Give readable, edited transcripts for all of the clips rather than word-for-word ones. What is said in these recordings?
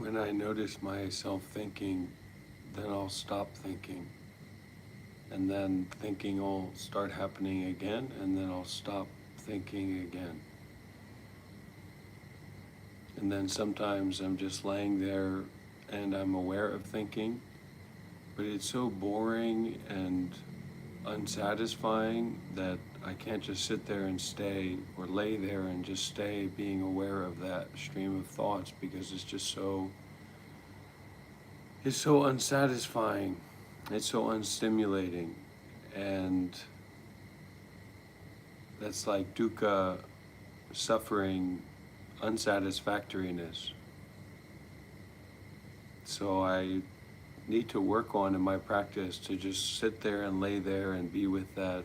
When I notice myself thinking, then I'll stop thinking. And then thinking will start happening again, and then I'll stop thinking again. And then sometimes I'm just laying there and I'm aware of thinking, but it's so boring and unsatisfying that I can't just sit there and stay, or lay there and just stay being aware of that stream of thoughts, because it's so unsatisfying, it's so unstimulating, and that's like dukkha, suffering, unsatisfactoriness. So I need to work on in my practice to just sit there and lay there and be with that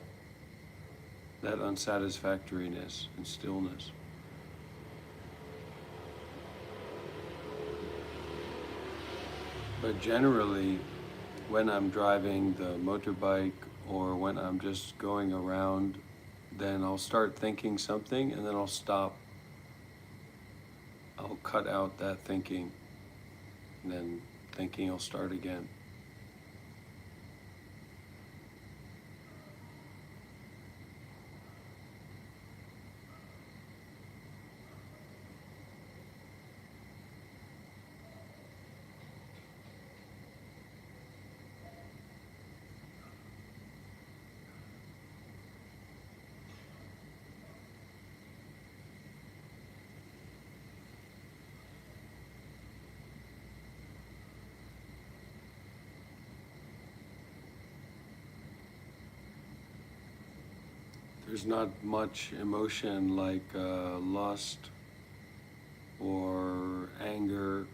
unsatisfactoriness and stillness. But generally, when I'm driving the motorbike or when I'm just going around, then I'll start thinking something and then I'll stop. I'll cut out that thinking, and then thinking will start again. There's not much emotion like lust or anger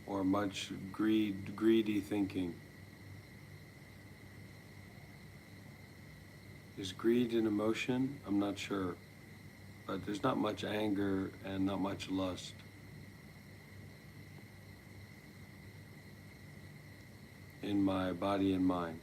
or much greedy thinking. Is greed an emotion? I'm not sure. But there's not much anger and not much lust. In my body and mind.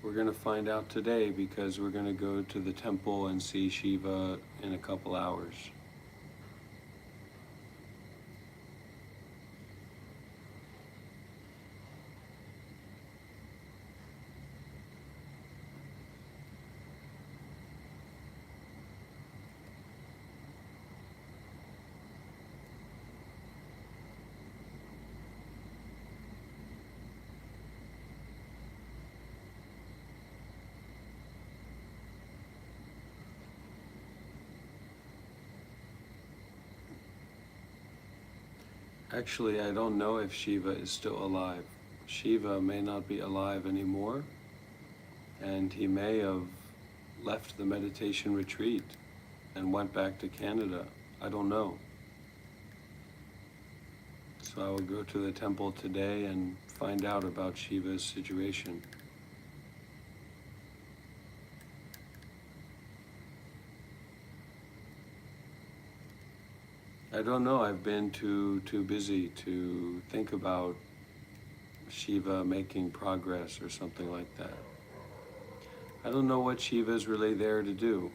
We're going to find out today because we're going to go to the temple and see Shiva in a couple hours. Actually, I don't know if Shiva is still alive. Shiva may not be alive anymore, and he may have left the meditation retreat and went back to Canada. I don't know. So I will go to the temple today and find out about Shiva's situation. I don't know, I've been too busy to think about Shiva making progress or something like that. I don't know what Shiva is really there to do.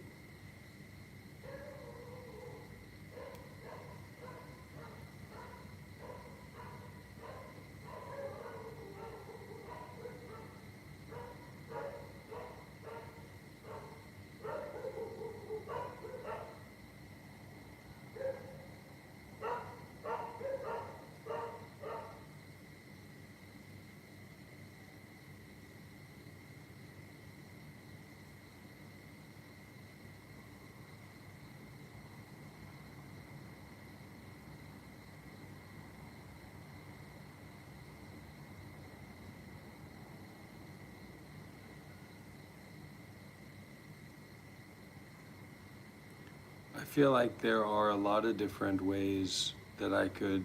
I feel like there are a lot of different ways that I could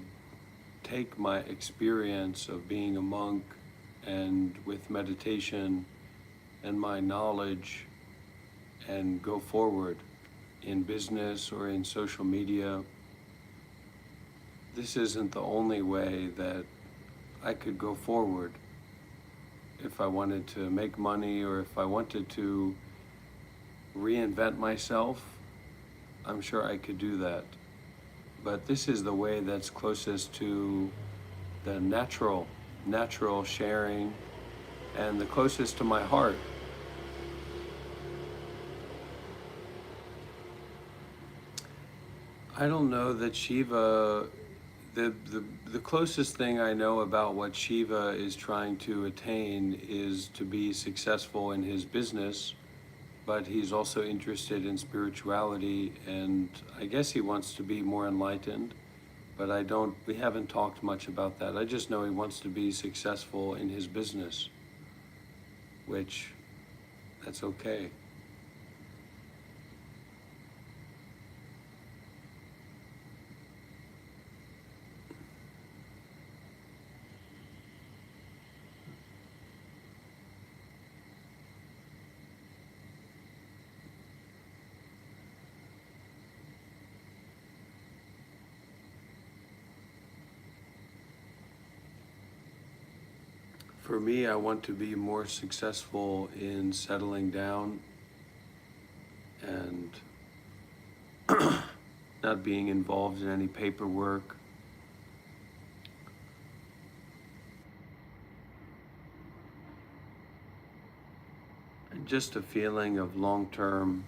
take my experience of being a monk and with meditation and my knowledge and go forward in business or in social media this isn't the only way that I could go forward. If I wanted to make money or if I wanted to reinvent myself, I'm sure I could do that. But this is the way that's closest to the natural sharing and the closest to my heart. I don't know that Shiva, the closest thing I know about what Shiva is trying to attain is to be successful in his business, but he's also interested in spirituality, and I guess he wants to be more enlightened, but we haven't talked much about that. I just know he wants to be successful in his business, which, that's okay. For me, I want to be more successful in settling down and not being involved in any paperwork. And just a feeling of long-term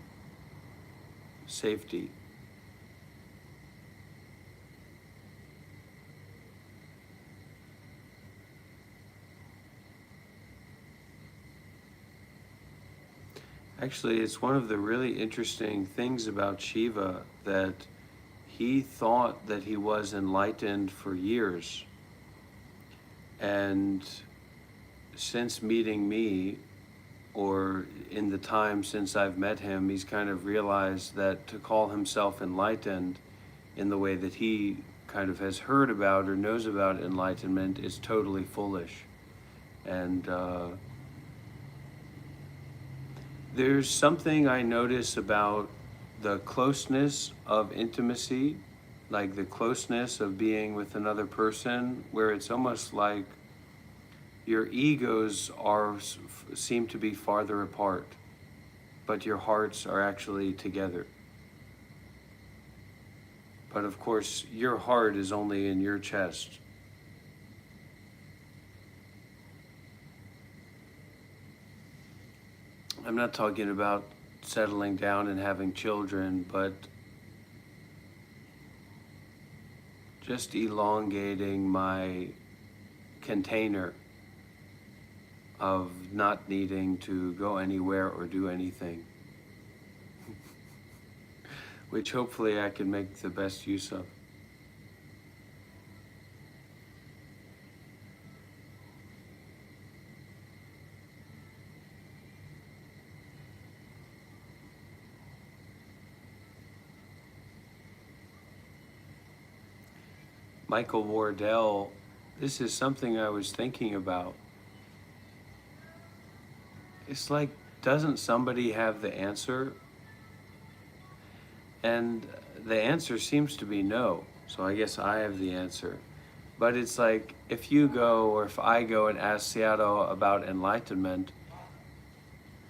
safety. Actually, it's one of the really interesting things about Shiva that he thought that he was enlightened for years. And since meeting me, or in the time since I've met him, he's kind of realized that to call himself enlightened in the way that he kind of has heard about or knows about enlightenment is totally foolish. And there's something I notice about the closeness of intimacy, like the closeness of being with another person, where it's almost like your egos seem to be farther apart, but your hearts are actually together. But of course, your heart is only in your chest. I'm not talking about settling down and having children, but just elongating my container of not needing to go anywhere or do anything, which hopefully I can make the best use of. Michael Wardell, this is something I was thinking about. It's like, doesn't somebody have the answer? And the answer seems to be no. So I guess I have the answer. But it's like, if you go, or if I go and ask Seattle about enlightenment,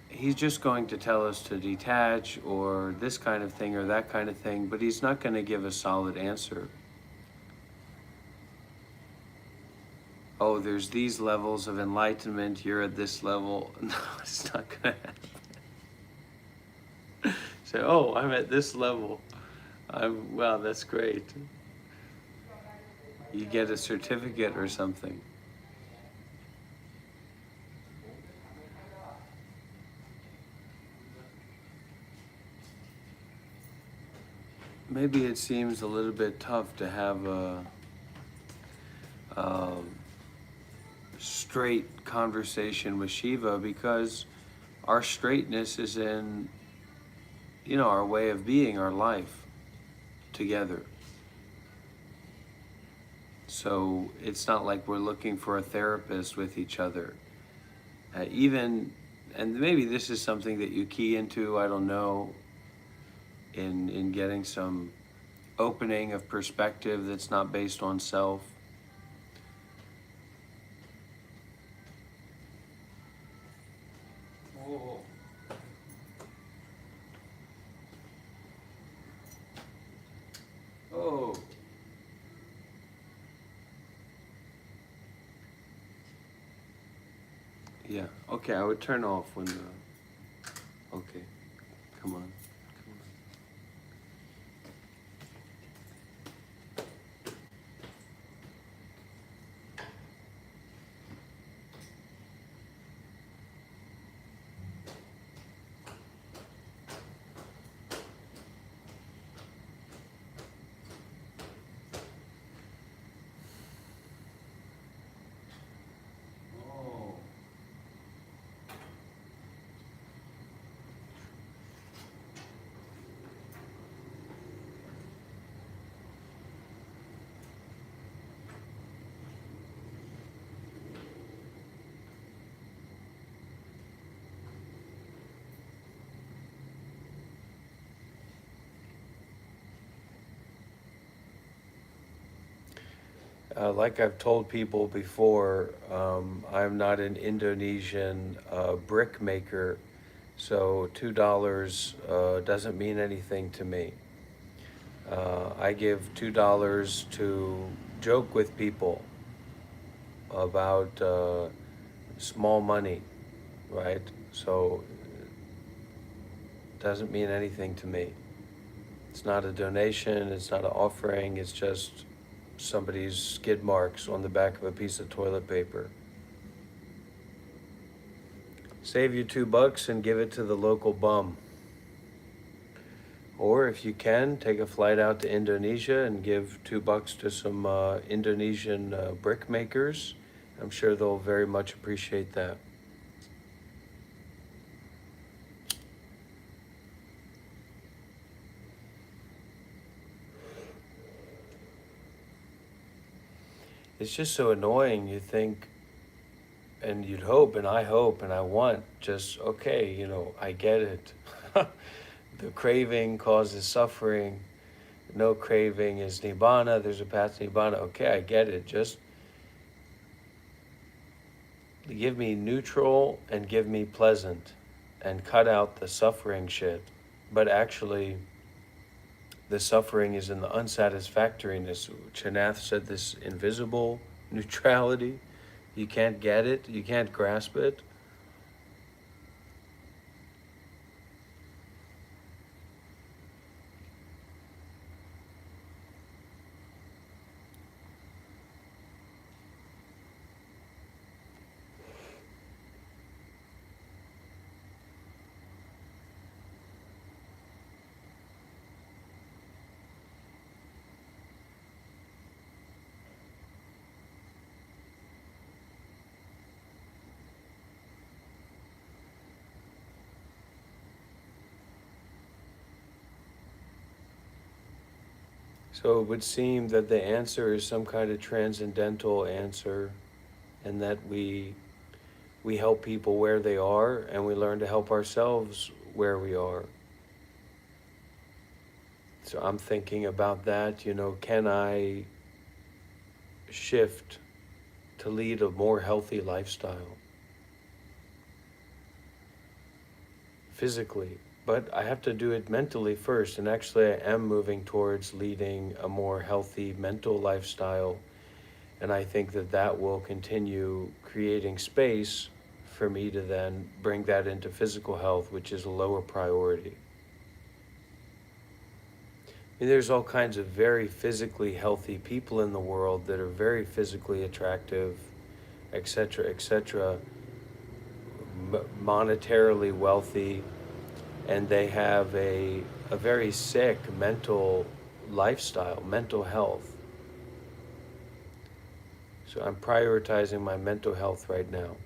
he's just going to tell us to detach, or this kind of thing, or that kind of thing, but he's not going to give a solid answer. Oh, there's these levels of enlightenment, you're at this level. No, it's not gonna happen. Say, oh, I'm at this level. Wow, that's great. You get a certificate or something. Maybe it seems a little bit tough to have a straight conversation with Shiva, because our straightness is in, our way of being, our life together. So it's not like we're looking for a therapist with each other. And maybe this is something that you key into, I don't know, in getting some opening of perspective that's not based on self. Oh. Oh. Yeah. Okay, I would turn off when the... Okay. Come on. Oh. Like I've told people before, I'm not an Indonesian brick maker, so $2 doesn't mean anything to me. I give $2 to joke with people about small money, right? So it doesn't mean anything to me. It's not a donation, it's not an offering, it's just somebody's skid marks on the back of a piece of toilet paper. Save you $2 and give it to the local bum. Or if you can, take a flight out to Indonesia and give $2 to some Indonesian brick makers. I'm sure they'll very much appreciate that. It's just so annoying. You think, and you'd hope, and I want, just, okay, I get it. The craving causes suffering. No craving is nibbana. There's a path to nibbana. Okay, I get it. Just give me neutral and give me pleasant and cut out the suffering shit. But actually, the suffering is in the unsatisfactoriness. Chanath said this invisible neutrality. You can't get it, you can't grasp it. So it would seem that the answer is some kind of transcendental answer, and that we help people where they are, and we learn to help ourselves where we are. So I'm thinking about that, can I shift to lead a more healthy lifestyle physically? But I have to do it mentally first, and actually I am moving towards leading a more healthy mental lifestyle, and I think that that will continue creating space for me to then bring that into physical health, which is a lower priority. I mean, there's all kinds of very physically healthy people in the world that are very physically attractive, etc., monetarily wealthy, and they have a very sick mental lifestyle, mental health. So I'm prioritizing my mental health right now.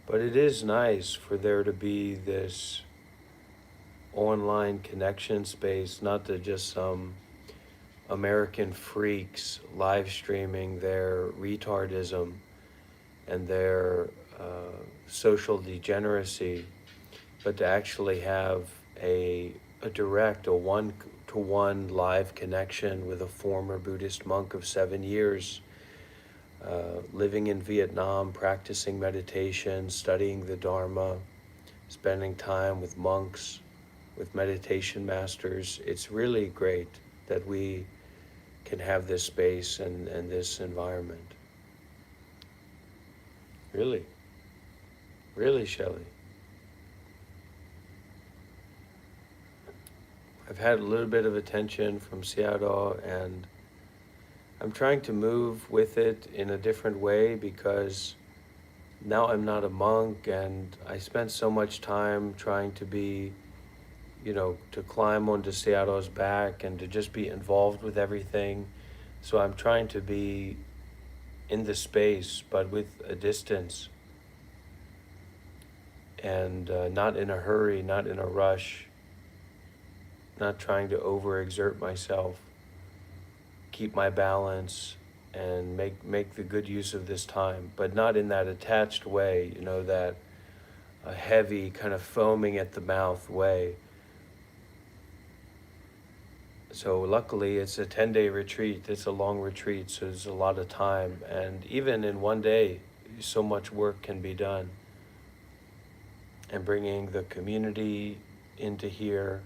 But it is nice for there to be this online connection space, not to just some American freaks live streaming their retardism and their social degeneracy, but to actually have a direct, a one-to-one live connection with a former Buddhist monk of 7 years, living in Vietnam, practicing meditation, studying the Dharma, spending time with monks, with meditation masters. It's really great that we can have this space and this environment. Really, really, Shelley. I've had a little bit of attention from Seattle, and I'm trying to move with it in a different way because now I'm not a monk, and I spent so much time trying to be, to climb onto Seattle's back and to just be involved with everything. So I'm trying to be in the space, but with a distance, and not in a hurry, not in a rush, not trying to overexert myself, keep my balance, and make the good use of this time, but not in that attached way, that a heavy kind of foaming at the mouth way. So luckily it's a 10-day retreat. It's a long retreat, so there's a lot of time, and even in one day, so much work can be done. And bringing the community into here,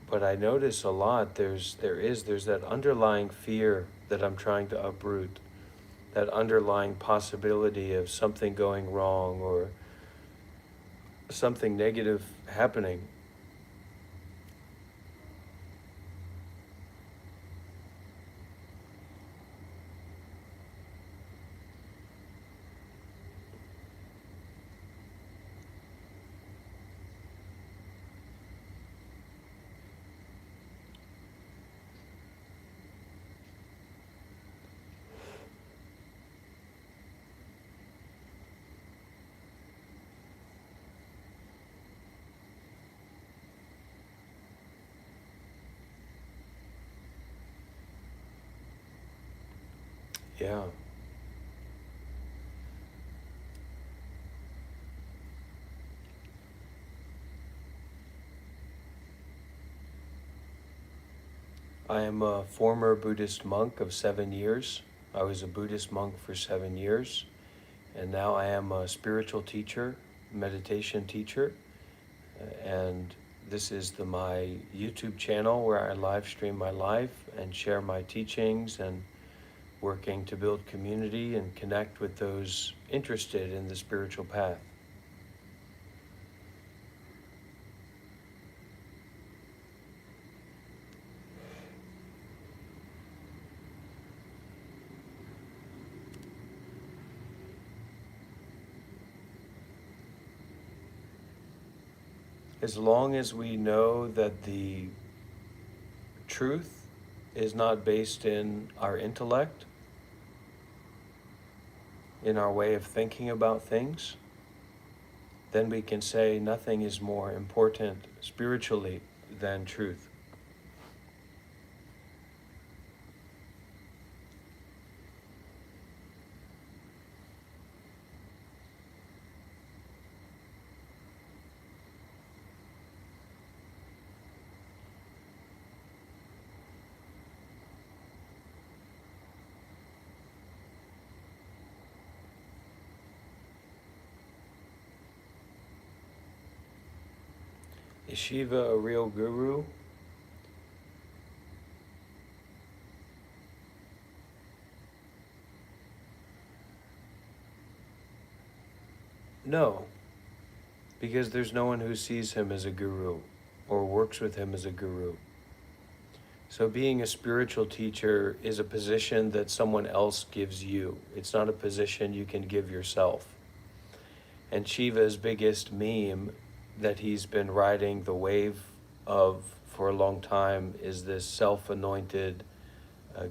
but I notice a lot, there's that underlying fear that I'm trying to uproot, that underlying possibility of something going wrong or something negative happening. Yeah. I am a former Buddhist monk of 7 years. I was a Buddhist monk for 7 years, and now I am a spiritual teacher, meditation teacher, and this is my YouTube channel where I live stream my life and share my teachings, and working to build community and connect with those interested in the spiritual path. As long as we know that the truth is not based in our intellect, in our way of thinking about things, then we can say nothing is more important spiritually than truth. Is Shiva a real guru? No, because there's no one who sees him as a guru or works with him as a guru. So being a spiritual teacher is a position that someone else gives you. It's not a position you can give yourself. And Shiva's biggest meme that he's been riding the wave of for a long time is this self-anointed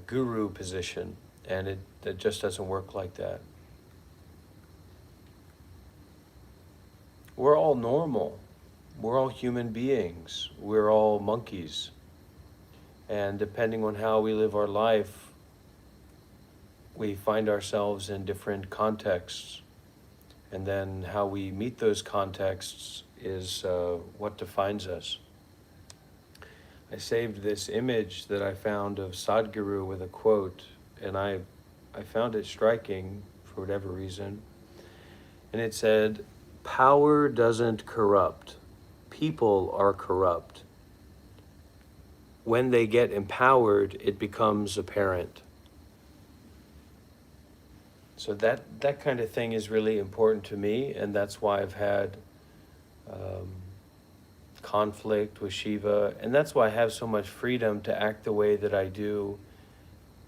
guru position, and it just doesn't work like that. we're all normal. We're all human beings. We're all monkeys. And depending on how we live our life, we find ourselves in different contexts. And then how we meet those contexts is what defines us. I saved this image that I found of Sadhguru with a quote, and I found it striking for whatever reason. And it said, "Power doesn't corrupt. People are corrupt. When they get empowered, it becomes apparent." So that kind of thing is really important to me, and that's why I've had conflict with Shiva, and that's why I have so much freedom to act the way that I do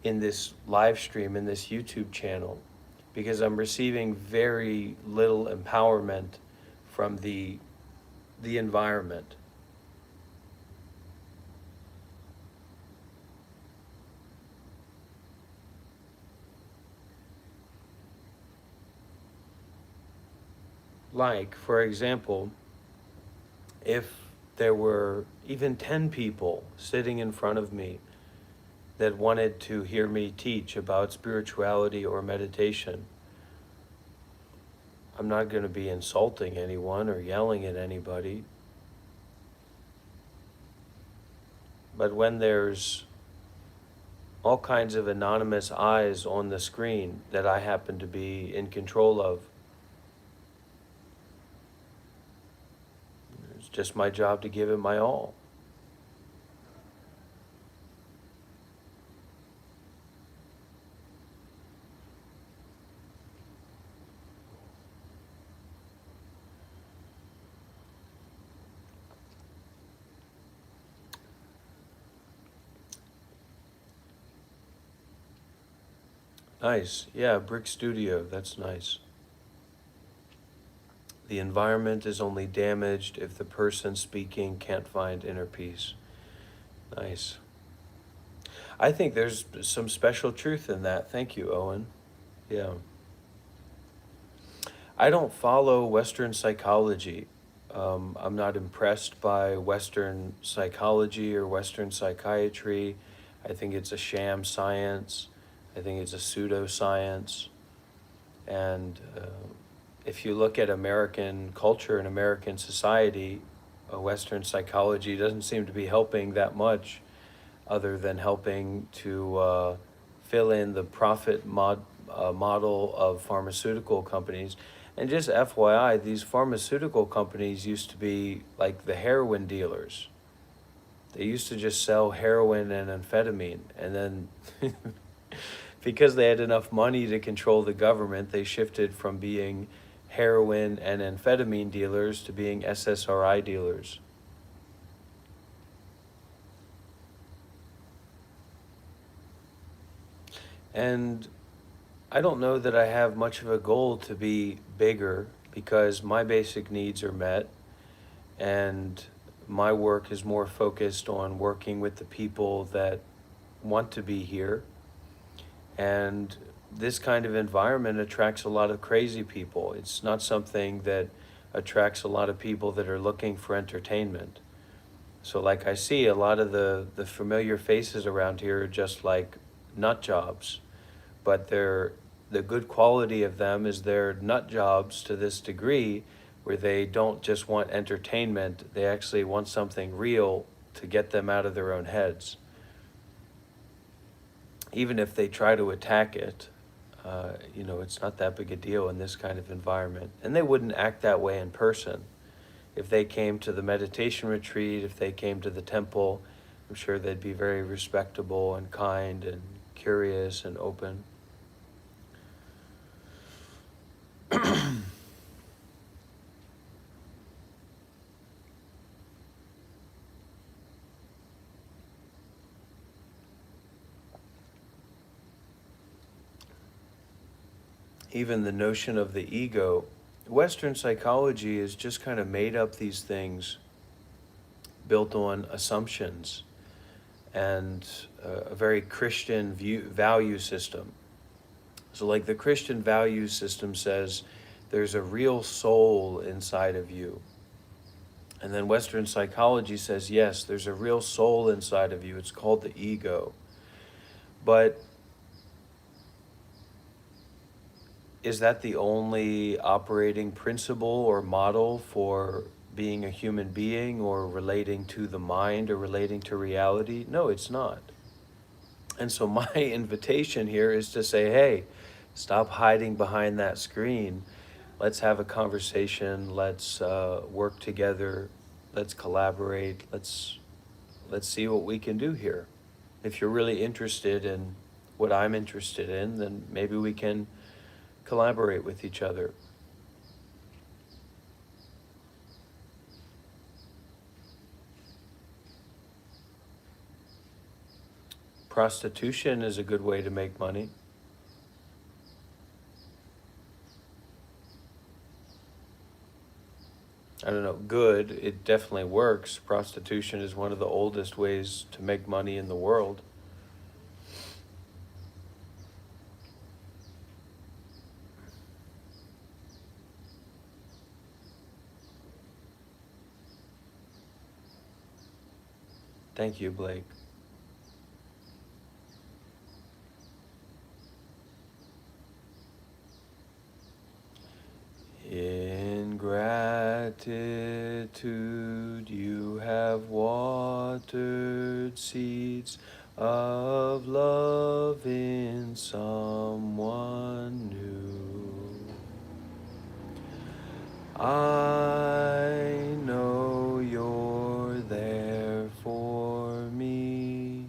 in this live stream, in this YouTube channel, because I'm receiving very little empowerment from the environment. Like, for example, if there were even 10 people sitting in front of me that wanted to hear me teach about spirituality or meditation, I'm not going to be insulting anyone or yelling at anybody. But when there's all kinds of anonymous eyes on the screen that I happen to be in control of, it's just my job to give it my all. Nice. Yeah, Brick Studio, that's nice. The environment is only damaged if the person speaking can't find inner peace. Nice. I think there's some special truth in that. Thank you, Owen. Yeah. I don't follow Western psychology. I'm not impressed by Western psychology or Western psychiatry. I think it's a sham science. I think it's a pseudoscience. And if you look at American culture and American society, Western psychology doesn't seem to be helping that much, other than helping to fill in the profit model of pharmaceutical companies. And just FYI, these pharmaceutical companies used to be like the heroin dealers. They used to just sell heroin and amphetamine, and then because they had enough money to control the government, they shifted from being heroin and amphetamine dealers to being SSRI dealers. And I don't know that I have much of a goal to be bigger, because my basic needs are met, and my work is more focused on working with the people that want to be here. And this kind of environment attracts a lot of crazy people. It's not something that attracts a lot of people that are looking for entertainment. So like I see a lot of the familiar faces around here are just like nut jobs, but the good quality of them is they're nut jobs to this degree where they don't just want entertainment, they actually want something real to get them out of their own heads. Even if they try to attack it, it's not that big a deal in this kind of environment. And they wouldn't act that way in person. If they came to the meditation retreat, if they came to the temple, I'm sure they'd be very respectable and kind and curious and open. Even the notion of the ego, Western psychology has just kind of made up these things built on assumptions and a very Christian value system. So like the Christian value system says There's a real soul inside of you. And then Western psychology says, yes, there's a real soul inside of you. It's called the ego. But is that the only operating principle or model for being a human being or relating to the mind or relating to reality? No, it's not. And so my invitation here is to say, hey, stop hiding behind that screen. Let's have a conversation. Let's work together. Let's collaborate. Let's see what we can do here. If you're really interested in what I'm interested in, then maybe we can collaborate with each other. Prostitution is a good way to make money. I don't know, good, it definitely works. Prostitution is one of the oldest ways to make money in the world. Thank you, Blake. In gratitude you have watered seeds of love in someone new. I know you're there for me,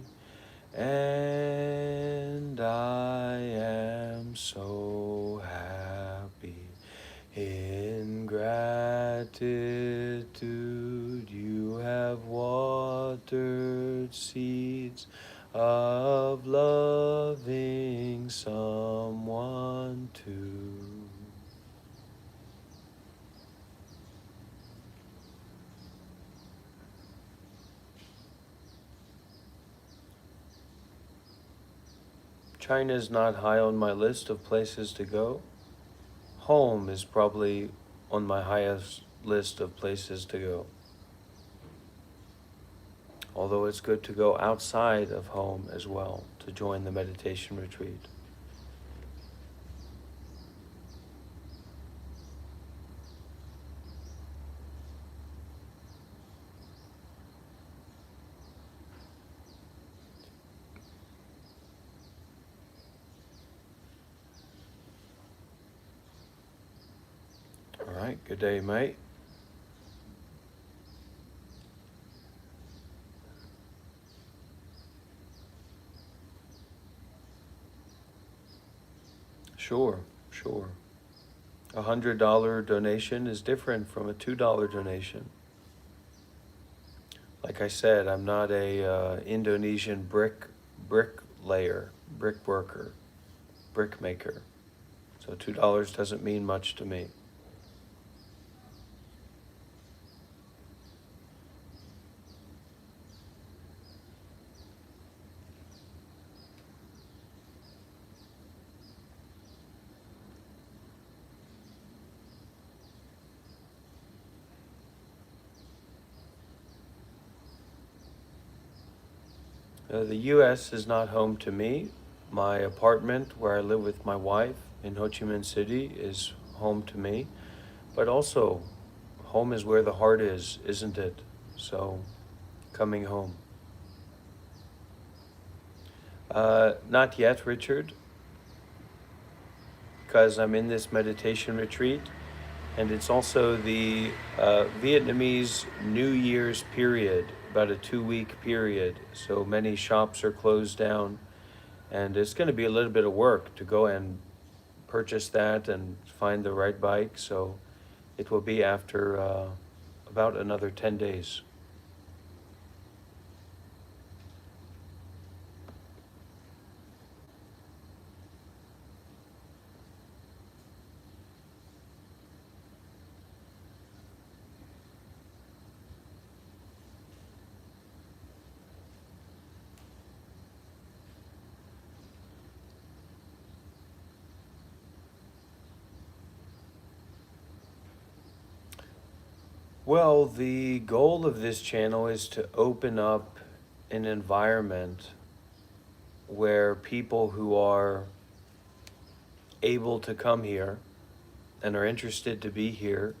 and I am so happy. In gratitude you have watered seeds of loving someone too. China is not high on my list of places to go. Home is probably on my highest list of places to go. Although it's good to go outside of home as well to join the meditation retreat. All right, good day, mate. Sure. $100 donation is different from a $2 donation. Like I said, I'm not a Indonesian brick layer, brick worker, brick maker. So $2 doesn't mean much to me. The U.S. is not home to me. My apartment where I live with my wife in Ho Chi Minh City is home to me. But also, home is where the heart is, isn't it? So, coming home. Not yet, Richard, because I'm in this meditation retreat, and it's also the Vietnamese New Year's period, about a 2-week period. So many shops are closed down, and it's going to be a little bit of work to go and purchase that and find the right bike. So it will be after about another 10 days. Well, the goal of this channel is to open up an environment where people who are able to come here and are interested to be here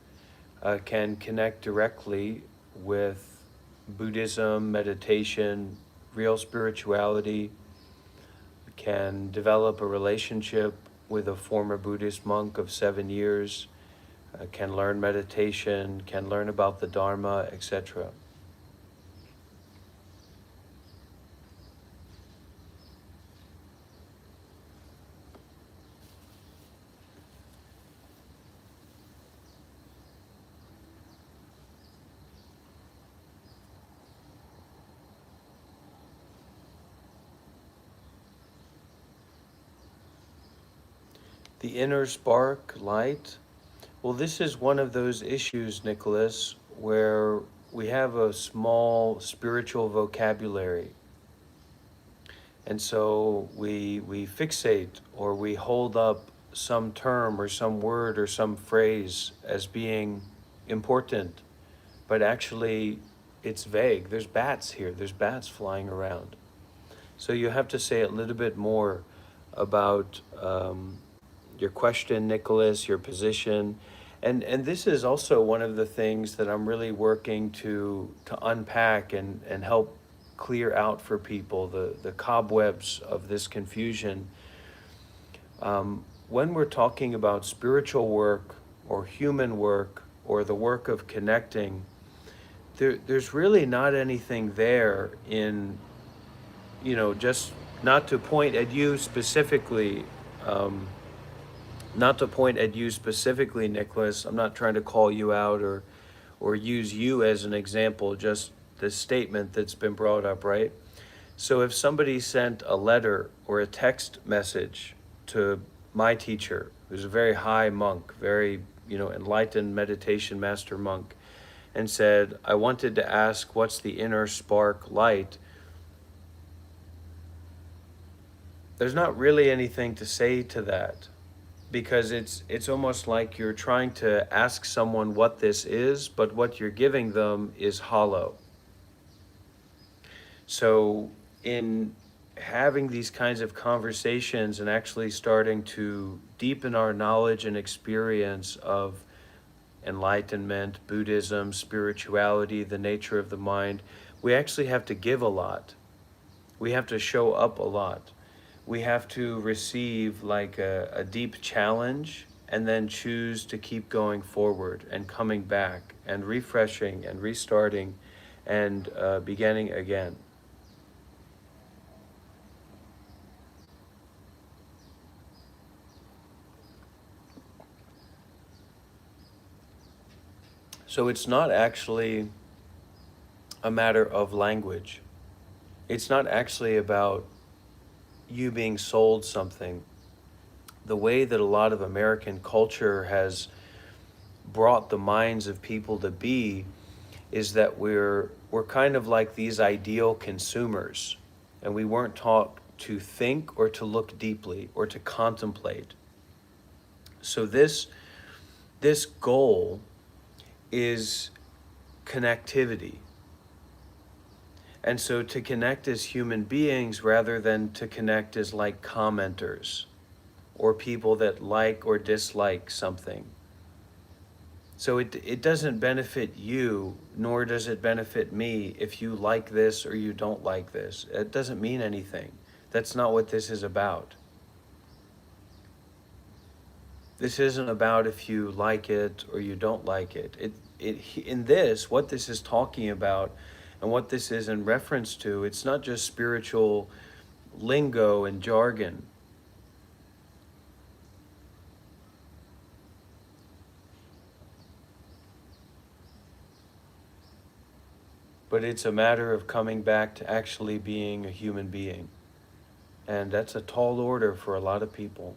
can connect directly with Buddhism, meditation, real spirituality, can develop a relationship with a former Buddhist monk of 7 years, can learn meditation, can learn about the Dharma, etc. The inner spark, light. Well, this is one of those issues, Nicholas, where we have a small spiritual vocabulary. And so we fixate or we hold up some term or some word or some phrase as being important, but actually it's vague. There's bats here, there's bats flying around. So you have to say a little bit more about your question, Nicholas, your position. And this is also one of the things that I'm really working to unpack and help clear out for people, the cobwebs of this confusion. When we're talking about spiritual work or human work or the work of connecting, there's really not anything there in, just not to point at you specifically, um, not to point at you specifically, Nicholas. I'm not trying to call you out or use you as an example, just the statement that's been brought up, right? So if somebody sent a letter or a text message to my teacher, who's a very high monk, very, enlightened meditation master monk, and said, I wanted to ask what's the inner spark light, there's not really anything to say to that, because it's almost like you're trying to ask someone what this is, but what you're giving them is hollow. So in having these kinds of conversations and actually starting to deepen our knowledge and experience of enlightenment, Buddhism, spirituality, the nature of the mind, we actually have to give a lot. We have to show up a lot. We have to receive like a deep challenge and then choose to keep going forward and coming back and refreshing and restarting and beginning again. So it's not actually a matter of language. It's not actually about you being sold something. The way that a lot of American culture has brought the minds of people to be is that we're kind of like these ideal consumers, and we weren't taught to think or to look deeply or to contemplate. So this goal is connectivity. And so to connect as human beings rather than to connect as like commenters or people that like or dislike something. So it doesn't benefit you, nor does it benefit me if you like this or you don't like this. It doesn't mean anything. That's not what this is about. This isn't about if you like it or you don't like it. In this, what this is talking about and what this is in reference to, it's not just spiritual lingo and jargon. But it's a matter of coming back to actually being a human being. And that's a tall order for a lot of people.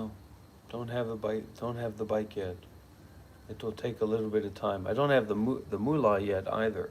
No, don't have a bike. Don't have the bike yet. It will take a little bit of time. I don't have the mullah yet either.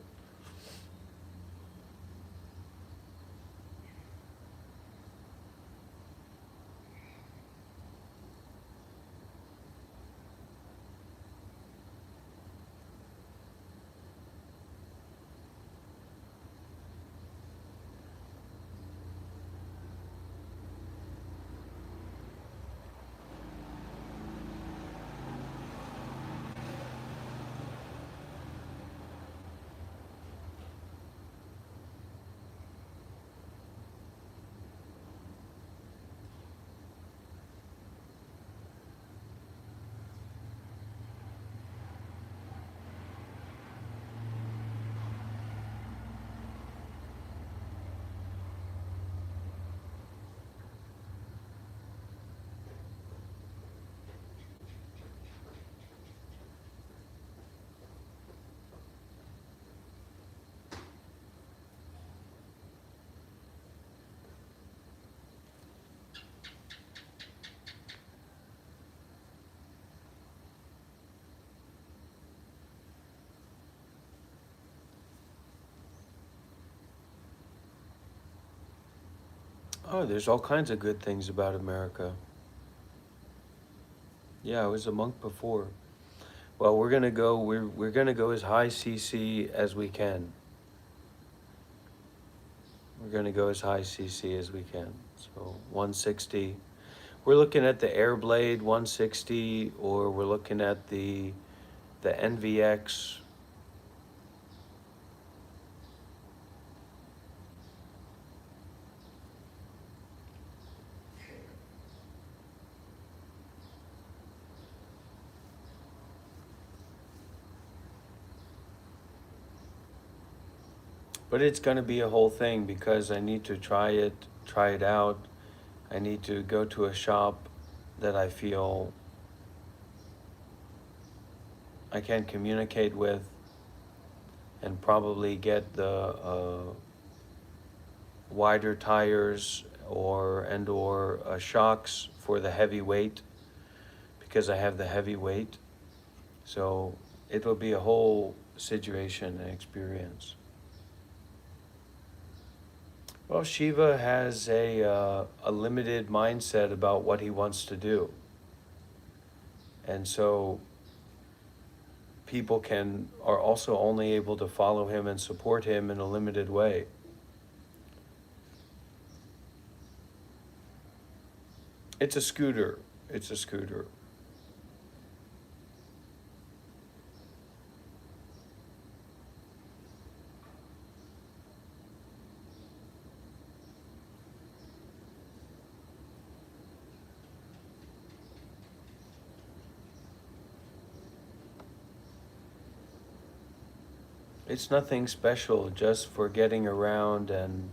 Oh, there's all kinds of good things about America. Yeah, I was a monk before. Well, we're gonna go. We're gonna go as high CC as we can. We're gonna go as high CC as we can. So 160. We're looking at the Airblade 160, or we're looking at the NVX. But it's going to be a whole thing because I need to try it out. I need to go to a shop that I feel I can communicate with, and probably get the wider tires or shocks for the heavy weight, because I have the heavy weight. So it will be a whole situation and experience. Well, Shiva has a limited mindset about what he wants to do. And so people are also only able to follow him and support him in a limited way. It's a scooter. It's a scooter. It's nothing special, just for getting around and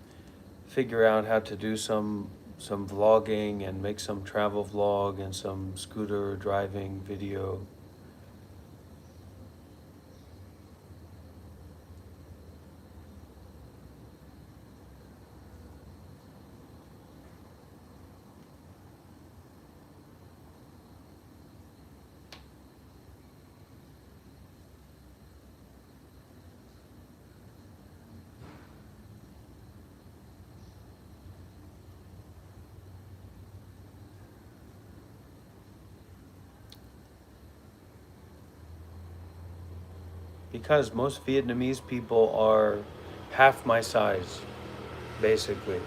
figure out how to do some vlogging and make some travel vlog and some scooter driving video. Because most Vietnamese people are half my size, basically.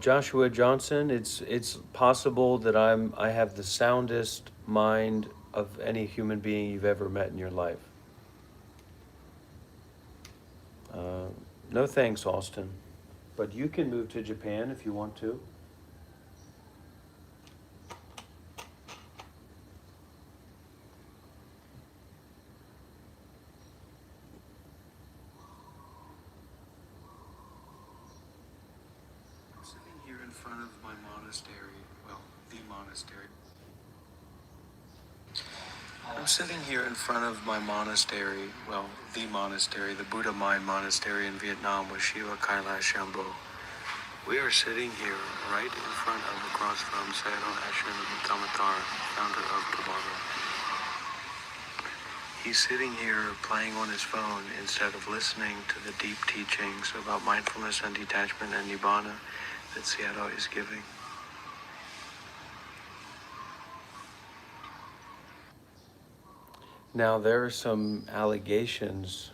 Joshua Johnson, it's possible that I have the soundest mind of any human being you've ever met in your life. Uh, no thanks, Austin. But you can move to Japan if you want to. I'm sitting here in front of my monastery, well, the monastery. I'm sitting here in front of my monastery, well, the monastery, the Buddha Mind Monastery in Vietnam with Shiva Kailash Shambhu. We are sitting here right in front of, across from Sayadaw Ashen Kamatar, founder of Kabbalah. He's sitting here playing on his phone instead of listening to the deep teachings about mindfulness and detachment and nibbana that Sayadaw is giving. Now, there are some allegations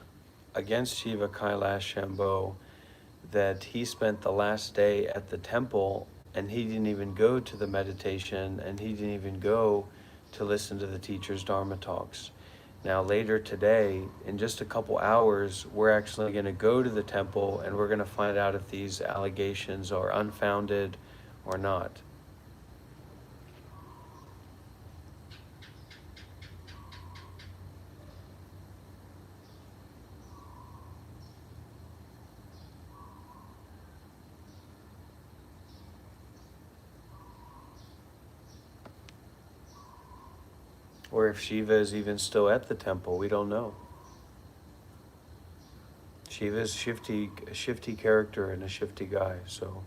against Shiva Kailash Shambhu that he spent the last day at the temple and he didn't even go to the meditation and he didn't even go to listen to the teacher's Dharma talks. Now, later today, in just a couple hours, we're actually going to go to the temple and we're going to find out if these allegations are unfounded or not. Or if Shiva is even still at the temple, we don't know. Shiva is a shifty character and a shifty guy, so.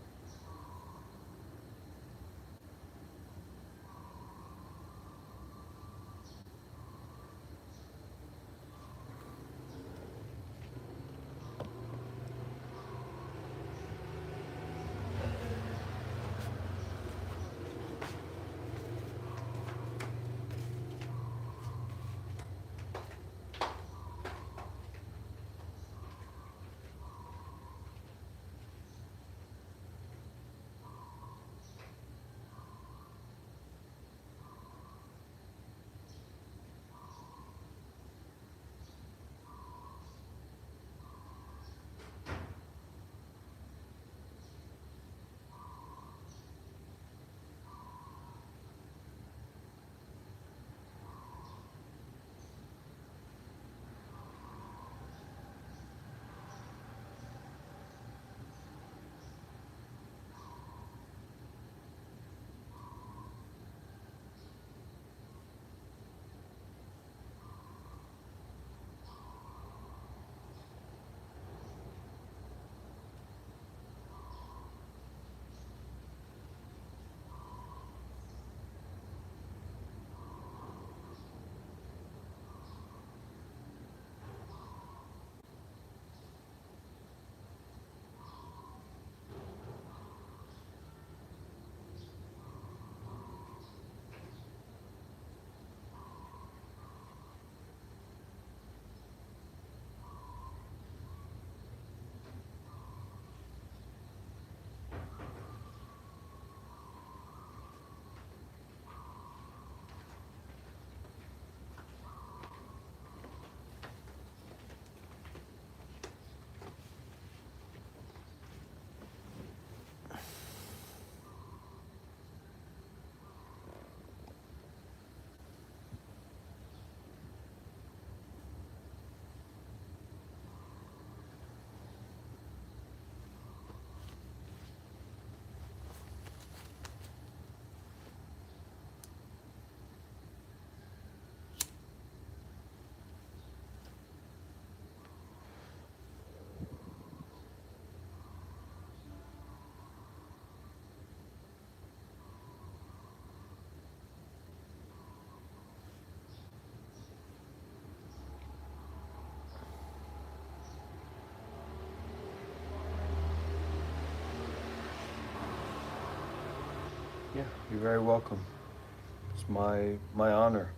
Yeah, you're very welcome. It's my honor.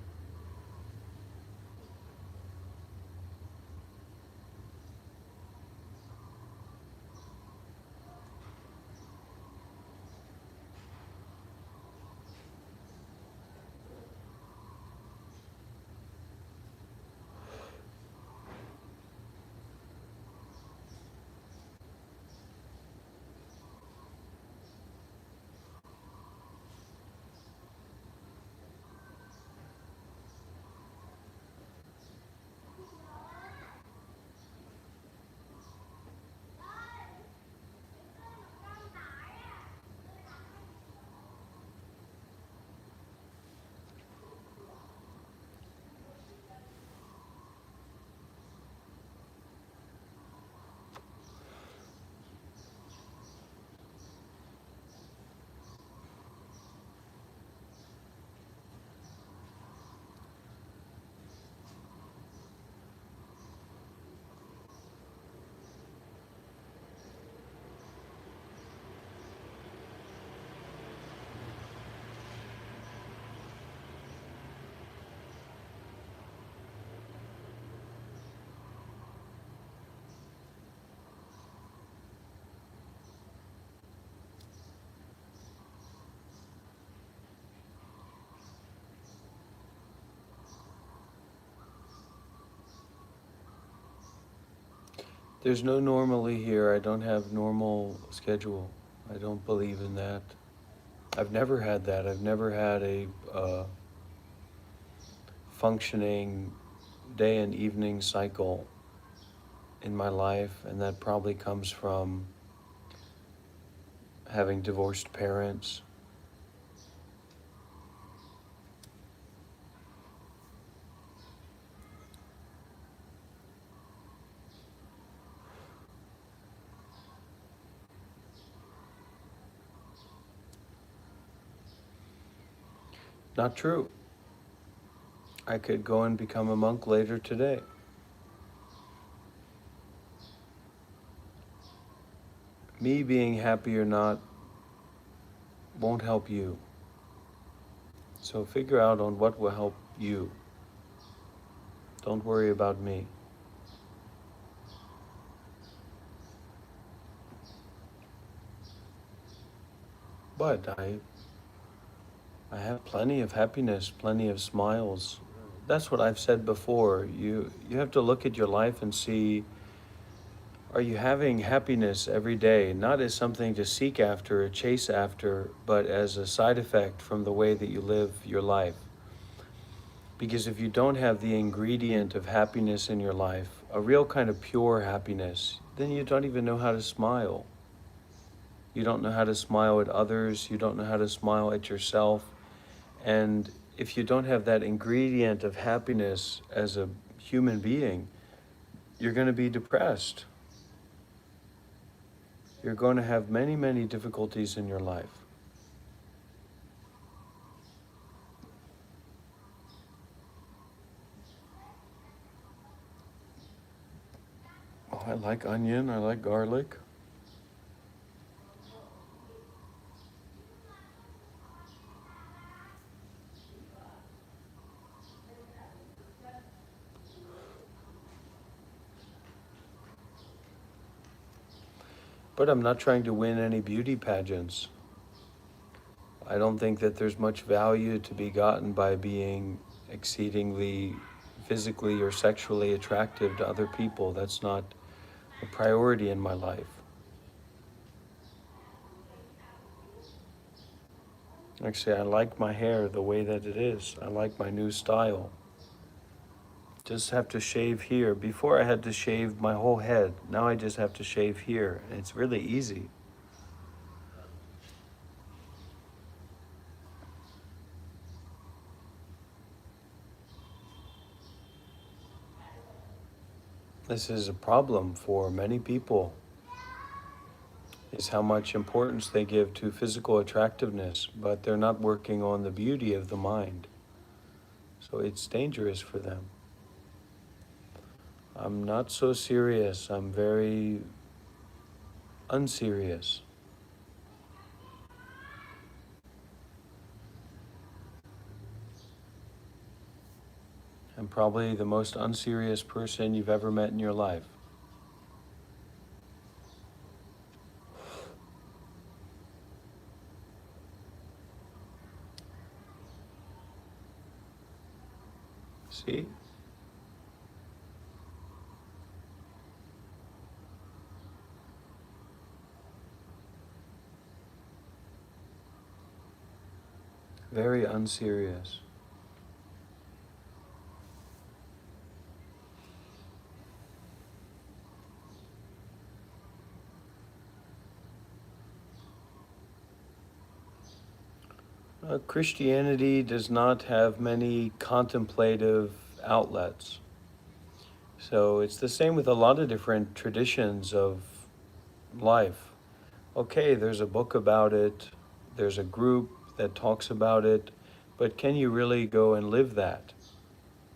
There's no normally here. I don't have normal schedule. I don't believe in that. I've never had that. I've never had a functioning day and evening cycle in my life, and that probably comes from having divorced parents. Not true. I could go and become a monk later today. Me being happy or not won't help you. So figure out on what will help you. Don't worry about me. But I have plenty of happiness, plenty of smiles. That's what I've said before. You have to look at your life and see, are you having happiness every day, not as something to seek after or chase after, but as a side effect from the way that you live your life? Because if you don't have the ingredient of happiness in your life, a real kind of pure happiness, then you don't even know how to smile. You don't know how to smile at others. You don't know how to smile at yourself. And if you don't have that ingredient of happiness as a human being, you're going to be depressed. You're going to have many, many difficulties in your life. Oh, I like onion, I like garlic. But I'm not trying to win any beauty pageants. I don't think that there's much value to be gotten by being exceedingly physically or sexually attractive to other people. That's not a priority in my life. Actually, I like my hair the way that it is. I like my new style. Just have to shave here. Before I had to shave my whole head. Now I just have to shave here. It's really easy. This is a problem for many people, is how much importance they give to physical attractiveness, but they're not working on the beauty of the mind. So it's dangerous for them. I'm not so serious. I'm very unserious. I'm probably the most unserious person you've ever met in your life. See? Very unserious. Christianity does not have many contemplative outlets. So it's the same with a lot of different traditions of life. Okay, there's a book about it, there's a group that talks about it, but can you really go and live that?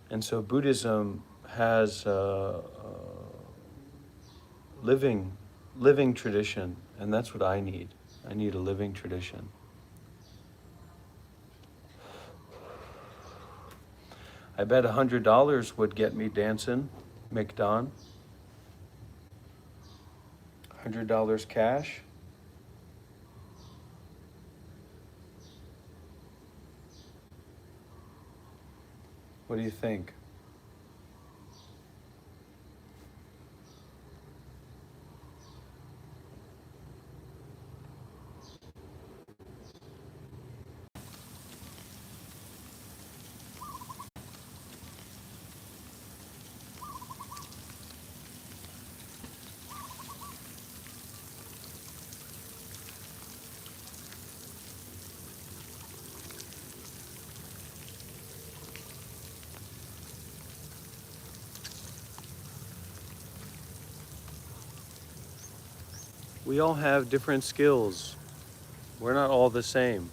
And so Buddhism has a living tradition, and that's what I need. I need a living tradition. I bet $100 would get me dancing, McDon. $100 cash. What do you think? We all have different skills. We're not all the same.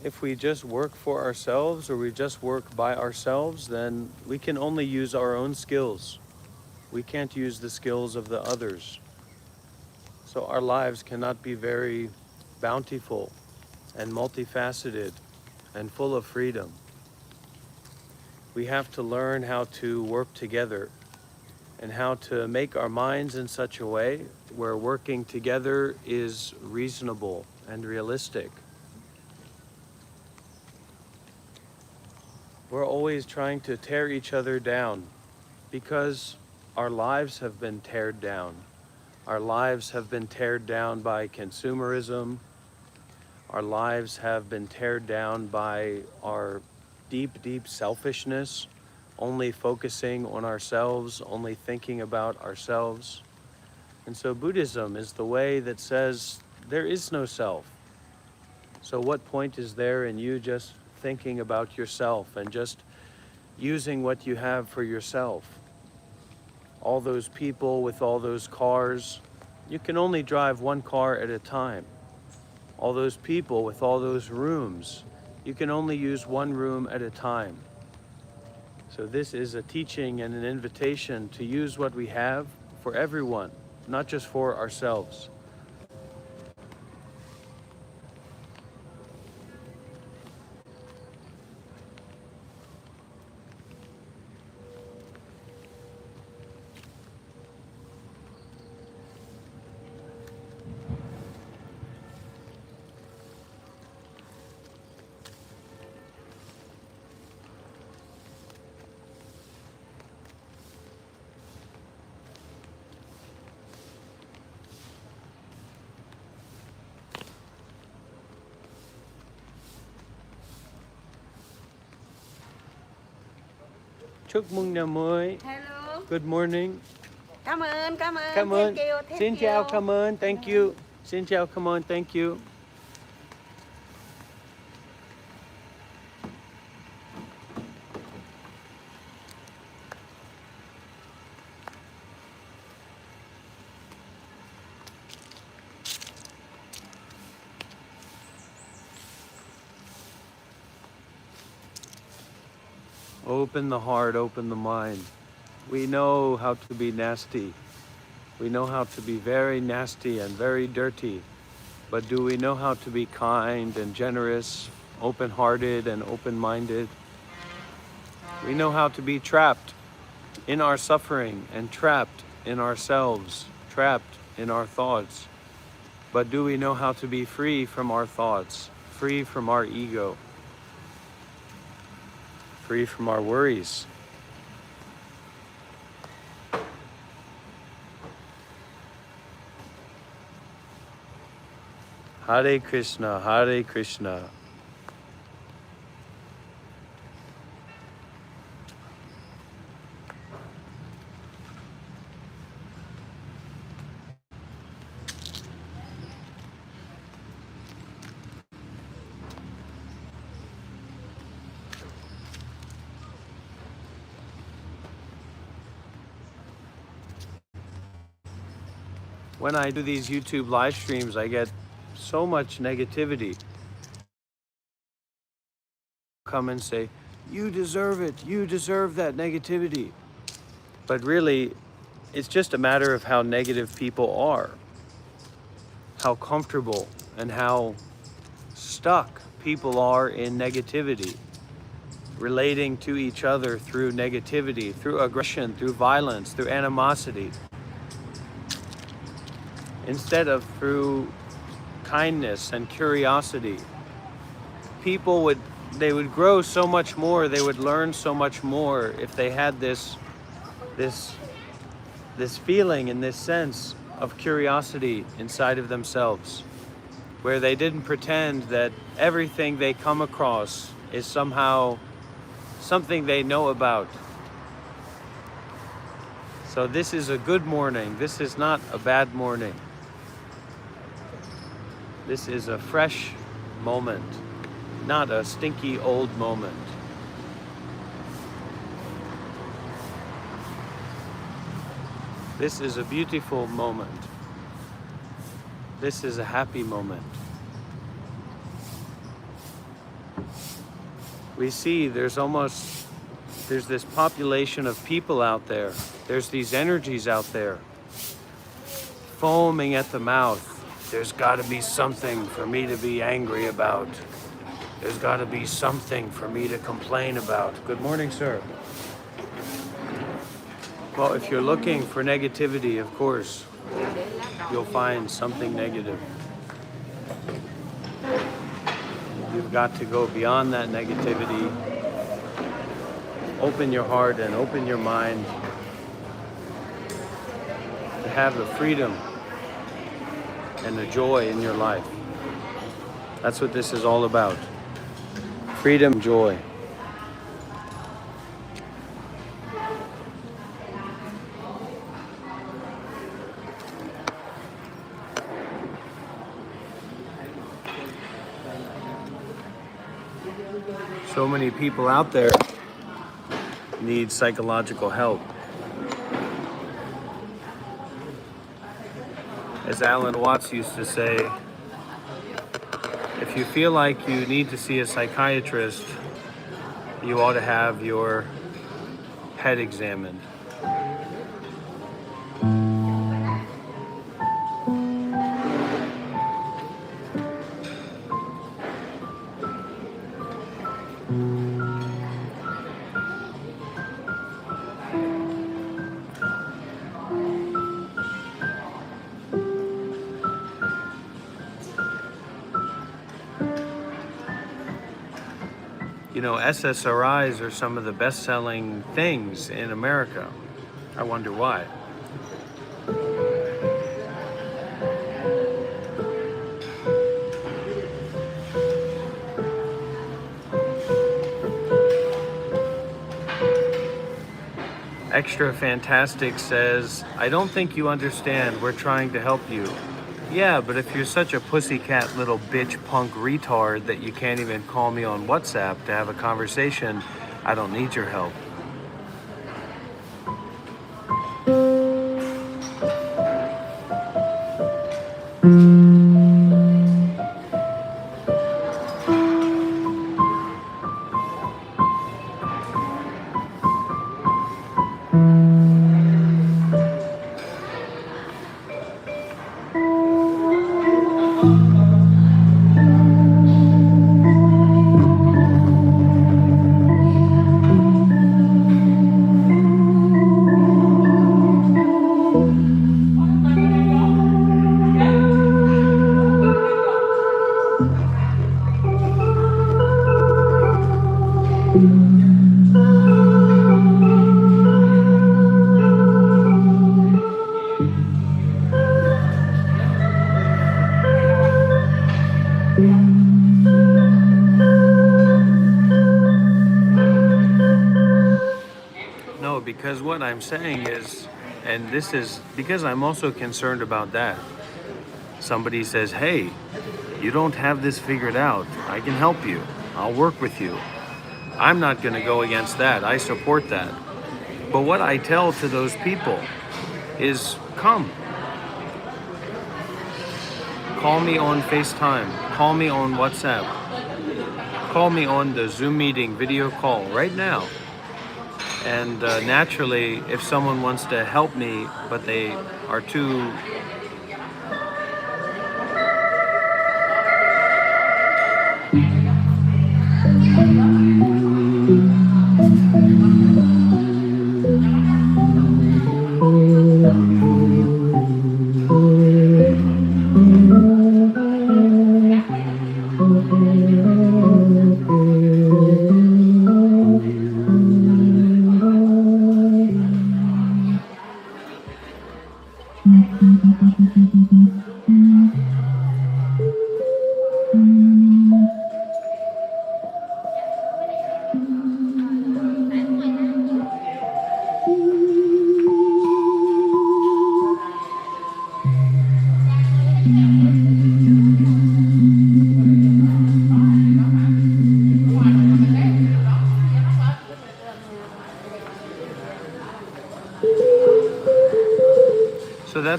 If we just work for ourselves or we just work by ourselves, then we can only use our own skills. We can't use the skills of the others. So our lives cannot be very bountiful and multifaceted and full of freedom. We have to learn how to work together and how to make our minds in such a way where working together is reasonable and realistic. We're always trying to tear each other down because our lives have been teared down. Our lives have been teared down by consumerism. Our lives have been teared down by our deep, deep selfishness, only focusing on ourselves, only thinking about ourselves. And so Buddhism is the way that says there is no self. So what point is there in you just thinking about yourself and just using what you have for yourself? All those people with all those cars, you can only drive one car at a time. All those people with all those rooms, you can only use one room at a time. So this is a teaching and an invitation to use what we have for everyone, not just for ourselves. Chúc mừng năm mới. Hello. Good morning. Cảm ơn. Cảm ơn. Thank you, thank Xin you. chào, cảm ơn. Thank you. Xin chào, cảm ơn. Thank you. Open the heart, open the mind. We know how to be nasty. We know how to be very nasty and very dirty. But do we know how to be kind and generous, open-hearted and open-minded? We know how to be trapped in our suffering and trapped in ourselves, trapped in our thoughts. But do we know how to be free from our thoughts, free from our ego, free from our worries? Hare Krishna, Hare Krishna. When I do these YouTube live streams, I get so much negativity. Come and say, you deserve it, you deserve that negativity. But really, it's just a matter of how negative people are, how comfortable and how stuck people are in negativity, relating to each other through negativity, through aggression, through violence, through animosity, instead of through kindness and curiosity. People would grow so much more, they would learn so much more if they had this feeling and this sense of curiosity inside of themselves, where they didn't pretend that everything they come across is somehow something they know about. So this is a good morning. This is not a bad morning. This is a fresh moment, not a stinky old moment. This is a beautiful moment. This is a happy moment. We see there's this population of people out there. There's these energies out there, foaming at the mouth. There's got to be something for me to be angry about. There's got to be something for me to complain about. Good morning, sir. Well, if you're looking for negativity, of course, you'll find something negative. You've got to go beyond that negativity. Open your heart and open your mind to have the freedom and the joy in your life. That's what this is all about. Freedom, joy. So many people out there need psychological help. As Alan Watts used to say, if you feel like you need to see a psychiatrist, you ought to have your head examined. You know, SSRIs are some of the best-selling things in America. I wonder why. Extra Fantastic says, I don't think you understand. We're trying to help you. Yeah, but if you're such a pussycat little bitch punk retard that you can't even call me on WhatsApp to have a conversation, I don't need your help. No, because what I'm saying is, and this is because I'm also concerned about that. Somebody says, hey, you don't have this figured out. I can help you. I'll work with you. I'm not going to go against that. I support that. But what I tell to those people is, come. Call me on FaceTime. Call me on WhatsApp. Call me on the Zoom meeting video call right now. And naturally, if someone wants to help me, but they are too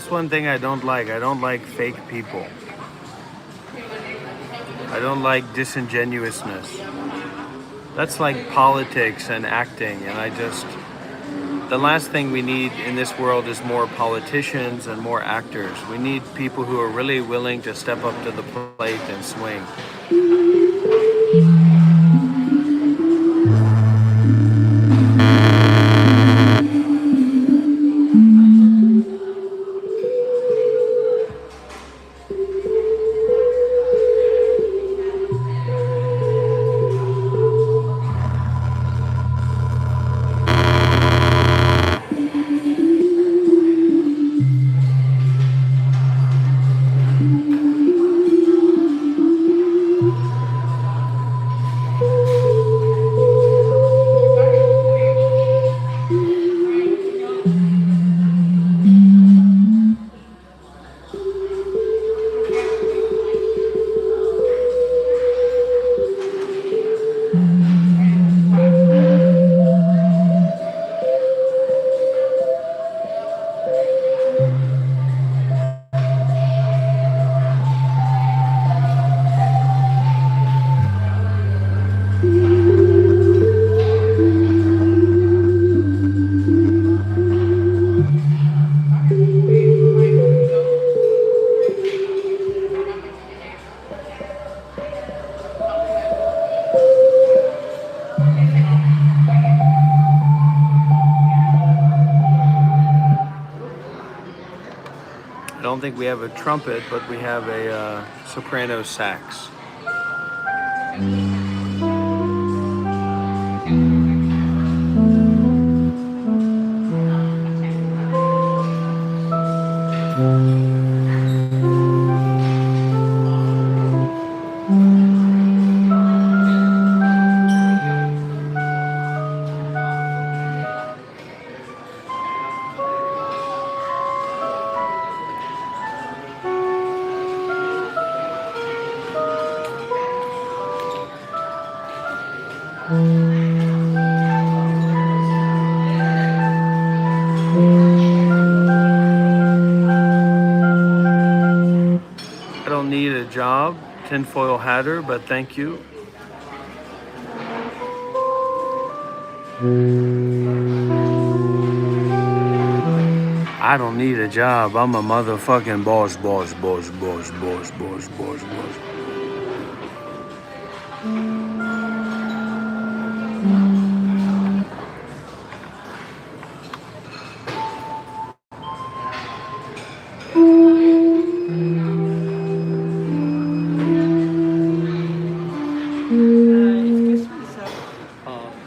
that's one thing I don't like. I don't like fake people. I don't like disingenuousness. That's like politics and acting, and the last thing we need in this world is more politicians and more actors. We need people who are really willing to step up to the plate and swing. I don't think we have a trumpet, but we have a soprano sax. I don't need a job, tinfoil hatter, but thank you. I don't need a job. I'm a motherfucking boss. Excuse me, sir.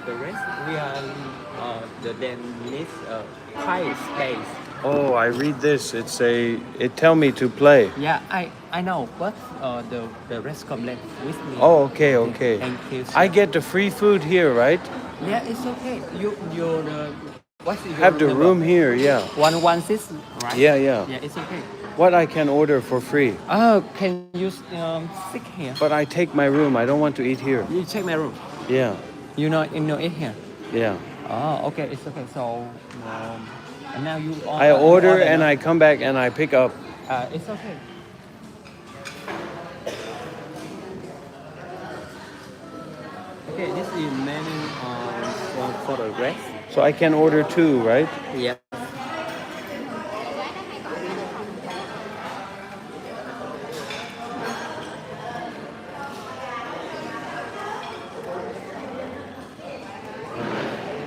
The rest we are the next quiet space. Oh, I read this. It tell me to play. Yeah, I know, but the rest come left with me. Oh, okay. Thank you, sir. I get the free food here, right? Yeah, it's okay. You what's your Have the number? room here, yeah. 116, right? Yeah. Yeah, it's okay. What I can order for free. Oh, can you sit here? But I take my room. I don't want to eat here. You check my room. Yeah. You know it here. Yeah. Oh, okay, it's okay. So and now you I order and no? I come back and I pick up. It's okay. Okay, this is menu for the rest. So I can order two, right? Yeah.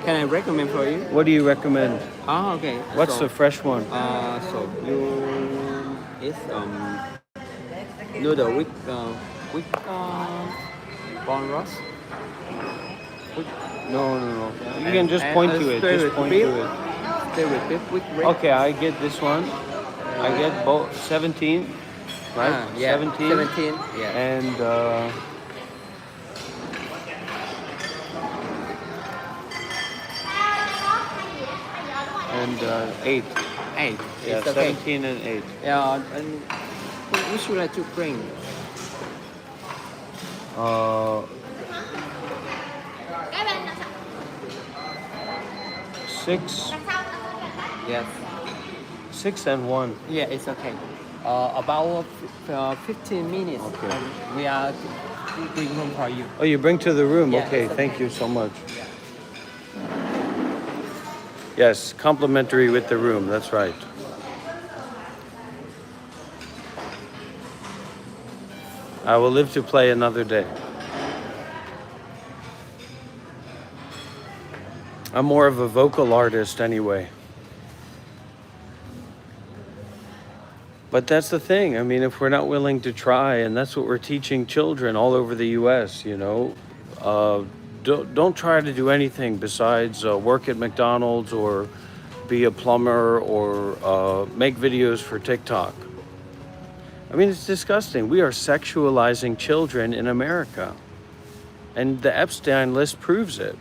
Can I recommend for you? What do you recommend? Oh, okay. What's the fresh one? So it's noodle with bone roast. No. You can just point to it. Just point to it. Stay with beef with red. Okay, I get this one. I get both 17, right? Yeah. 17. 17. Yeah. And and 8. 8. Yeah, It's okay. 17 and 8. Yeah. And what should I to bring? Uh, 6. Yes. 6 and 1. Yeah, it's okay. About 15 minutes. Okay. And we are bring home for you. Oh, you bring to the room. Yeah, Okay, it's thank okay. you so much. Yes, complimentary with the room. That's right. I will live to play another day. I'm more of a vocal artist anyway. But that's the thing. I mean, if we're not willing to try, and that's what we're teaching children all over the U.S., you know, don't try to do anything besides work at McDonald's or be a plumber or make videos for TikTok. I mean, it's disgusting. We are sexualizing children in America. And the Epstein list proves it.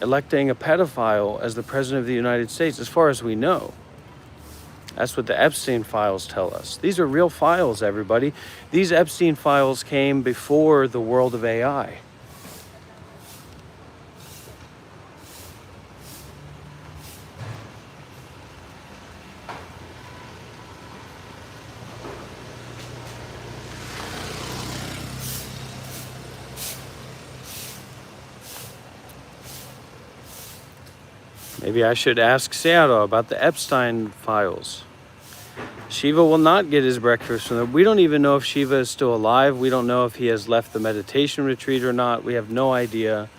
Electing a pedophile as the president of the United States, as far as we know. That's what the Epstein files tell us. These are real files, everybody. These Epstein files came before the world of AI. Maybe I should ask Sarah about the Epstein files. Shiva will not get his breakfast from them. We don't even know if Shiva is still alive. We don't know if he has left the meditation retreat or not. We have no idea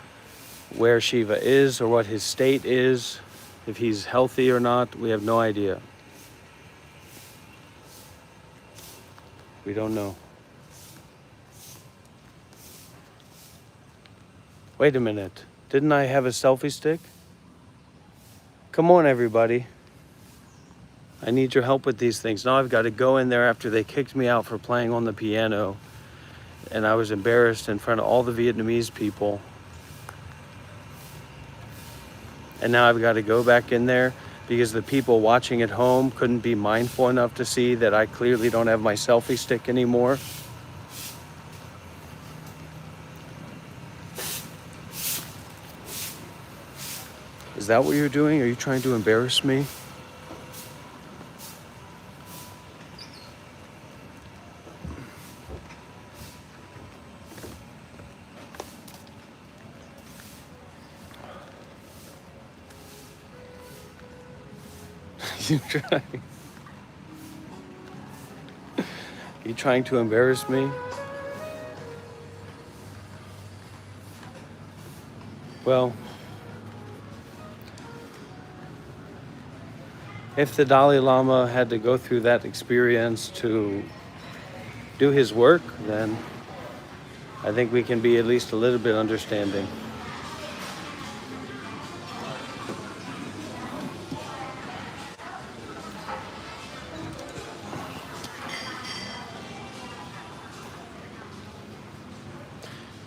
where Shiva is or what his state is, if he's healthy or not. We have no idea. We don't know. Wait a minute. Didn't I have a selfie stick? Come on, everybody. I need your help with these things. Now I've got to go in there after they kicked me out for playing on the piano. And I was embarrassed in front of all the Vietnamese people. And now I've got to go back in there because the people watching at home couldn't be mindful enough to see that I clearly don't have my selfie stick anymore. Is that what you're doing? Are you trying to embarrass me? You trying to embarrass me? Well, if the Dalai Lama had to go through that experience to do his work, then I think we can be at least a little bit understanding.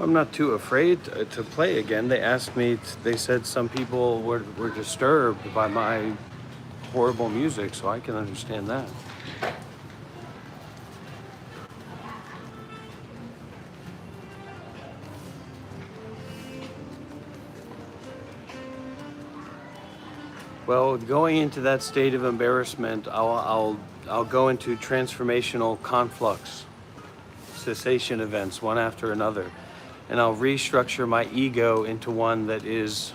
I'm not too afraid to play again. They asked me, they said some people were disturbed by my horrible music, so I can understand that. Well, going into that state of embarrassment, I'll go into transformational conflux, cessation events, one after another. And I'll restructure my ego into one that is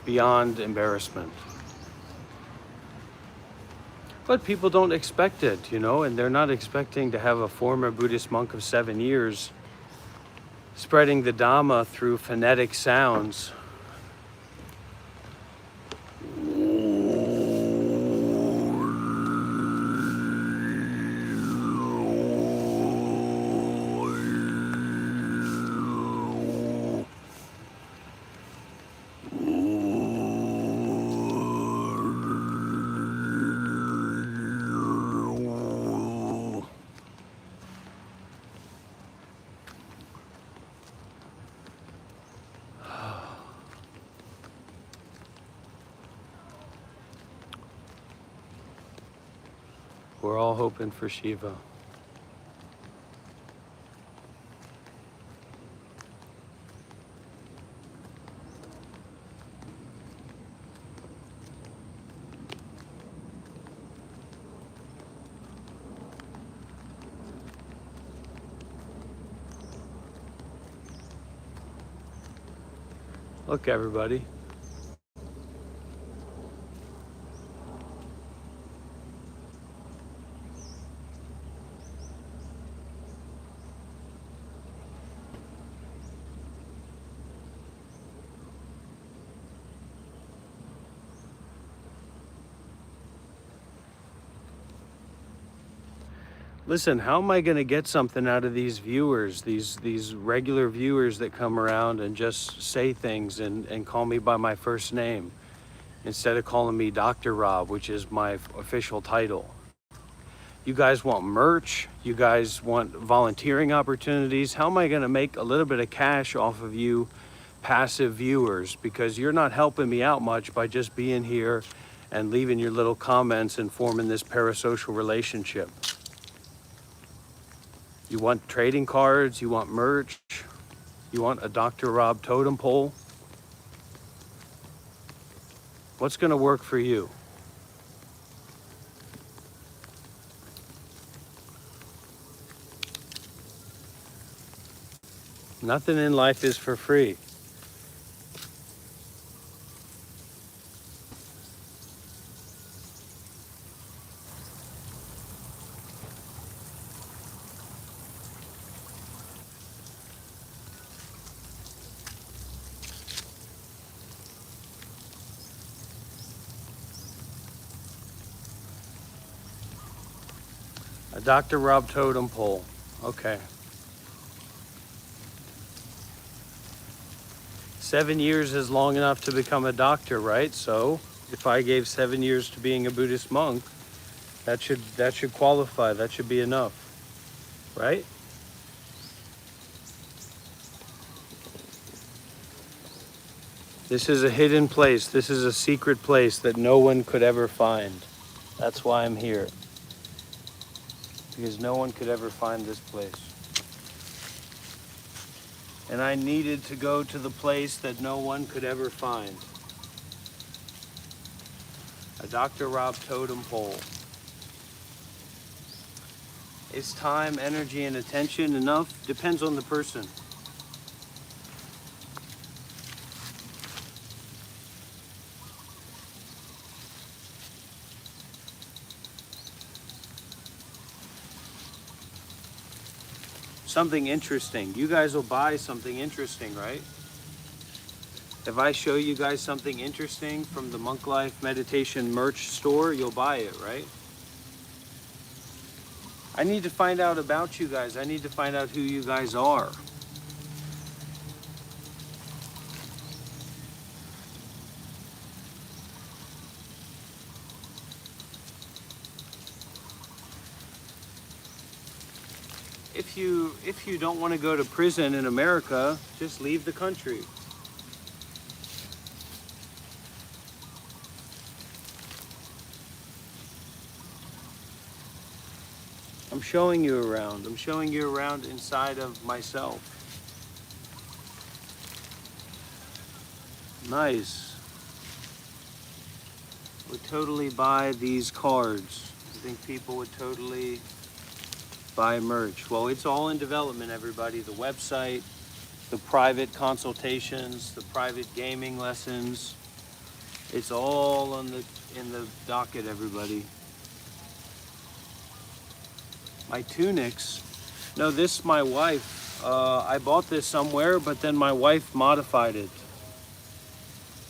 beyond embarrassment. But people don't expect it, you know, and they're not expecting to have a former Buddhist monk of 7 years spreading the Dhamma through phonetic sounds. We're all hoping for Shiva. Look, everybody. Listen, how am I going to get something out of these viewers, these regular viewers that come around and just say things and call me by my first name instead of calling me Dr. Rob, which is my official title? You guys want merch? You guys want volunteering opportunities? How am I going to make a little bit of cash off of you passive viewers? Because you're not helping me out much by just being here and leaving your little comments and forming this parasocial relationship. You want trading cards, you want merch, you want a Dr. Rob totem pole. What's going to work for you? Nothing in life is for free. A Dr. Rob totem pole. Okay. 7 years is long enough to become a doctor, right? So if I gave 7 years to being a Buddhist monk, that should qualify. That should be enough, right? This is a hidden place. This is a secret place that no one could ever find. That's why I'm here. Because no one could ever find this place. And I needed to go to the place that no one could ever find. A Dr. Rob totem pole. Is time, energy, and attention enough? Depends on the person. Something interesting. You guys will buy something interesting, right? If I show you guys something interesting from the Monk Life Meditation merch store, you'll buy it, right? I need to find out about you guys. I need to find out who you guys are. If you don't want to go to prison in America, just leave the country. I'm showing you around. I'm showing you around inside of myself. Nice. Would totally buy these cards. I think people would totally buy merch. Well, it's all in development, everybody. The website, the private consultations, the private gaming lessons. It's all in the docket, everybody. My tunics. No, this is my wife. I bought this somewhere, but then my wife modified it.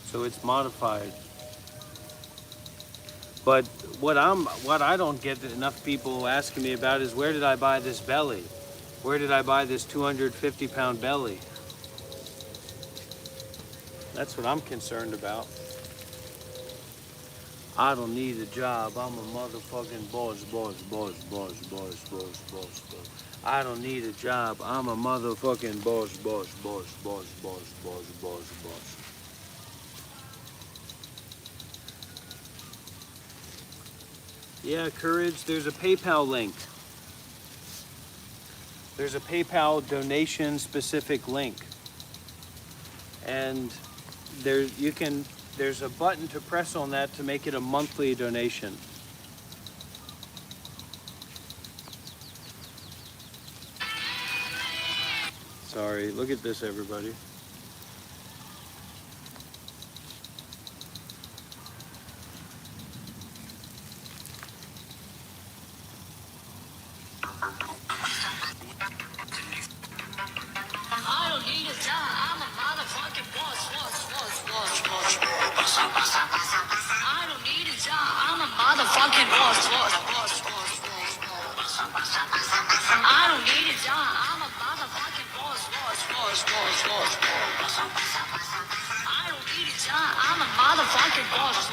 So it's modified. But what I don't get enough people asking me about is, where did I buy this belly? Where did I buy this 250-pound belly? That's what I'm concerned about. I don't need a job. I'm a motherfucking boss. I don't need a job. I'm a motherfucking boss. Yeah, courage. There's a PayPal link. There's a PayPal donation specific link. And there's a button to press on that to make it a monthly donation. Sorry, look at this, everybody. I don't need a job, I'm a motherfucking boss. I don't need a job, I'm a motherfucking boss. I don't need a job, I'm a motherfucking boss. I don't need a job, I'm a motherfucking boss.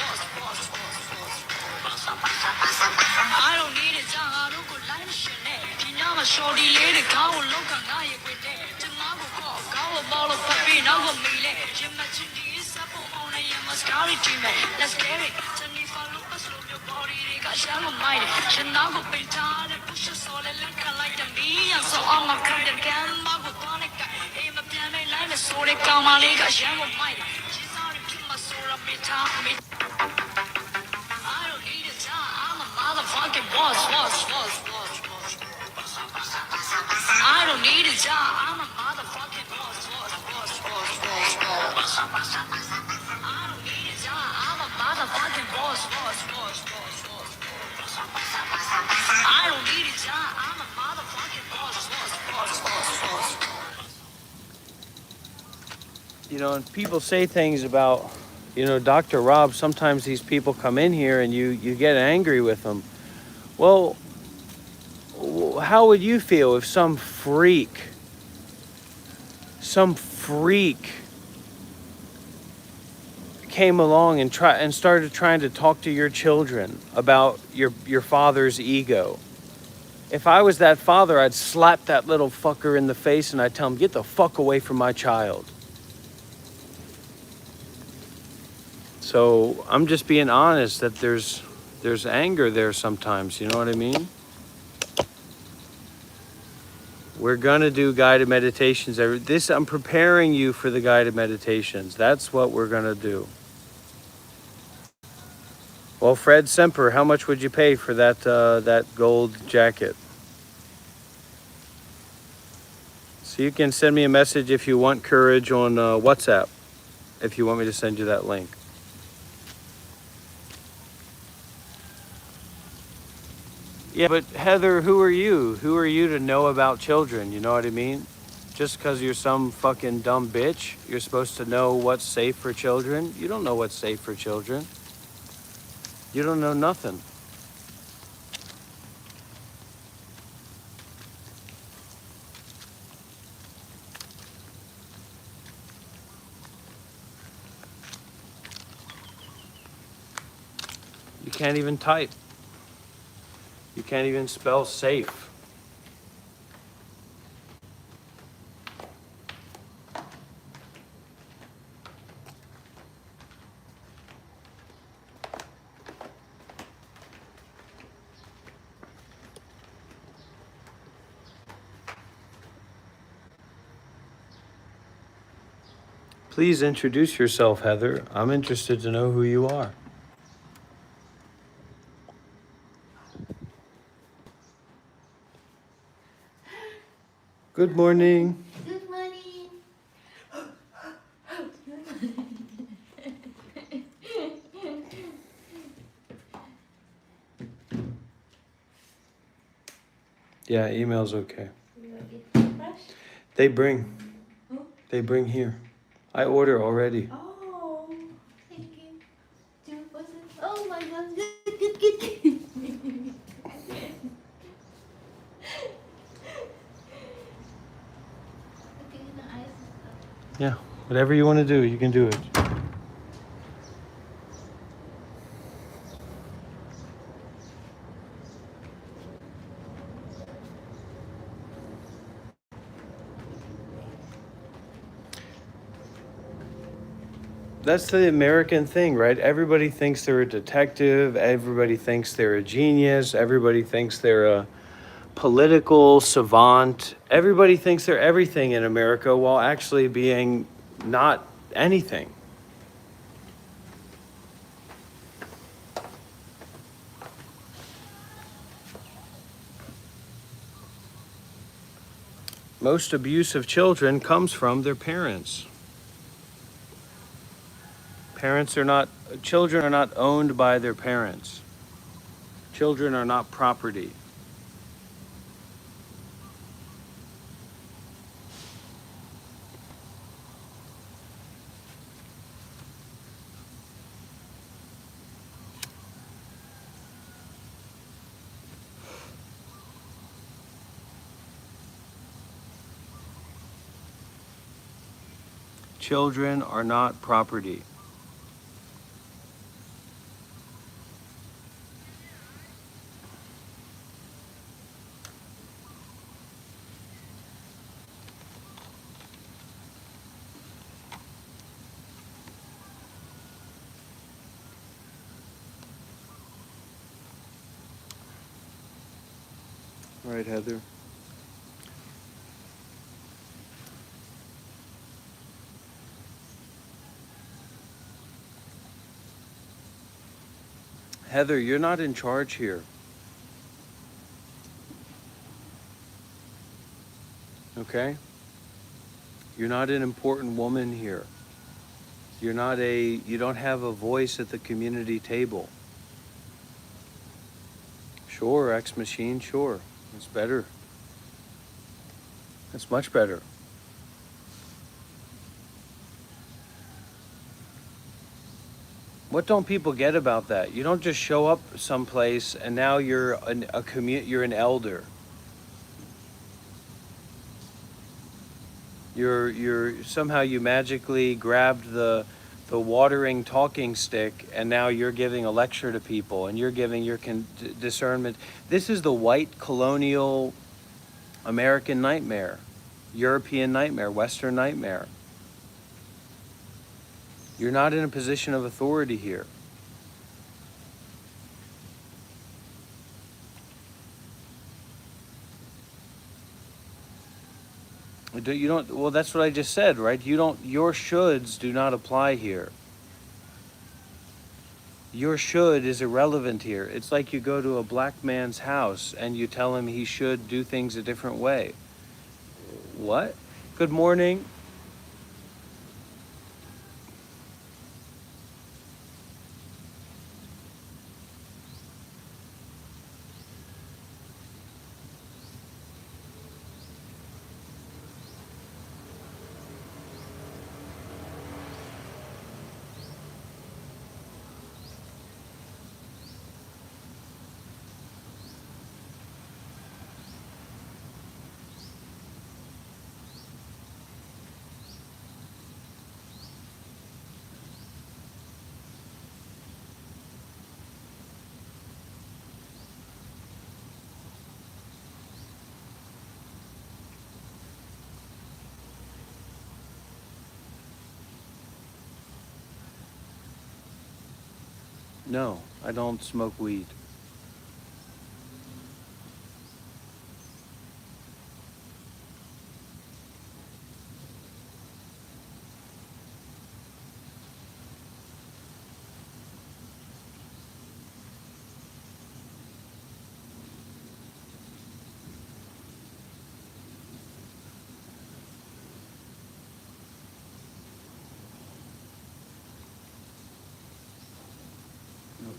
I don't need a job, I don't go like shit. You know my shorty lady, call look on I with it. Tomorrow call a ball of puppy, no go meet it. You mentioned this up on a mascara team. Let's get it. Tell me follow us, slow your body, they got shallow mind. You know go be tired and push your soul and look like the me. And so I'm a kind of gun, my botanic. Aim a piano line, so they come on, they got shallow mind. She's out to keep my soul up in time. I don't need a job, I'm a motherfucking boss. I don't need a job, I'm a motherfucking boss. I don't need a job, I'm a motherfucking boss. I don't need a job, I'm a motherfucking boss. You know, and people say things about, you know, Dr. Rob, sometimes these people come in here and you get angry with them. Well, how would you feel if some freak came along and started trying to talk to your children about your father's ego? If I was that father, I'd slap that little fucker in the face and I'd tell him, get the fuck away from my child. So I'm just being honest that there's anger there sometimes, you know what I mean? We're gonna do guided meditations. I'm preparing you for the guided meditations. That's what we're gonna do. Well, Fred Semper, how much would you pay for that gold jacket? So you can send me a message if you want courage on WhatsApp, if you want me to send you that link. Yeah, but Heather, who are you? Who are you to know about children? You know what I mean? Just because you're some fucking dumb bitch, you're supposed to know what's safe for children? You don't know what's safe for children. You don't know nothing. You can't even type. You can't even spell safe. Please introduce yourself, Heather. I'm interested to know who you are. Good morning. Good morning. Yeah, email's okay. You want to get brush? They bring. Huh? They bring here. I order already. Oh, thank you. Oh my God, good. Okay, the eyes. Yeah, whatever you want to do, you can do it. That's the American thing, right? Everybody thinks they're a detective. Everybody thinks they're a genius. Everybody thinks they're a political savant. Everybody thinks they're everything in America while actually being not anything. Most abuse of children comes from their parents. Children are not owned by their parents. Children are not property. Children are not property. All right, Heather. Heather, you're not in charge here. Okay? You're not an important woman here. You don't have a voice at the community table. Sure, X machine, sure. It's better. It's much better. What don't people get about that? You don't just show up someplace and now you're you're an elder. You're somehow you magically grabbed the watering talking stick and now you're giving a lecture to people and you're giving your discernment. This is the white colonial American nightmare, European nightmare, Western nightmare. You're not in a position of authority here. You don't, well, that's what I just said, right? Your shoulds do not apply here. Your should is irrelevant here. It's like you go to a black man's house and you tell him he should do things a different way. What? Good morning. No, I don't smoke weed.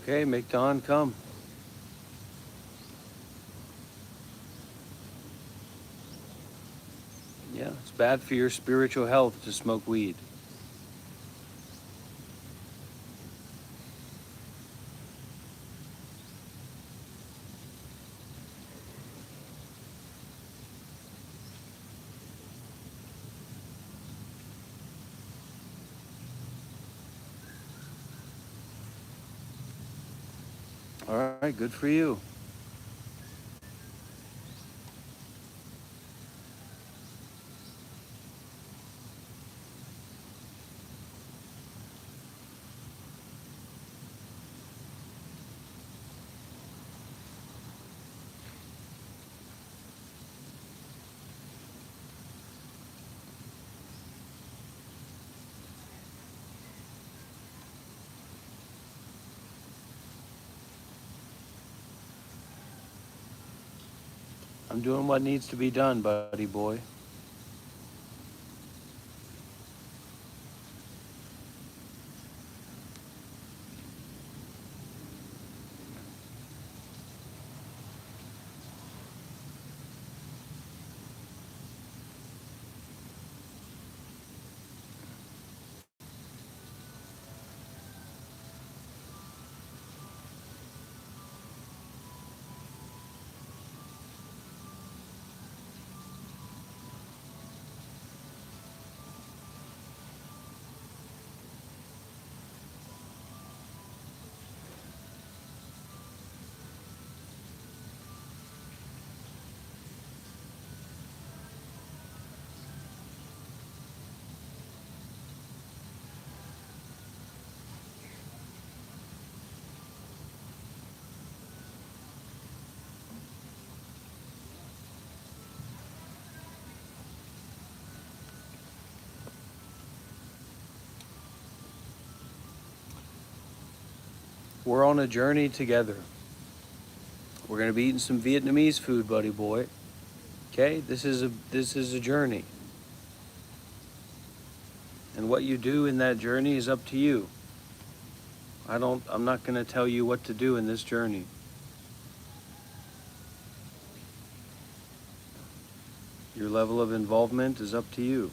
Okay, make Don come. Yeah, it's bad for your spiritual health to smoke weed. All right, good for you. I'm doing what needs to be done, buddy boy. We're on a journey together. We're going to be eating some Vietnamese food, buddy boy. Okay? This is a journey. And what you do in that journey is up to you. I'm not going to tell you what to do in this journey. Your level of involvement is up to you.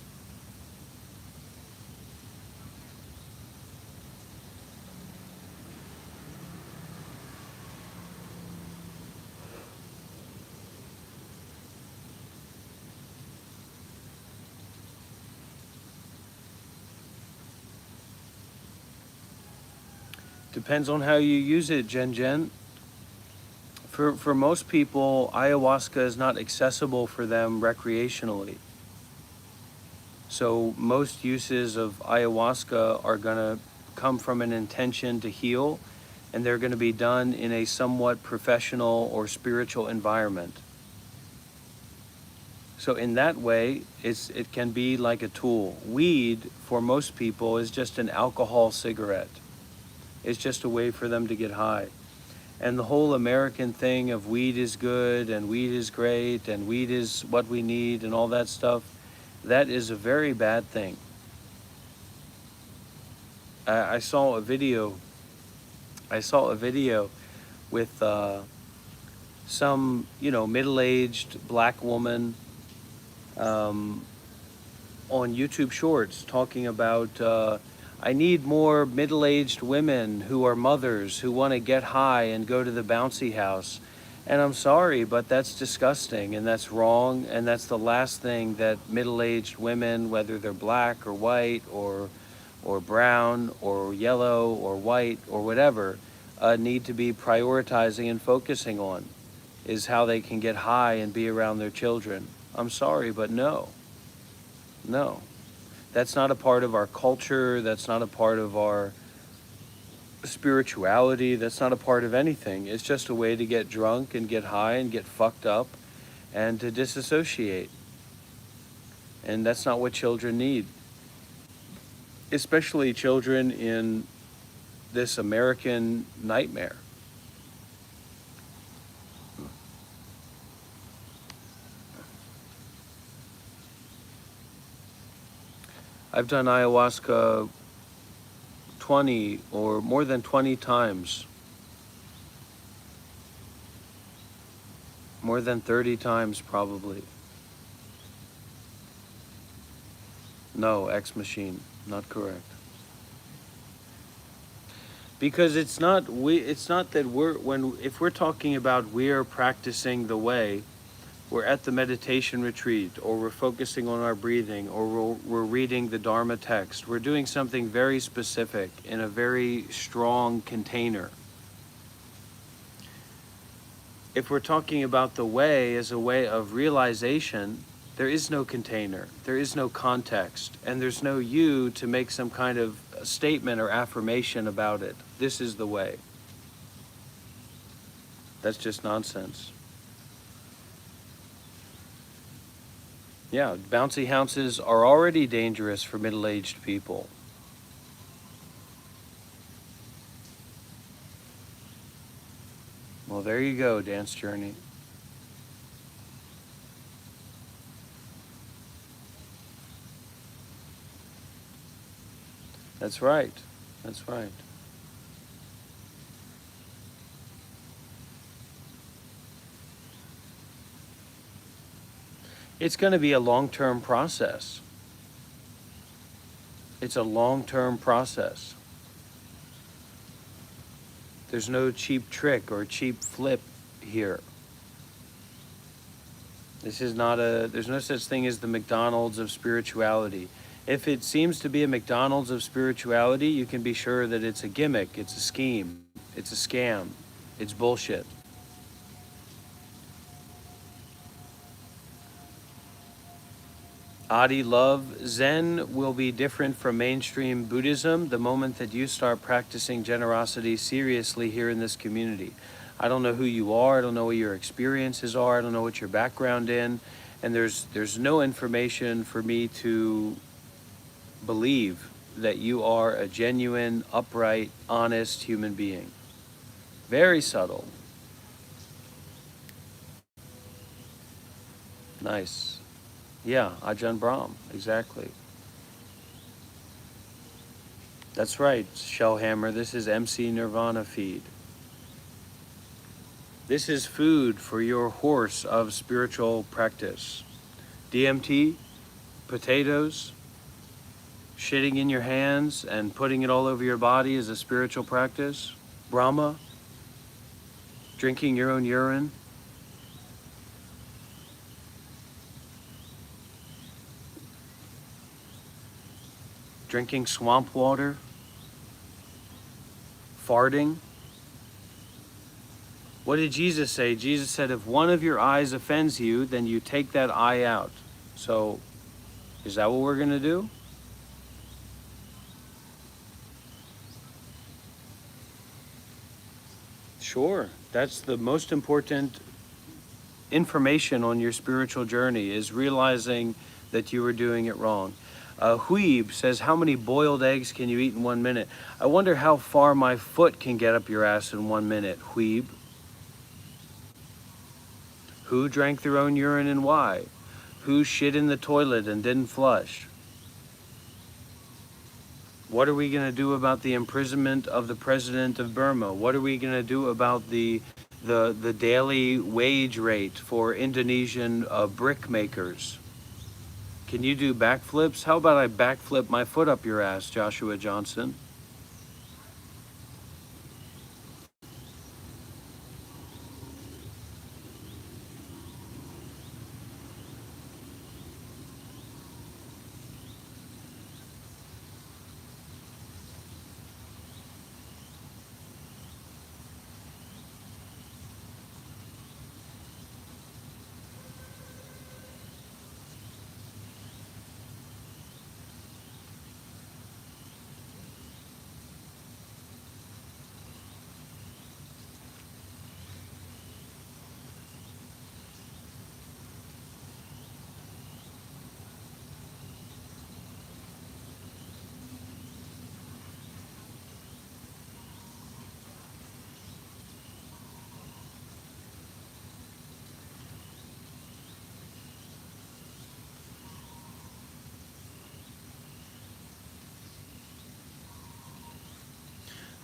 Depends on how you use it, Jen. For most people, ayahuasca is not accessible for them recreationally. So most uses of ayahuasca are going to come from an intention to heal, and they're going to be done in a somewhat professional or spiritual environment. So in that way, it can be like a tool. Weed, for most people, is just an alcohol cigarette. It's just a way for them to get high. And the whole American thing of weed is good and weed is great and weed is what we need and all that stuff, that is a very bad thing. I saw a video with some, middle-aged black woman on YouTube Shorts talking about I need more middle-aged women who are mothers who want to get high and go to the bouncy house. And I'm sorry, but that's disgusting and that's wrong, and that's the last thing that middle-aged women, whether they're black or white or brown or yellow or white or whatever, need to be prioritizing and focusing on, is how they can get high and be around their children. I'm sorry, but no. That's not a part of our culture. That's not a part of our spirituality. That's not a part of anything. It's just a way to get drunk and get high and get fucked up and to disassociate. And that's not what children need. Especially children in this American nightmare. I've done ayahuasca 20 or more than 20 times. More than 30 times probably. No, Ex Machine, not correct. Because it's not that if we're talking about we're practicing the way, we're at the meditation retreat, or we're focusing on our breathing, or we're reading the Dharma text. We're doing something very specific in a very strong container. If we're talking about the way as a way of realization, there is no container, there is no context, and there's no you to make some kind of statement or affirmation about it. This is the way. That's just nonsense. Yeah, bouncy houses are already dangerous for middle-aged people. Well, there you go, Dance Journey. That's right. That's right. It's going to be a long-term process. It's a long-term process. There's no cheap trick or cheap flip here. This is not there's no such thing as the McDonald's of spirituality. If it seems to be a McDonald's of spirituality, you can be sure that it's a gimmick, it's a scheme, it's a scam, it's bullshit. Adi love, Zen will be different from mainstream Buddhism the moment that you start practicing generosity seriously here in this community. I don't know who you are, I don't know what your experiences are, I don't know what your background in, and there's no information for me to believe that you are a genuine, upright, honest human being. Very subtle. Nice. Yeah, Ajahn Brahm, exactly. That's right, Shellhammer. This is MC Nirvana feed. This is food for your horse of spiritual practice. DMT, potatoes, shitting in your hands and putting it all over your body is a spiritual practice. Brahma, drinking your own urine. Drinking swamp water. Farting. What did Jesus say? Jesus said, if one of your eyes offends you, then you take that eye out. So, is that what we're going to do? Sure. That's the most important information on your spiritual journey, is realizing that you were doing it wrong. Huib says, how many boiled eggs can you eat in 1 minute? I wonder how far my foot can get up your ass in 1 minute, Huib. Who drank their own urine and why? Who shit in the toilet and didn't flush? What are we going to do about the imprisonment of the president of Burma? What are we going to do about the daily wage rate for Indonesian brick makers? Can you do backflips? How about I backflip my foot up your ass, Joshua Johnson?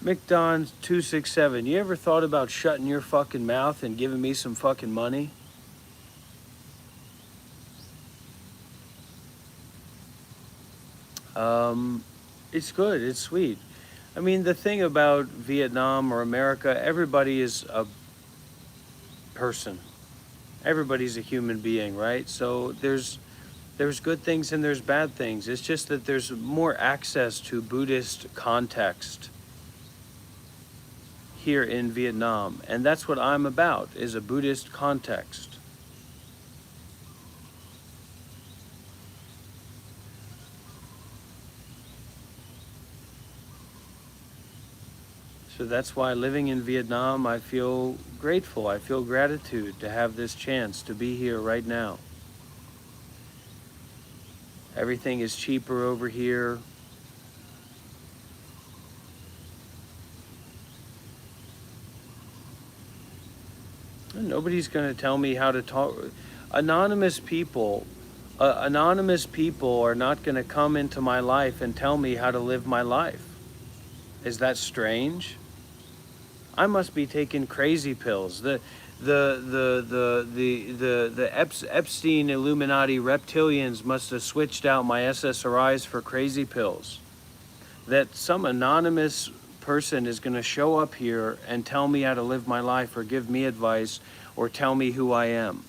McDon267, you ever thought about shutting your fucking mouth and giving me some fucking money? It's good, it's sweet. I mean, the thing about Vietnam or America, everybody is a person. Everybody's a human being, right? So there's good things and there's bad things. It's just that there's more access to Buddhist context here in Vietnam, and that's what I'm about, is a Buddhist context. So that's why living in Vietnam, I feel grateful. I feel gratitude to have this chance to be here right now. Everything is cheaper over here. And nobody's going to tell me how to talk. Anonymous people are not going to come into my life and tell me how to live my life. Is that strange? I must be taking crazy pills. The Epstein Illuminati reptilians must have switched out my SSRIs for crazy pills. That some anonymous person is going to show up here and tell me how to live my life or give me advice or tell me who I am.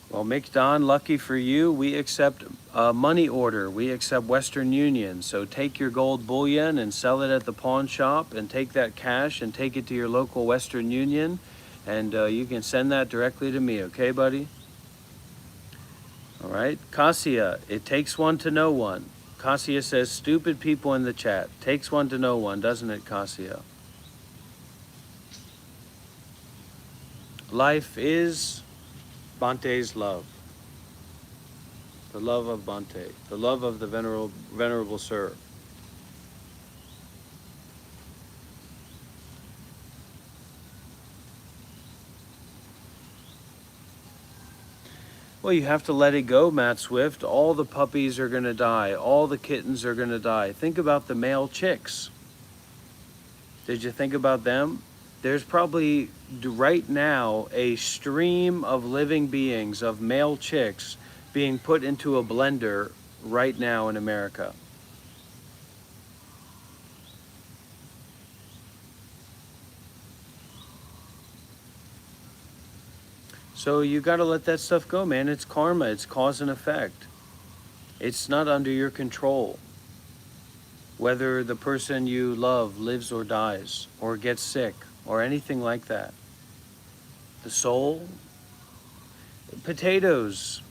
Well, Mick Don, lucky for you, we accept a money order. We accept Western Union. So take your gold bullion and sell it at the pawn shop and take that cash and take it to your local Western Union. And you can send that directly to me, okay, buddy? All right. Cassia, it takes one to know one. Cassia says, stupid people in the chat. Takes one to know one, doesn't it, Cassia? Life is Bante's love. the love of Bhante, the love of the venerable sir. Well, you have to let it go, Matt Swift. All the puppies are going to die. All the kittens are going to die. Think about the male chicks. Did you think about them? There's probably right now a stream of living beings, of male chicks, being put into a blender right now in America. So you got to let that stuff go, man. It's karma. It's cause and effect. It's not under your control. Whether the person you love lives or dies, or gets sick, or anything like that. The soul, potatoes.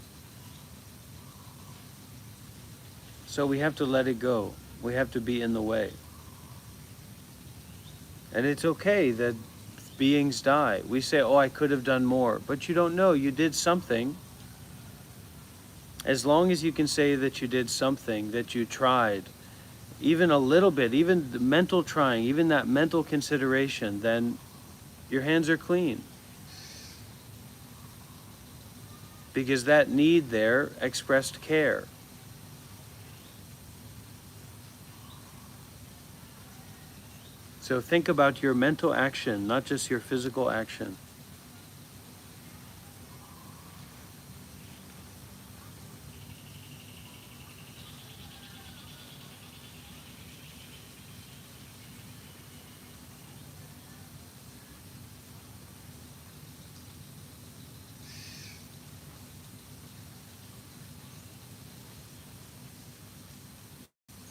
So we have to let it go. We have to be in the way. And it's okay that beings die. We say, oh, I could have done more. But you don't know. You did something. As long as you can say that you did something, that you tried, even a little bit, even the mental trying, even that mental consideration, then your hands are clean. Because that need there expressed care. So think about your mental action, not just your physical action.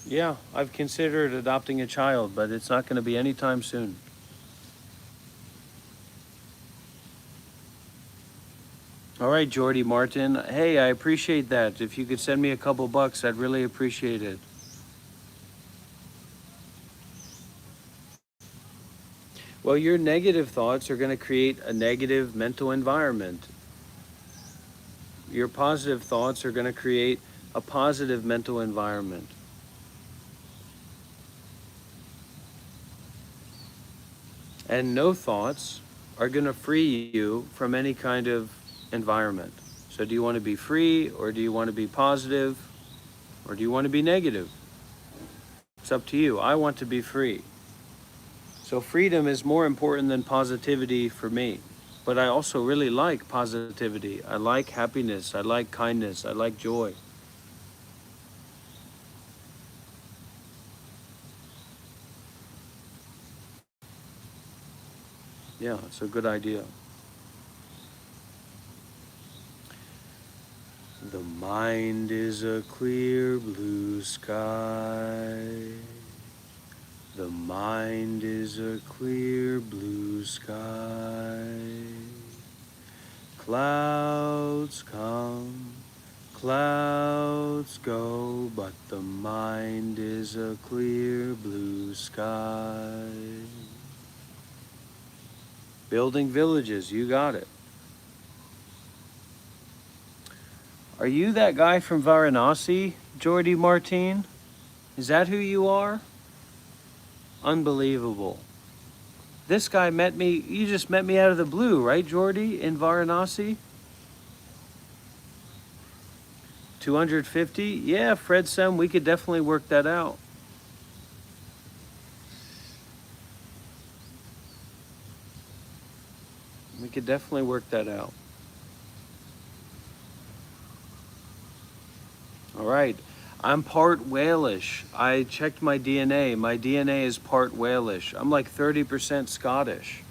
Yeah, I've considered adopting a child, but it's not going to be anytime soon. All right, Jordy Martin. Hey, I appreciate that. If you could send me a couple bucks, I'd really appreciate it. Well, your negative thoughts are going to create a negative mental environment. Your positive thoughts are going to create a positive mental environment. And no thoughts are going to free you from any kind of environment. So do you want to be free, or do you want to be positive, or do you want to be negative? It's up to you. I want to be free. So freedom is more important than positivity for me. But I also really like positivity. I like happiness. I like kindness. I like joy. Yeah, it's a good idea. The mind is a clear blue sky. The mind is a clear blue sky. Clouds come, clouds go, but the mind is a clear blue sky. Building villages, you got it. Are you that guy from Varanasi, Jordy Martin? Is that who you are? Unbelievable. This guy met me, you just met me out of the blue, right, Jordy, in Varanasi? 250? Yeah, Fred Sem, we could definitely work that out. We could definitely work that out. All right. I'm part Walish. I checked my DNA. My DNA is part Walish. I'm like 30% Scottish.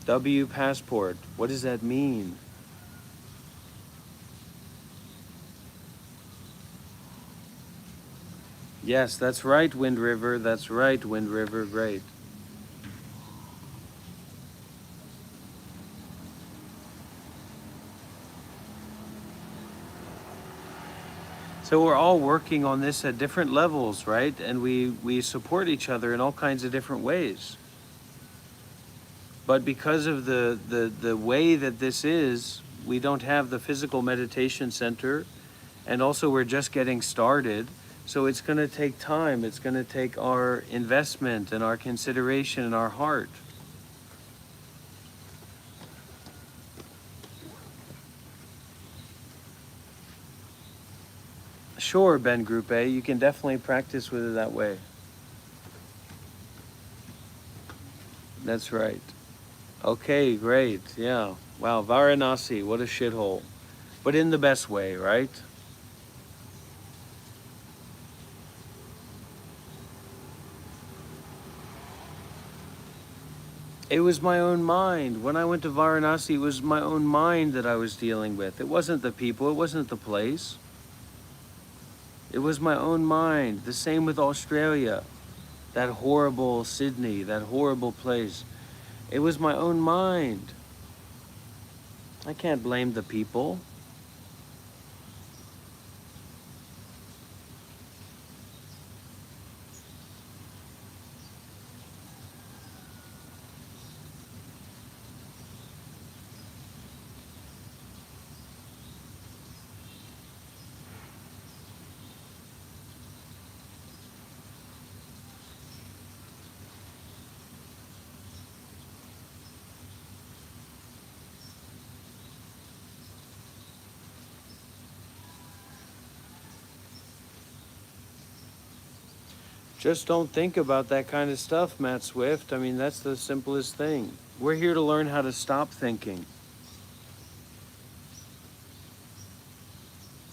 W passport. What does that mean? Yes, that's right, Wind River. That's right, Wind River. Great. So we're all working on this at different levels, right? And we support each other in all kinds of different ways. But because of the way that this is, We don't have the physical meditation center, and also we're just getting started. So it's going to take time. It's going to take our investment and our consideration and our heart. Sure, Ben Group A, you can definitely practice with it that way. That's right. Okay, great. Yeah. Wow, Varanasi, what a shithole. But in the best way, right? It was my own mind. When I went to Varanasi, it was my own mind that I was dealing with. It wasn't the people, it wasn't the place. It was my own mind. The same with Australia. That horrible Sydney, that horrible place. It was my own mind. I can't blame the people. Just don't think about that kind of stuff, Matt Swift. I mean, that's the simplest thing. We're here to learn how to stop thinking.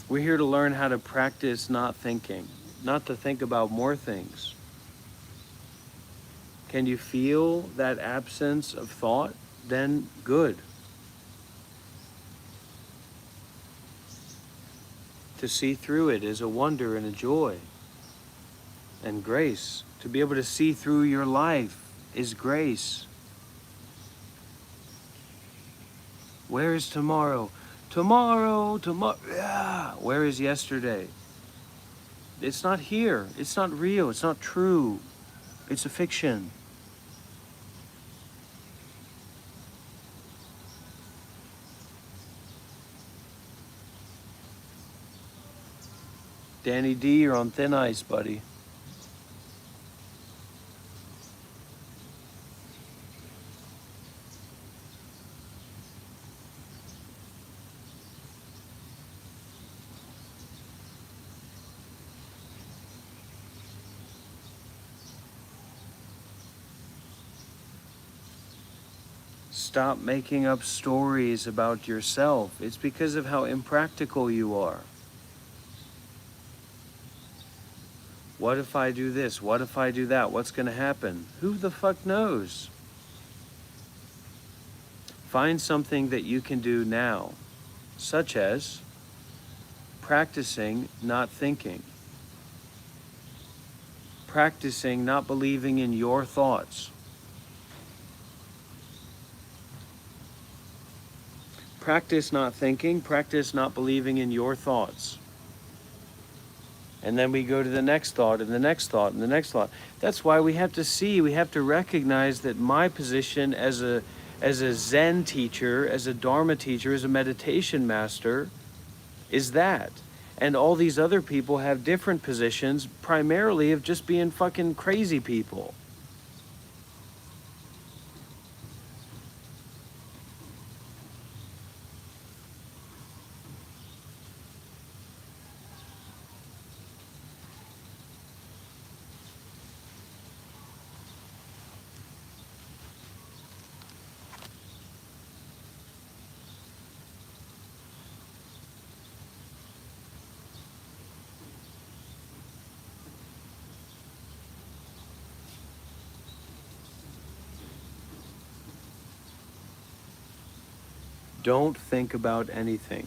We're here to learn how to practice not thinking, not to think about more things. Can you feel that absence of thought? Then good. To see through it is a wonder and a joy and grace. To be able to see through your life is grace. Where is tomorrow? Tomorrow. Yeah. Where is yesterday? It's not here. It's not real. It's not true. It's a fiction. Danny D, you're on thin ice, buddy. Stop making up stories about yourself. It's because of how impractical you are. What if I do this? What if I do that? What's going to happen? Who the fuck knows? Find something that you can do now, such as practicing not thinking, practicing not believing in your thoughts, practice not thinking, practice not believing in your thoughts. And then we go to the next thought and the next thought and the next thought. That's why we have to see, we have to recognize that my position as a Zen teacher, as a Dharma teacher, as a meditation master, is that. And all these other people have different positions, primarily of just being fucking crazy people. Don't think about anything.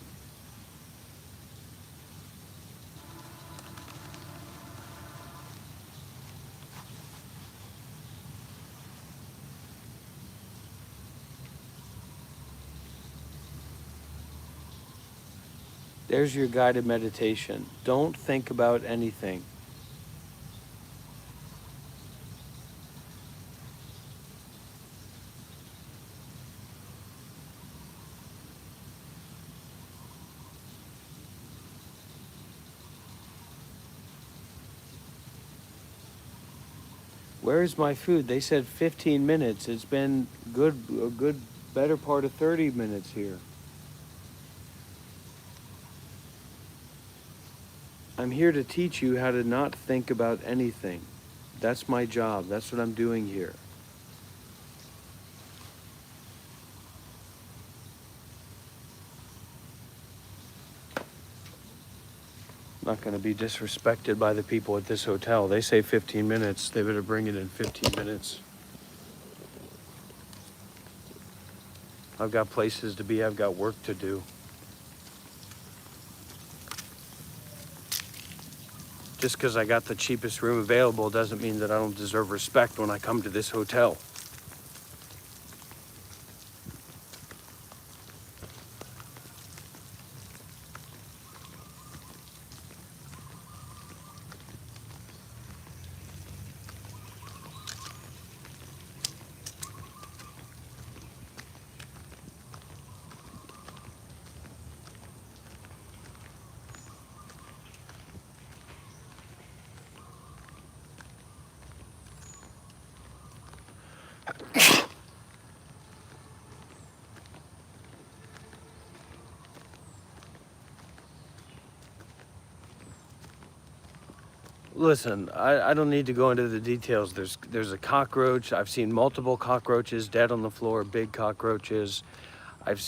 There's your guided meditation. Don't think about anything. Where's my food? They said 15 minutes. It's been a good better part of 30 minutes here. I'm here to teach you how to not think about anything. That's my job. That's what I'm doing here. I'm not going to be disrespected by the people at this hotel. They say 15 minutes. They better bring it in 15 minutes. I've got places to be. I've got work to do. Just because I got the cheapest room available doesn't mean that I don't deserve respect when I come to this hotel. Listen, I don't need to go into the details. There's a cockroach. I've seen multiple cockroaches dead on the floor, big cockroaches. I've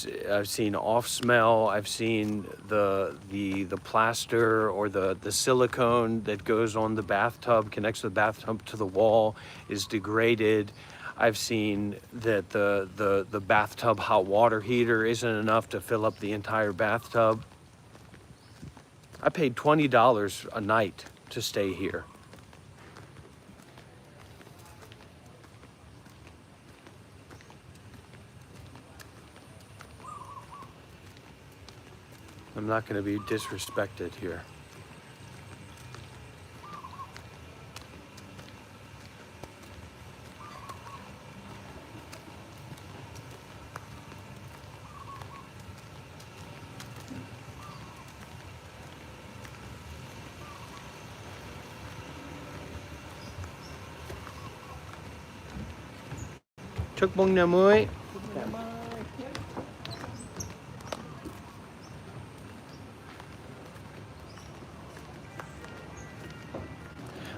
seen off smell. I've seen the plaster or the silicone that goes on the bathtub, connects the bathtub to the wall, is degraded. I've seen that the bathtub hot water heater isn't enough to fill up the entire bathtub. I paid $20 a night to stay here. I'm not going to be disrespected here. Chúc mừng năm mới.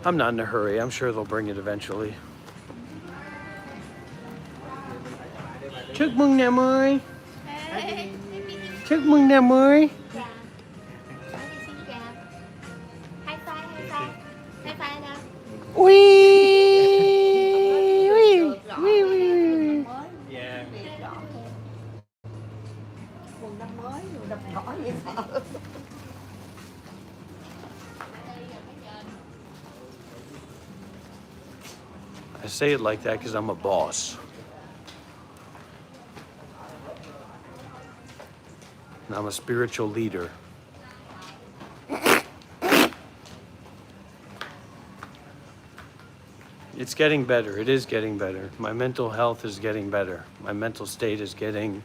I'm not in a hurry. I'm sure they'll bring it eventually. Chúc mừng năm mới. Chúc mừng năm mới. Ui. I say it like that because I'm a boss. And I'm a spiritual leader. It's getting better. It is getting better. My mental health is getting better. My mental state is getting...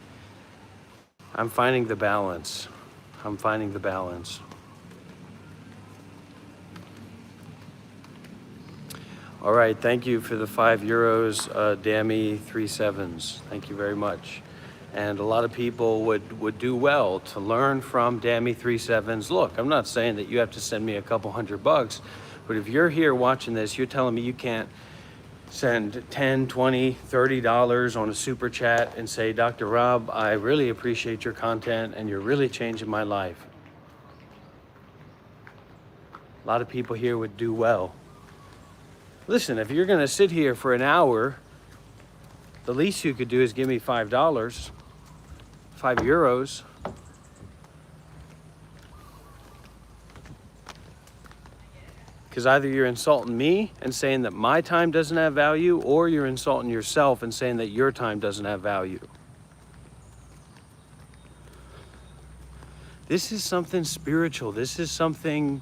I'm finding the balance. I'm finding the balance. All right, thank you for the €5, Dammy 37s. Thank you very much. And a lot of people would do well to learn from Dammy 37s. Look, I'm not saying that you have to send me a couple $100, but if you're here watching this, you're telling me you can't send $10, $20, $30 on a super chat and say, Dr. Rob, I really appreciate your content and you're really changing my life. A lot of people here would do well. Listen, if you're gonna sit here for an hour, the least you could do is give me $5, €5. Because either you're insulting me and saying that my time doesn't have value, or you're insulting yourself and saying that your time doesn't have value. This is something spiritual. This is something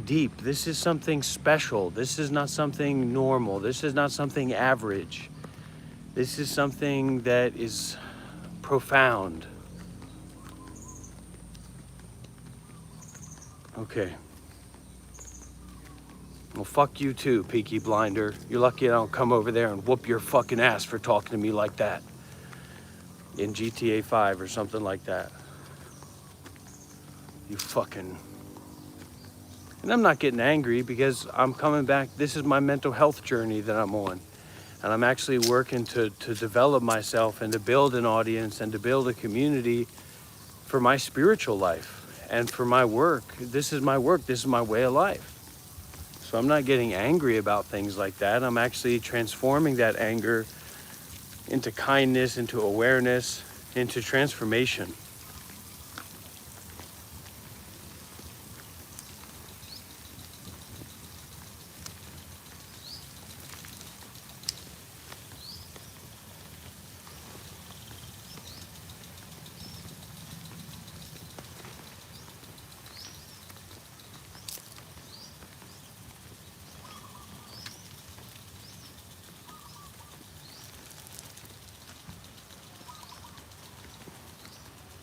deep. This is something special. This is not something normal. This is not something average. This is something that is profound. Okay. Well, fuck you too, Peaky Blinder. You're lucky I don't come over there and whoop your fucking ass for talking to me like that. In GTA 5 or something like that. You fucking... And I'm not getting angry because I'm coming back. This is my mental health journey that I'm on. And I'm actually working to develop myself and to build an audience and to build a community for my spiritual life and for my work. This is my work. This is my way of life. So I'm not getting angry about things like that. I'm actually transforming that anger into kindness, into awareness, into transformation.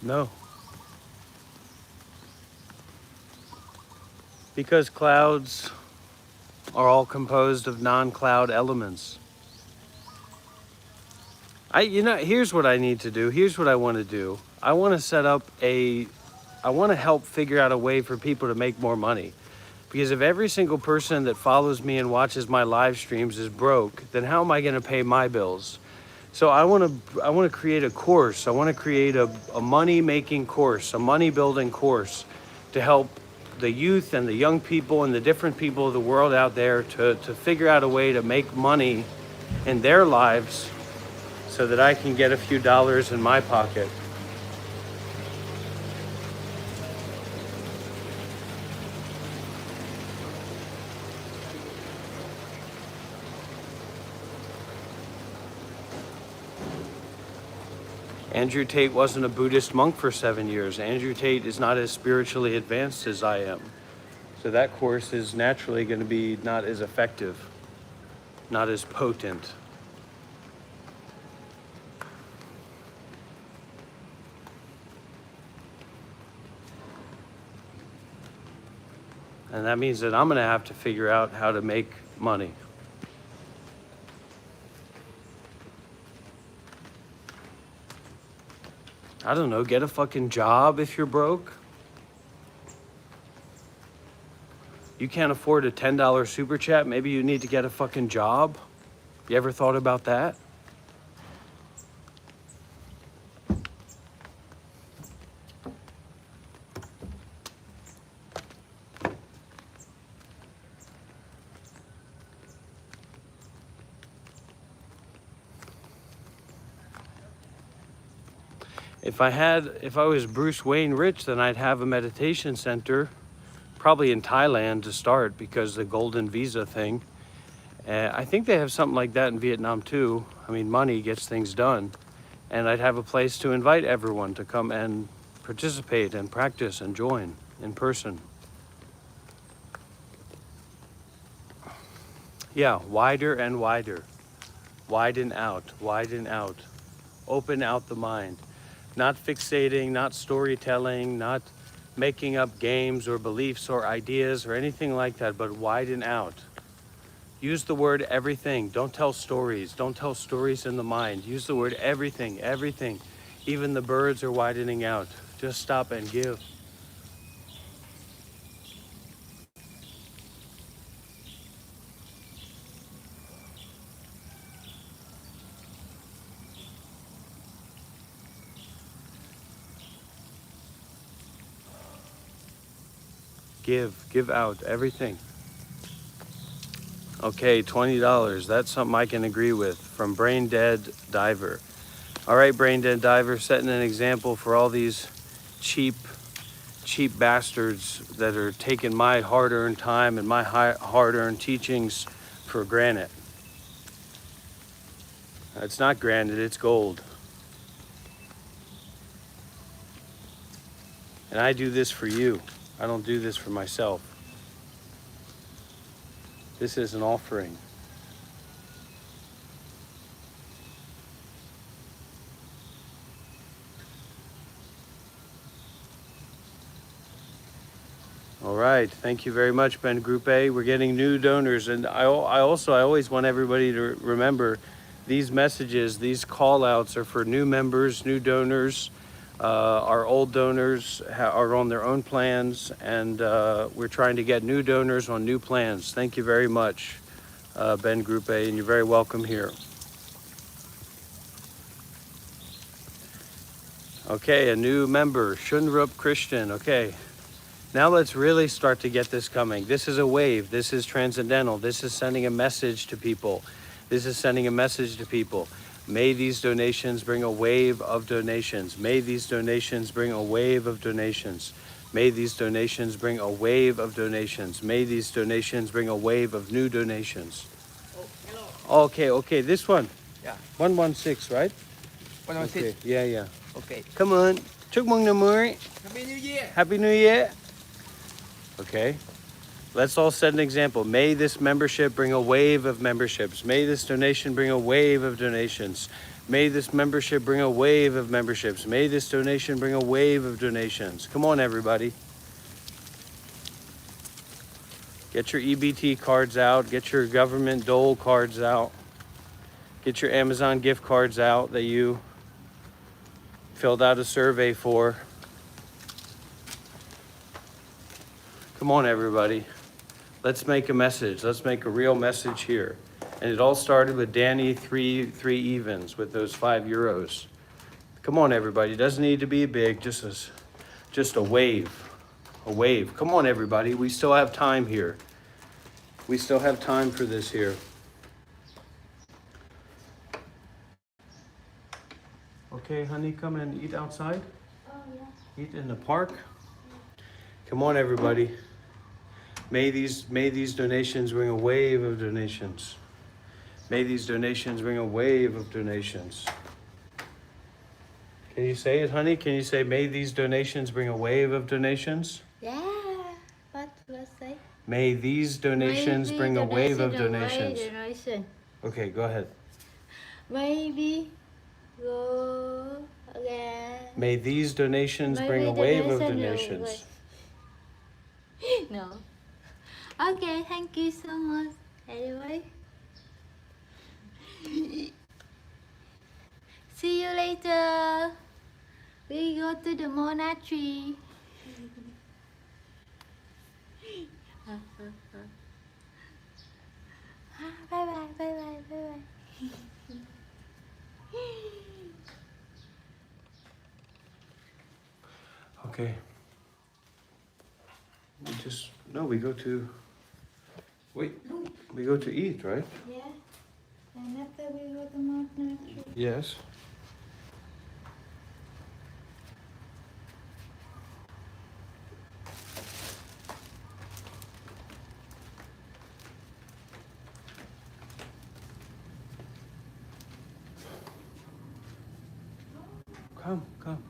No. Because clouds are all composed of non-cloud elements. Here's what I need to do. Here's what I want to do. I want to set up I want to help figure out a way for people to make more money. Because if every single person that follows me and watches my live streams is broke, then how am I going to pay my bills? So I want to create a course. I want to create a money-making course, a money-building course to help the youth and the young people and the different people of the world out there to figure out a way to make money in their lives so that I can get a few dollars in my pocket. Andrew Tate wasn't a Buddhist monk for 7 years. Andrew Tate is not as spiritually advanced as I am. So that course is naturally going to be not as effective, not as potent. And that means that I'm going to have to figure out how to make money. I don't know, get a fucking job if you're broke. You can't afford a $10 super chat, maybe you need to get a fucking job. You ever thought about that? If I was Bruce Wayne rich, then I'd have a meditation center, probably in Thailand to start because the golden visa thing. I think they have something like that in Vietnam too. I mean, money gets things done. And I'd have a place to invite everyone to come and participate and practice and join in person. Yeah, wider and wider. Widen out, widen out. Open out the mind. Not fixating, not storytelling, not making up games or beliefs or ideas or anything like that, but widen out. Use the word everything. Don't tell stories. Don't tell stories in the mind. Use the word everything, everything. Even the birds are widening out. Just stop and give. Give out everything. Okay, $20. That's something I can agree with. From Brain Dead Diver. All right, Brain Dead Diver, setting an example for all these cheap bastards that are taking my hard-earned time and my hard-earned teachings for granted. It's not granted, it's gold. And I do this for you. I don't do this for myself. This is an offering. All right, thank you very much, Ben Group A. We're getting new donors, and I always want everybody to remember these messages, these call outs are for new members, new donors. Our old donors are on their own plans, and we're trying to get new donors on new plans. Thank you very much, Ben Group A, and you're very welcome here. Okay, a new member, Shunrup Christian. Okay. Now let's really start to get this coming. This is a wave. This is transcendental. This is sending a message to people. This is sending a message to people. May these donations bring a wave of donations. May these donations bring a wave of donations. May these donations bring a wave of donations. May these donations bring a wave of new donations. Oh, hello. Okay, this one. Yeah. 116, right? 116. Okay, yeah. Okay. Come on. Chúc mừng năm mới. Happy New Year. Happy New Year. Okay, let's all set an example. May this membership bring a wave of memberships. May this donation bring a wave of donations. May this membership bring a wave of memberships. May this donation bring a wave of donations. Come on, everybody. Get your EBT cards out. Get your government dole cards out. Get your Amazon gift cards out that you filled out a survey for. Come on, everybody. Let's make a message. Let's make a real message here. And it all started with Danny three evens with those €5. Come on, everybody. It doesn't need to be big, just a wave. A wave. Come on, everybody. We still have time here. We still have time for this here. Okay, honey, come and eat outside. Oh, yeah. Eat in the park. Come on, everybody. May these donations bring a wave of donations. May these donations bring a wave of donations. Can you say it, honey? Can you say, may these donations bring a wave of donations? Yeah. What will I say? May these donations bring a wave of donations. Okay, go ahead. Maybe go again. May these donations bring a wave of donations. No. Okay, thank you so much. Anyway. See you later. We go to the monastery. Bye bye. Okay. We go to eat, right? Yeah. And after we go to monastery. Yes. Come.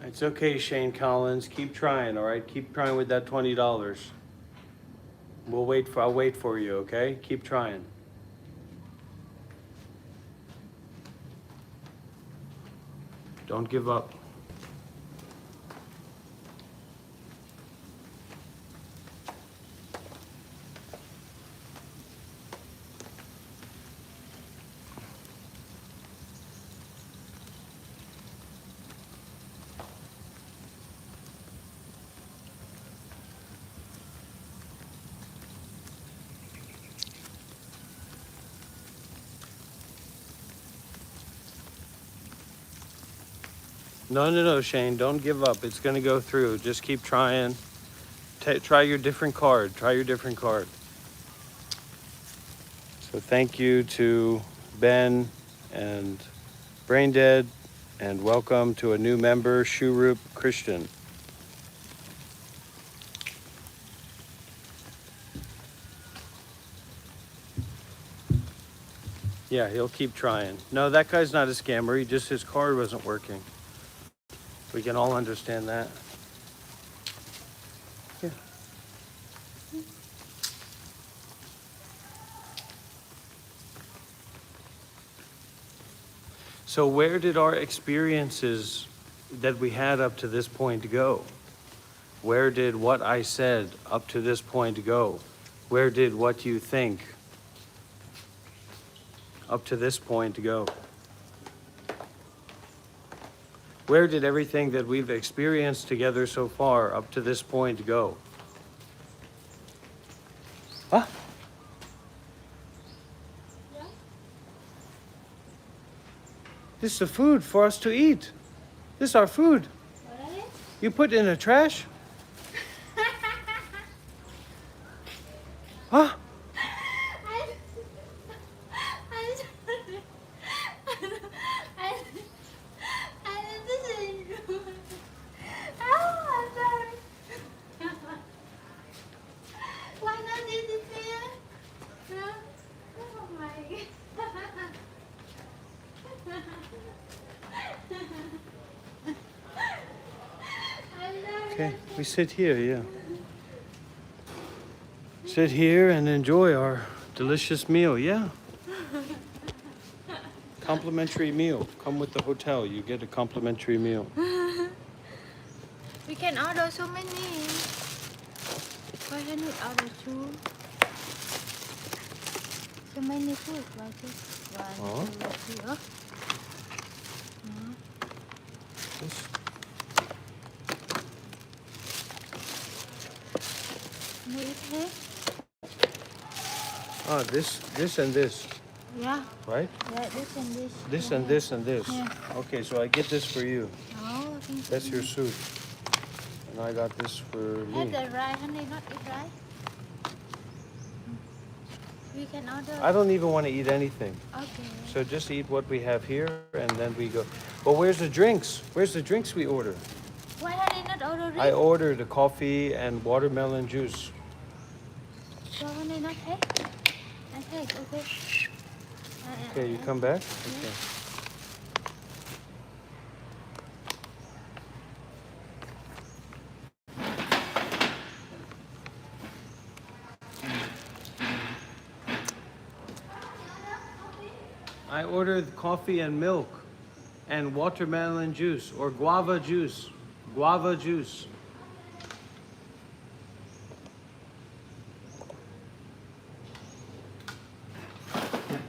It's okay, Shane Collins. Keep trying, all right? Keep trying with that $20. I'll wait for you, okay? Keep trying. Don't give up. No, Shane, don't give up. It's going to go through. Just keep trying. Try your different card. So thank you to Ben and Braindead, and welcome to a new member, Shurup Christian. Yeah, he'll keep trying. No, that guy's not a scammer. His card wasn't working. We can all understand that. Yeah. So where did our experiences that we had up to this point go? Where did what I said up to this point go? Where did what you think up to this point go? Where did everything that we've experienced together so far up to this point go? Huh? This is the food for us to eat. This is our food. You put in the trash? Huh? Okay, we sit here, yeah. Sit here and enjoy our delicious meal, yeah. Complimentary meal. Come with the hotel, you get a complimentary meal. We can order so many. Why can we order two? So many food. Why just one, two, three? Oh. This- Can we eat here? Ah, this and this, Yeah. right? Yeah, this and this. This Yeah. and this and this. Yeah. Okay, so I get this for you. Oh, thank you. That's your soup. And I got this for Have me. the rice, honey, not eat rice. We can order. I don't even want to eat anything. Okay. So just eat what we have here and then we go. But where's the drinks? Where's the drinks we order? Why honey not order I it? ordered a coffee and watermelon juice. So honey not take? I take, okay. Okay, you come back? Okay. I ordered coffee and milk and watermelon juice or guava juice. Guava juice.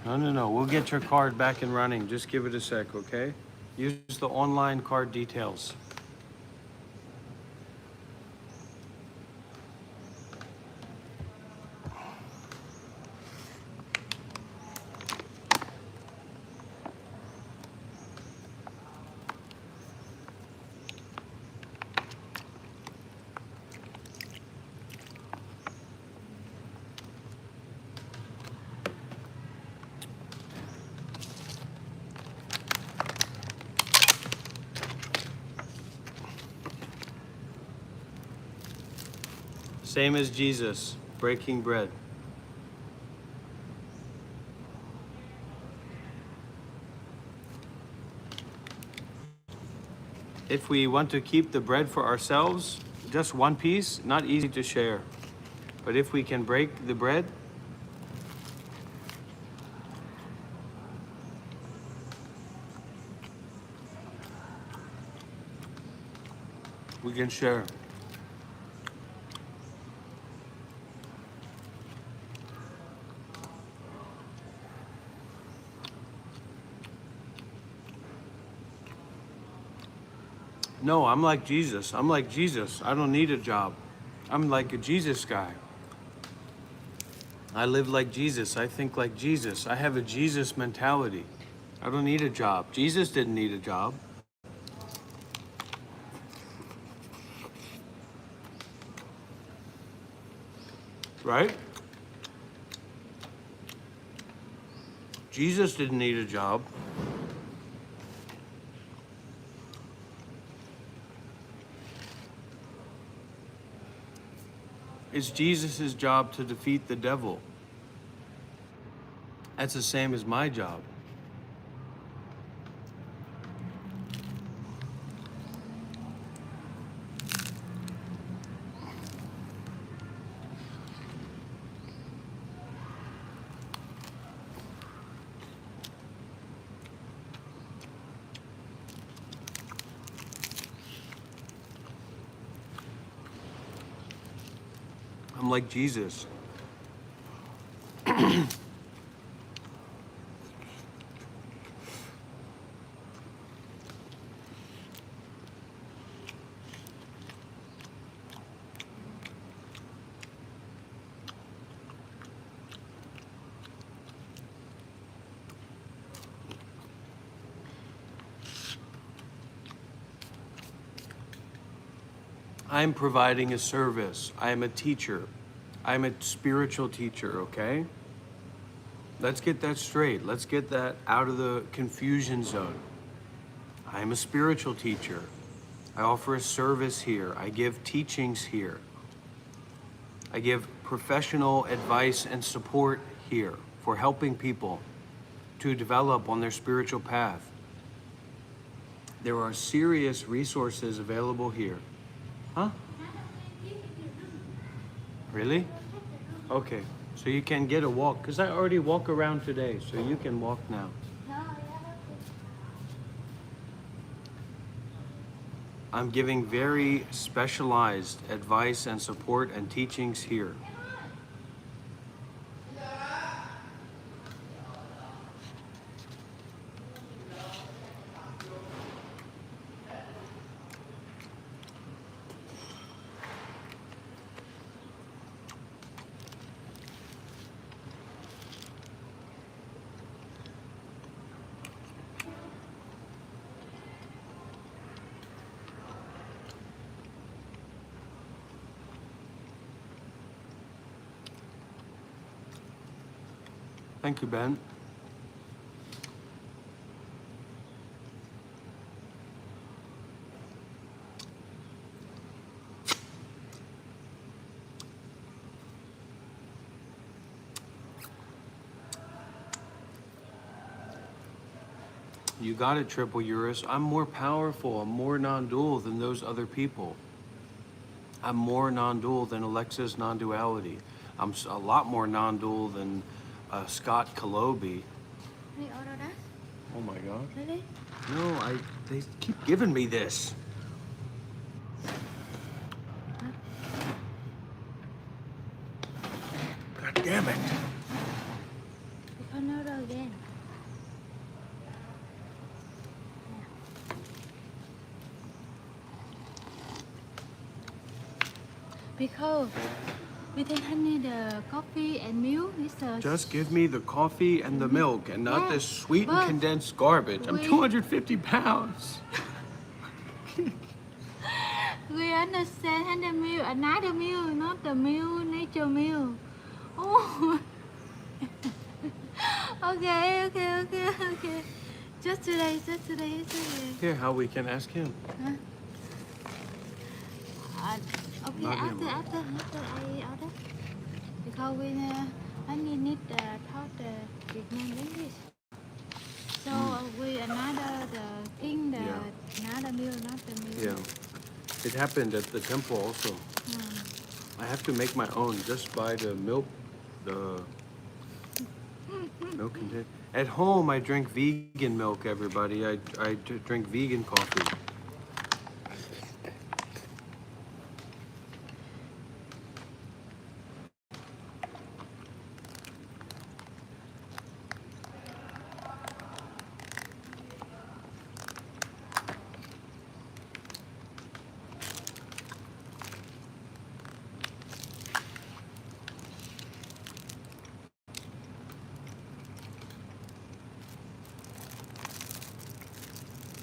No. We'll get your card back and running. Just give it a sec, okay? Use the online card details. Same as Jesus, breaking bread. If we want to keep the bread for ourselves, just one piece, not easy to share. But if we can break the bread, we can share. No, I'm like Jesus. I'm like Jesus. I don't need a job. I'm like a Jesus guy. I live like Jesus. I think like Jesus. I have a Jesus mentality. I don't need a job. Jesus didn't need a job. Right? Jesus didn't need a job. It's Jesus' job to defeat the devil. That's the same as my job. I'm like Jesus. I'm providing a service. I'm a teacher. I'm a spiritual teacher, okay? Let's get that straight. Let's get that out of the confusion zone. I'm a spiritual teacher. I offer a service here. I give teachings here. I give professional advice and support here for helping people to develop on their spiritual path. There are serious resources available here. Huh? Really? Okay, so you can get a walk, because I already walk around today, so you can walk now. I'm giving very specialized advice and support and teachings here. Thank you, Ben. You got it, Triple Urus. I'm more powerful. I'm more non-dual than those other people. I'm more non-dual than Alexa's non-duality. I'm a lot more non-dual than Scott Kalobi. Oh my God. Really? No, they keep giving me this. God damn it. Because no đâu again. Because we take honey, the coffee and milk. Just give me the coffee and the milk and not Yeah, this sweetened but condensed garbage. I'm we- 250 pounds. We understand honey milk, another milk, not the milk, nature milk. Oh. Okay. Just today. Here, how we can ask him. Huh? Okay, Not him. after I order. Because we only need taught Vietnam English. So we another the thing, another meal, not the meal. Yeah. It happened at the temple also. I have to make my own. Just buy the milk, the milk content. At home, I drink vegan milk, everybody. I drink vegan coffee.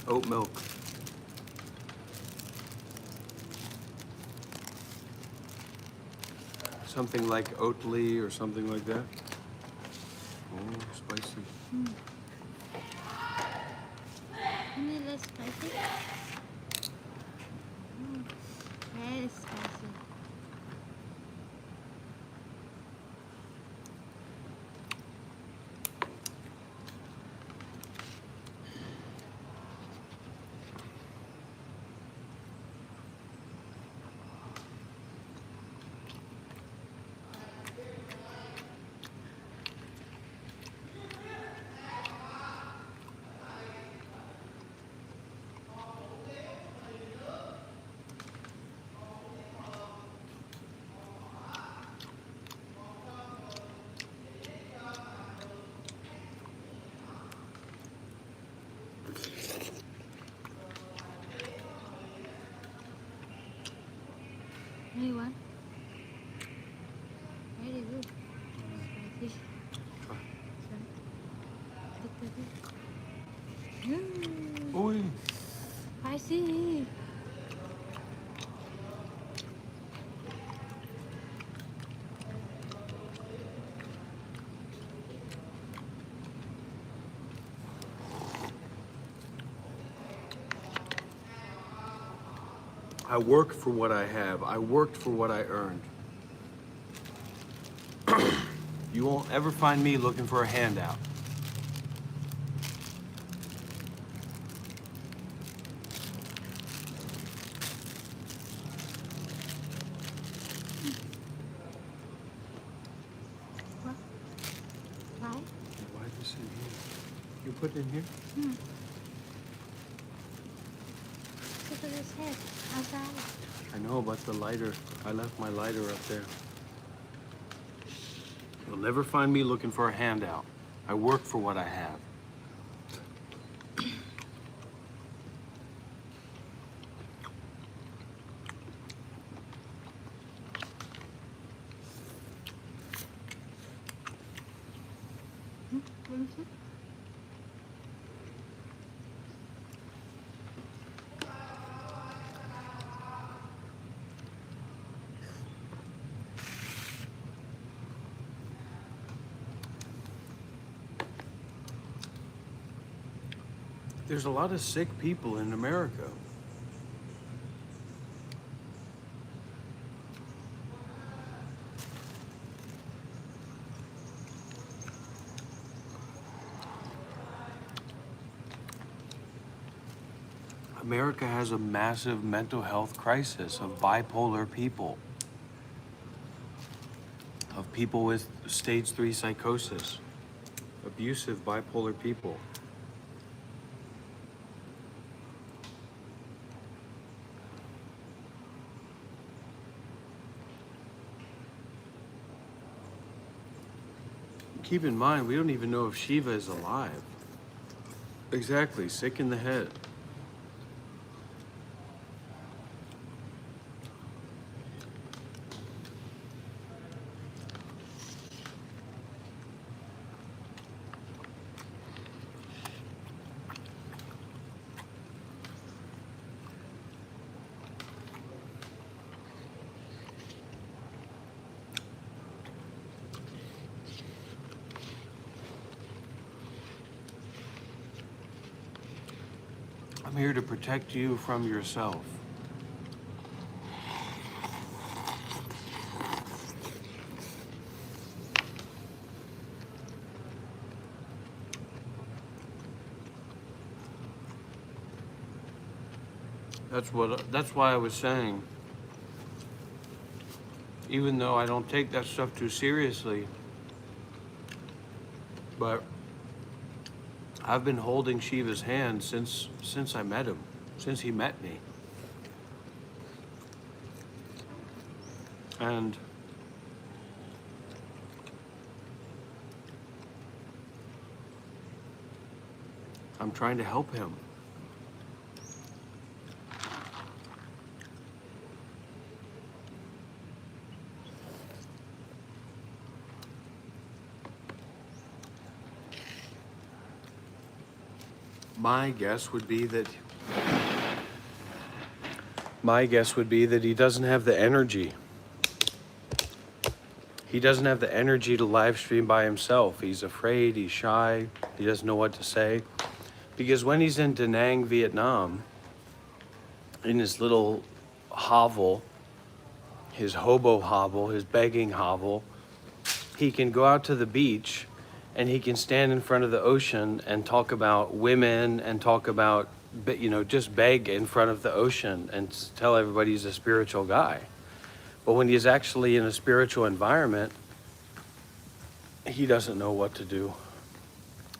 Oat milk. Something like Oatly or something like that. Oh, spicy. Only less spicy. Very spicy. see. I work for what I have. I worked for what I earned. You won't ever find me looking for a handout. What? Why? Why this in here? You put it in here? Look at his head outside. I know, but the lighter, I left my lighter up there. You'll never find me looking for a handout. I work for what I have. What is it? There's a lot of sick people in America. America has a massive mental health crisis of bipolar people, of people with stage 3 psychosis, abusive bipolar people. Keep in mind, we don't even know if Shiva is alive. Exactly, sick in the head. I'm here to protect you from yourself. That's why I was saying, even though I don't take that stuff too seriously, but I've been holding Shiva's hand since I met him, since he met me. And I'm trying to help him. My guess would be that he doesn't have the energy. He doesn't have the energy to live stream by himself. He's afraid, he's shy, he doesn't know what to say. Because when he's in Da Nang, Vietnam, in his little hovel, his hobo hovel, his begging hovel, he can go out to the beach and he can stand in front of the ocean and talk about women and talk about, just beg in front of the ocean and tell everybody he's a spiritual guy. But when he's actually in a spiritual environment, he doesn't know what to do.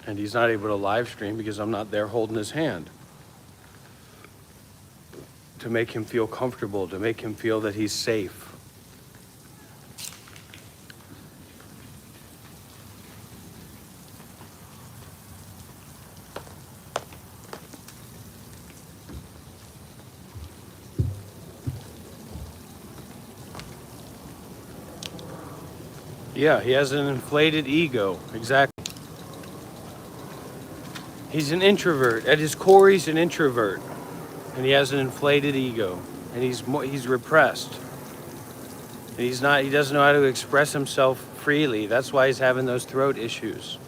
And he's not able to live stream because I'm not there holding his hand. To make him feel comfortable, to make him feel that he's safe. Yeah, he has an inflated ego, exactly. He's an introvert. At his core, he's an introvert. And he has an inflated ego, and he's repressed. And he doesn't know how to express himself freely. That's why he's having those throat issues.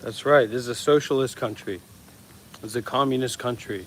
That's right. This is a socialist country. It's a communist country.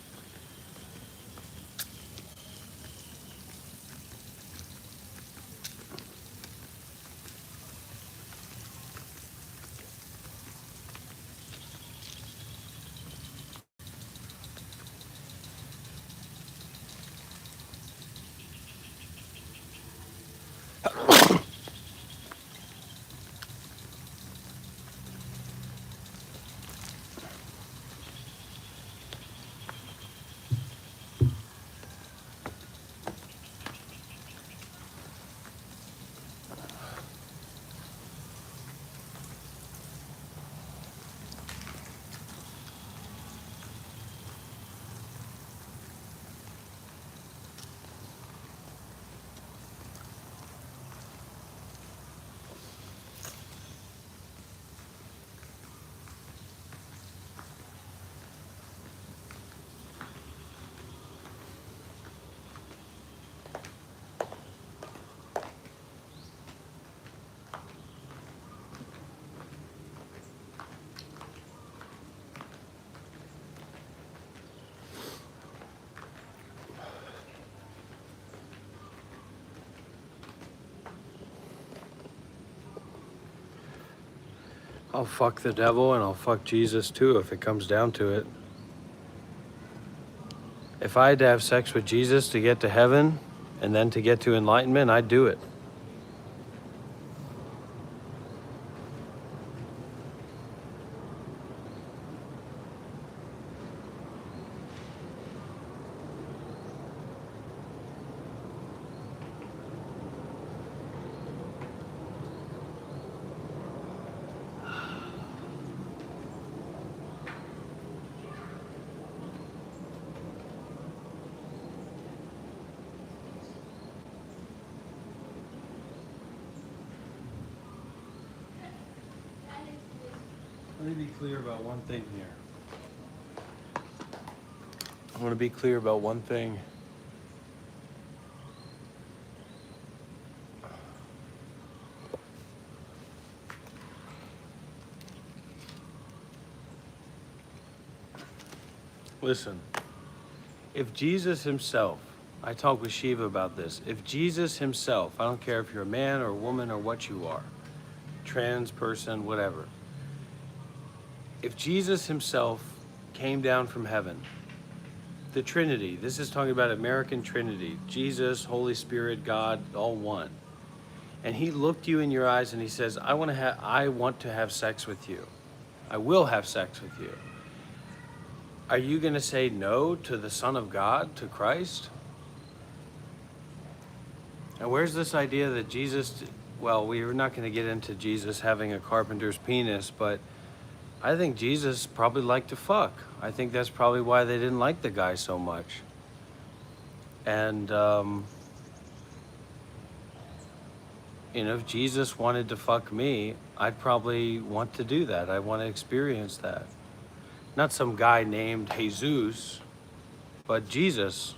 I'll fuck the devil and I'll fuck Jesus too if it comes down to it. If I had to have sex with Jesus to get to heaven and then to get to enlightenment, I'd do it. Let me be clear about one thing here. I want to be clear about one thing. Listen, if Jesus himself, I talked with Shiva about this, if Jesus himself, I don't care if you're a man or a woman or what you are, trans person, whatever, if Jesus himself came down from heaven, the Trinity, this is talking about American Trinity, Jesus, Holy Spirit, God, all one, and he looked you in your eyes and he says, I want to have sex with you. I will have sex with you. Are you going to say no to the Son of God, to Christ? And where's this idea that Jesus, well, we're not going to get into Jesus having a carpenter's penis, but I think Jesus probably liked to fuck. I think that's probably why they didn't like the guy so much. And, if Jesus wanted to fuck me, I'd probably want to do that. I want to experience that. Not some guy named Jesus, but Jesus.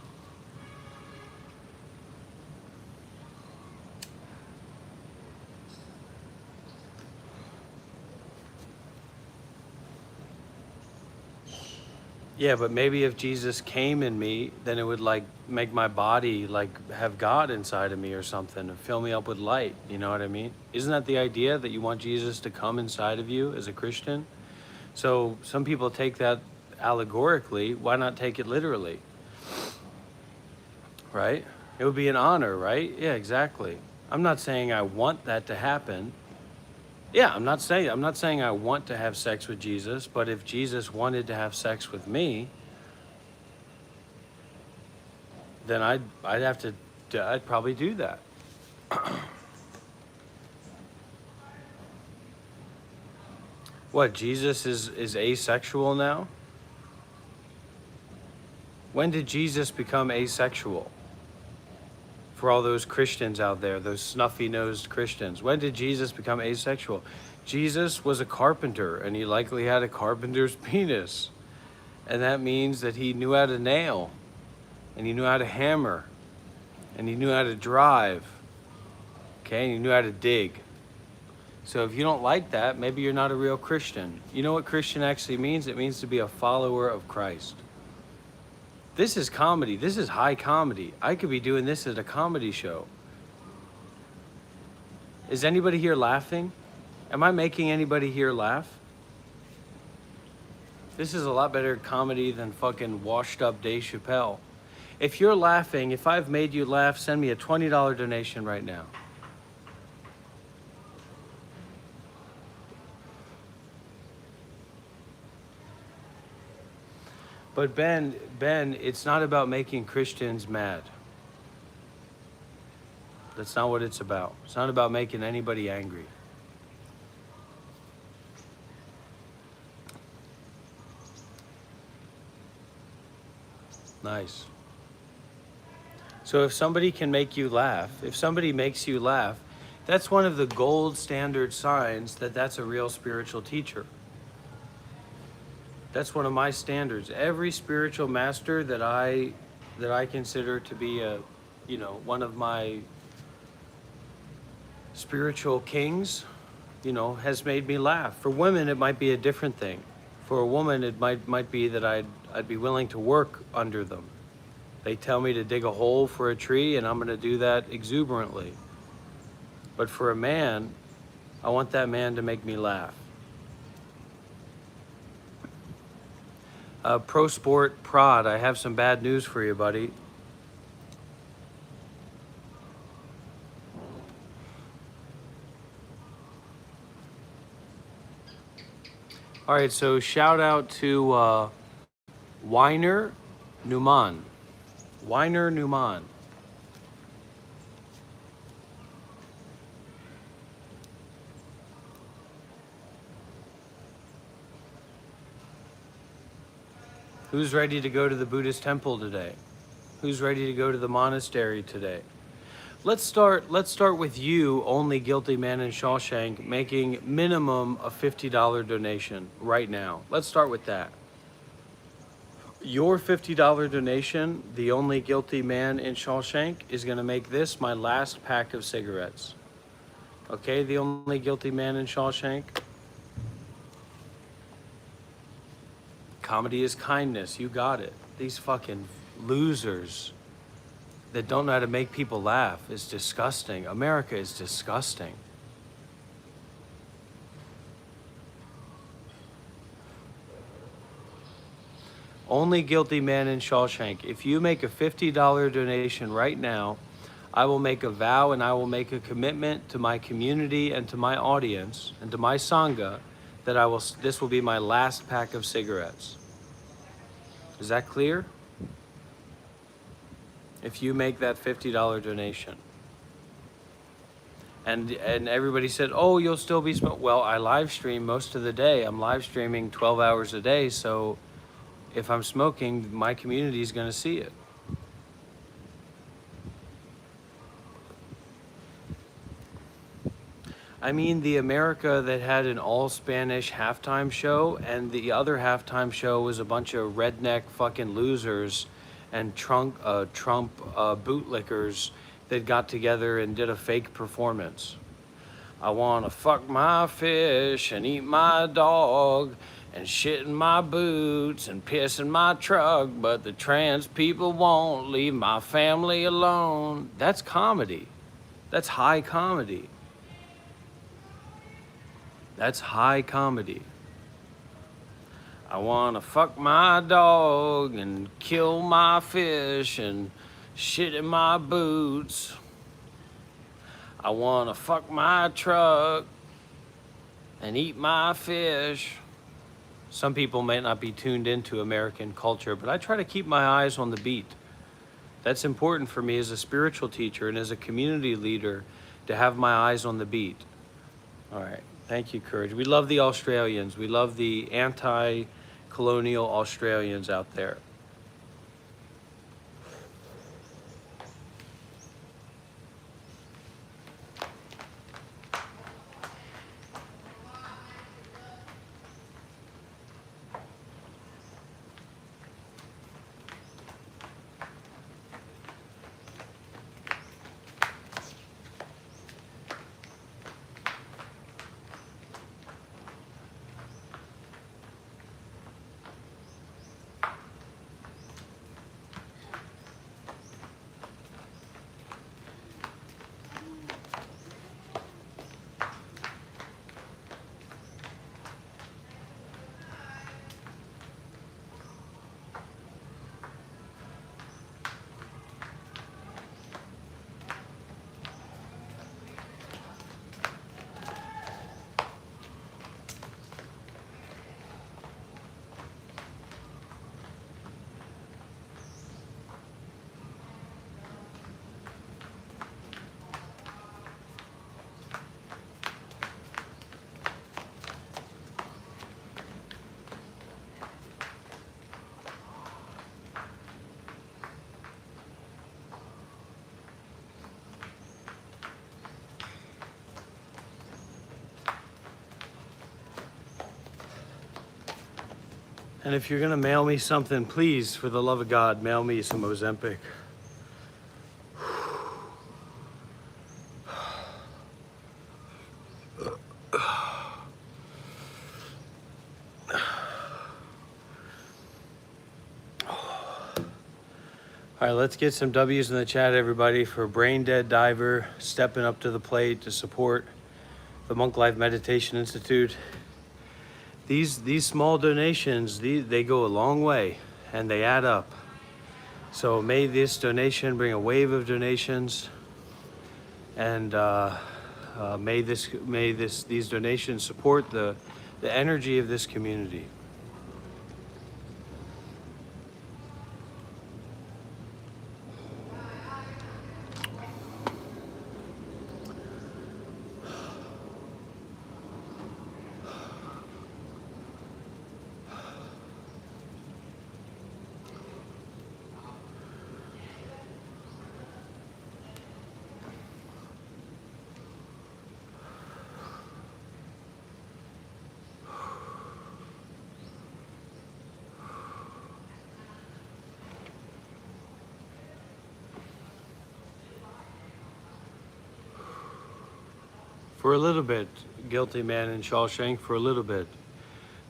Yeah, but maybe if Jesus came in me, then it would make my body have God inside of me or something and fill me up with light. You know what I mean? Isn't that the idea, that you want Jesus to come inside of you as a Christian? So some people take that allegorically. Why not take it literally? Right? It would be an honor, right? Yeah, exactly. I'm not saying I want that to happen. Yeah, I'm not saying I want to have sex with Jesus, but if Jesus wanted to have sex with me, then I'd probably do that. What, Jesus is asexual now? When did Jesus become asexual? For all those Christians out there, those snuffy-nosed Christians, when did Jesus become asexual? Jesus was a carpenter, and he likely had a carpenter's penis. And that means that he knew how to nail, and he knew how to hammer, and he knew how to drive, okay, and he knew how to dig. So if you don't like that, maybe you're not a real Christian. You know what Christian actually means? It means to be a follower of Christ. This is comedy. This is high comedy. I could be doing this at a comedy show. Is anybody here laughing? Am I making anybody here laugh? This is a lot better comedy than fucking washed up Dave Chappelle. If you're laughing, if I've made you laugh, send me a $20 donation right now. But Ben, it's not about making Christians mad. That's not what it's about. It's not about making anybody angry. Nice. So if somebody can make you laugh, if somebody makes you laugh, that's one of the gold standard signs that that's a real spiritual teacher. That's one of my standards. Every spiritual master that I consider to be one of my spiritual kings, has made me laugh. For women, it might be a different thing. For a woman, it might be that I'd be willing to work under them. They tell me to dig a hole for a tree, and I'm going to do that exuberantly. But for a man, I want that man to make me laugh. Pro Sport Prod, I have some bad news for you, buddy. All right, so shout out to Weiner Newman. Weiner Newman. Who's ready to go to the Buddhist temple today? Who's ready to go to the monastery today? Let's start with you, only guilty man in Shawshank, making minimum a $50 donation right now. Let's start with that. Your $50 donation, the only guilty man in Shawshank, is going to make this my last pack of cigarettes. Okay, the only guilty man in Shawshank? Comedy is kindness. You got it. These fucking losers that don't know how to make people laugh is disgusting. America is disgusting. Only guilty man in Shawshank. If you make a $50 donation right now, I will make a vow and I will make a commitment to my community and to my audience and to my Sangha that this will be my last pack of cigarettes. Is that clear? If you make that $50 donation. And everybody said, oh, you'll still be smoking. Well, I live stream most of the day. I'm live streaming 12 hours a day. So if I'm smoking, my community is going to see it. I mean, the America that had an all-Spanish halftime show, and the other halftime show was a bunch of redneck fucking losers and Trump bootlickers that got together and did a fake performance. I want to fuck my fish and eat my dog and shit in my boots and piss in my truck, but the trans people won't leave my family alone. That's comedy. That's high comedy. That's high comedy. I want to fuck my dog and kill my fish and shit in my boots. I want to fuck my truck and eat my fish. Some people may not be tuned into American culture, but I try to keep my eyes on the beat. That's important for me as a spiritual teacher and as a community leader to have my eyes on the beat. All right. Thank you, Courage. We love the Australians. We love the anti-colonial Australians out there. And if you're gonna mail me something, please, for the love of God, mail me some Ozempic. All right, let's get some W's in the chat, everybody, for Brain Dead Diver stepping up to the plate to support the Monk Life Meditation Institute. These small donations, they go a long way, and they add up. So may this donation bring a wave of donations, and may these donations support the energy of this community. For a little bit, guilty man in Shawshank, for a little bit.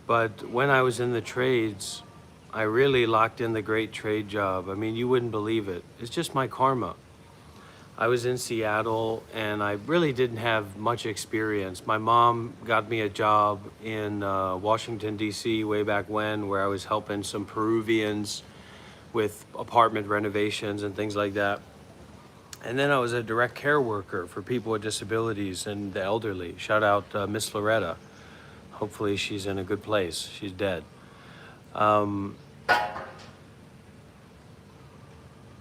But when I was in the trades, I really locked in the great trade job. I mean, you wouldn't believe it. It's just my karma. I was in Seattle and I really didn't have much experience. My mom got me a job in Washington, D.C. way back when, where I was helping some Peruvians with apartment renovations and things like that. And then I was a direct care worker for people with disabilities and the elderly. Shout out Miss Loretta. Hopefully she's in a good place. She's dead. Well,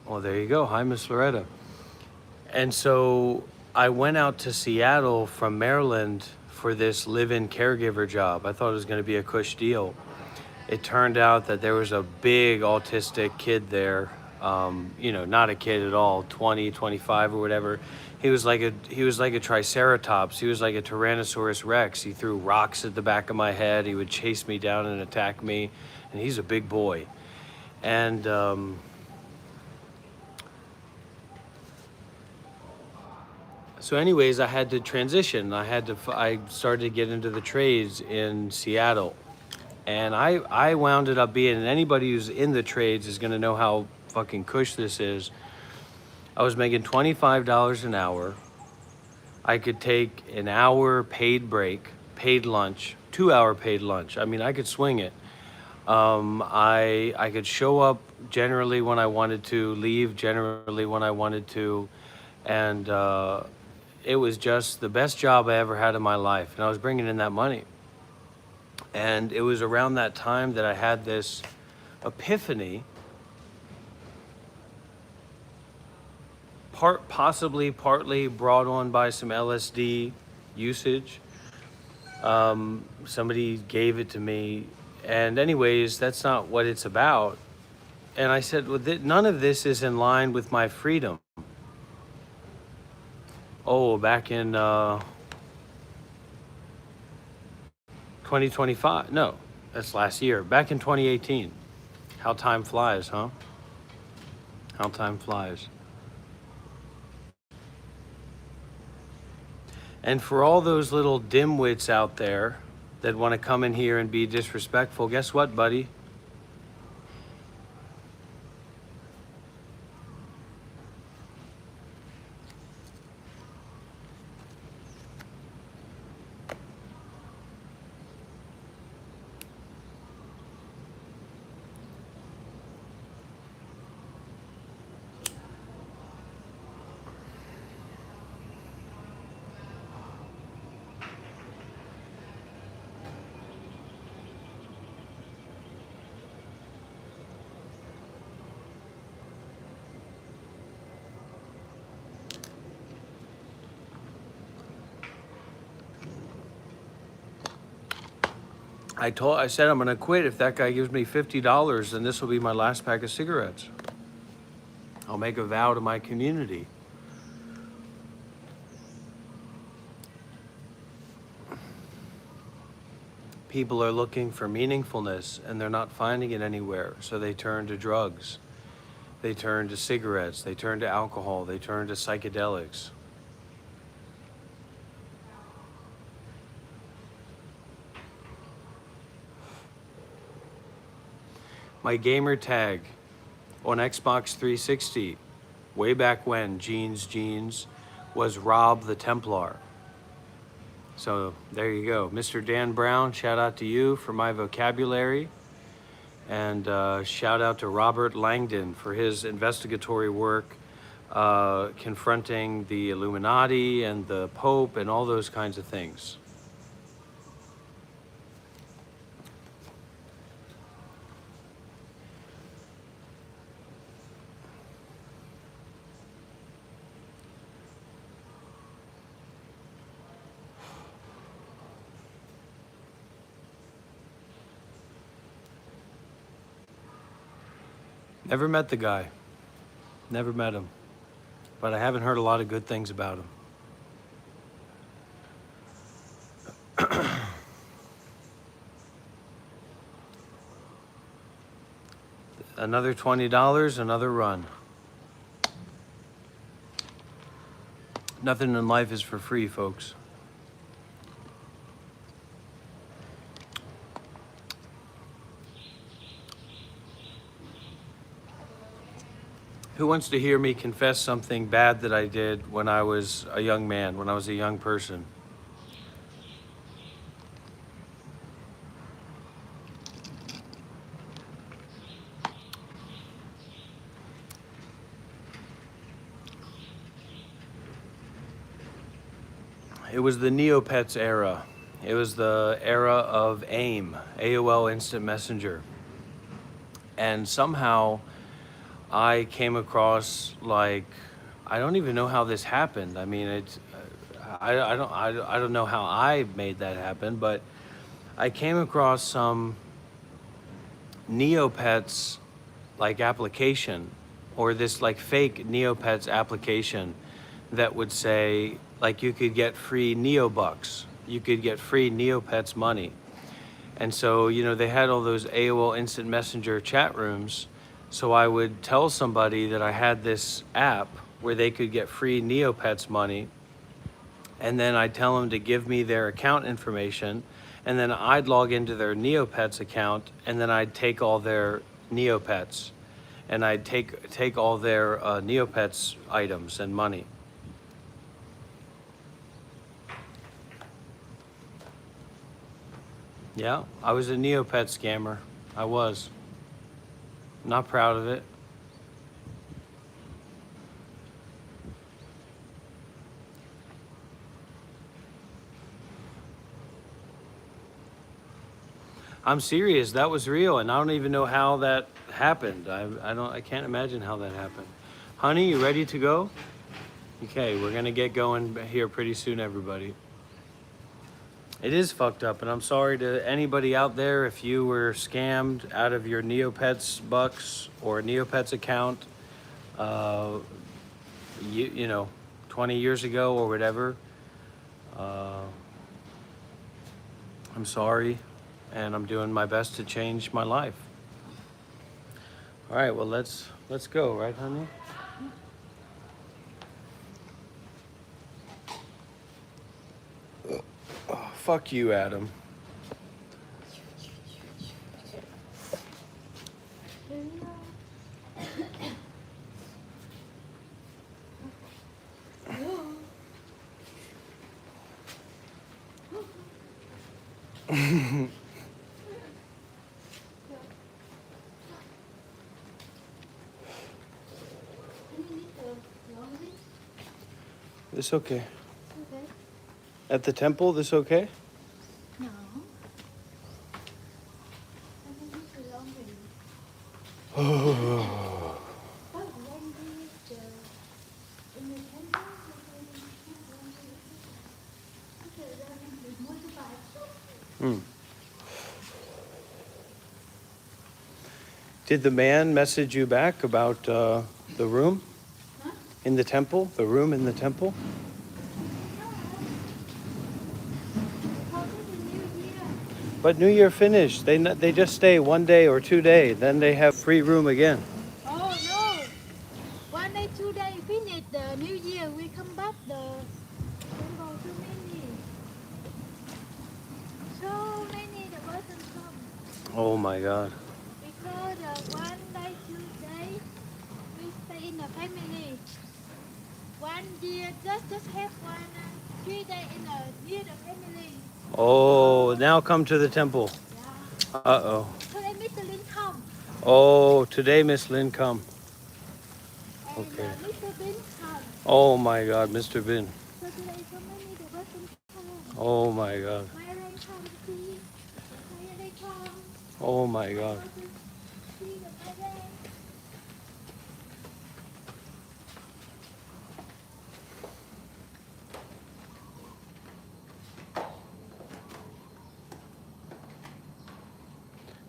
there you go. Hi, Miss Loretta. And so I went out to Seattle from Maryland for this live-in caregiver job. I thought it was going to be a cush deal. It turned out that there was a big autistic kid there. You know, not a kid at all, 20, 25 or whatever. He was like a triceratops. He was like a Tyrannosaurus Rex. He threw rocks at the back of my head. He would chase me down and attack me. And he's a big boy. And so anyways, I had to transition. I started to get into the trades in Seattle. And I wound it up being, and anybody who's in the trades is gonna know how fucking cush this is. I was making $25 an hour. I could take an hour paid break, paid lunch, 2-hour paid lunch. I mean, I could swing it. I could show up generally when I wanted to, leave generally when I wanted to, and it was just the best job I ever had in my life, and I was bringing in that money. And it was around that time that I had this epiphany, possibly partly brought on by some LSD usage. Somebody gave it to me, and anyways, that's not what it's about. And I said, well, none of this is in line with my freedom. Oh, back in 2025, no, that's last year, back in 2018. How time flies, huh? How time flies. And for all those little dimwits out there that want to come in here and be disrespectful, guess what, buddy? I said I'm gonna quit if that guy gives me $50, and this will be my last pack of cigarettes. I'll make a vow to my community. people are looking for meaningfulness and they're not finding it anywhere, so they turn to drugs, they turn to cigarettes, they turn to alcohol, they turn to psychedelics. My gamer tag on Xbox 360, way back when, Jeans, was Rob the Templar. So there you go. Mr. Dan Brown, shout out to you for my vocabulary. And shout out to Robert Langdon for his investigatory work confronting the Illuminati and the Pope and all those kinds of things. Never met the guy. Never met him. But I haven't heard a lot of good things about him. Another $20, another run. Nothing in life is for free, folks. Who wants to hear me confess something bad that I did when I was a young man, when I was a young person? It was the Neopets era. It was the era of AIM, AOL Instant Messenger. And somehow I came across, like, I don't even know how this happened. I mean, I don't know how I made that happen, but I came across some Neopets like application, or this like fake Neopets application that would say, like, you could get free Neobucks, you could get free Neopets money. And so, you know, they had all those AOL Instant Messenger chat rooms. So I would tell somebody that I had this app where they could get free Neopets money, and then I'd tell them to give me their account information, and then I'd log into their Neopets account, and then I'd take all their Neopets, and I'd take all their Neopets items and money. Yeah, I was a Neopet scammer. I was. Not proud of it. I'm serious. That was real, and I don't even know how that happened. I can't imagine how that happened. Honey, you ready to go? Okay, we're gonna get going here pretty soon, everybody. It is fucked up, and I'm sorry to anybody out there if you were scammed out of your Neopets bucks or Neopets account, you know, 20 years ago or whatever. I'm sorry, and I'm doing my best to change my life. All right, well, let's go, right, honey? Oh, fuck you, Adam. This okay? Okay. At the temple, this okay? No. I think it's the laundry. Oh. But when we in the temple, Did the man message you back about the room in the temple? The room in the temple? But New Year finished. They just stay 1 day or 2 days. Then they have free room again. Oh no! 1 day, 2 day, finish the New Year. We come back the temple too many. So many the person come. Oh my God. Because 1 day, 2 day, we stay in the family. 1 year, just have 3 day in the near the family. Oh, now come to the temple. Yeah. Uh-oh. Today Mr. Lin come. Oh, today Miss Lin come. And Okay. Mr. Bin come. Oh my God, Mr. Bin. So today so many the person come. Oh my God. My rain come see. My rain come. Oh my God. See the my rain.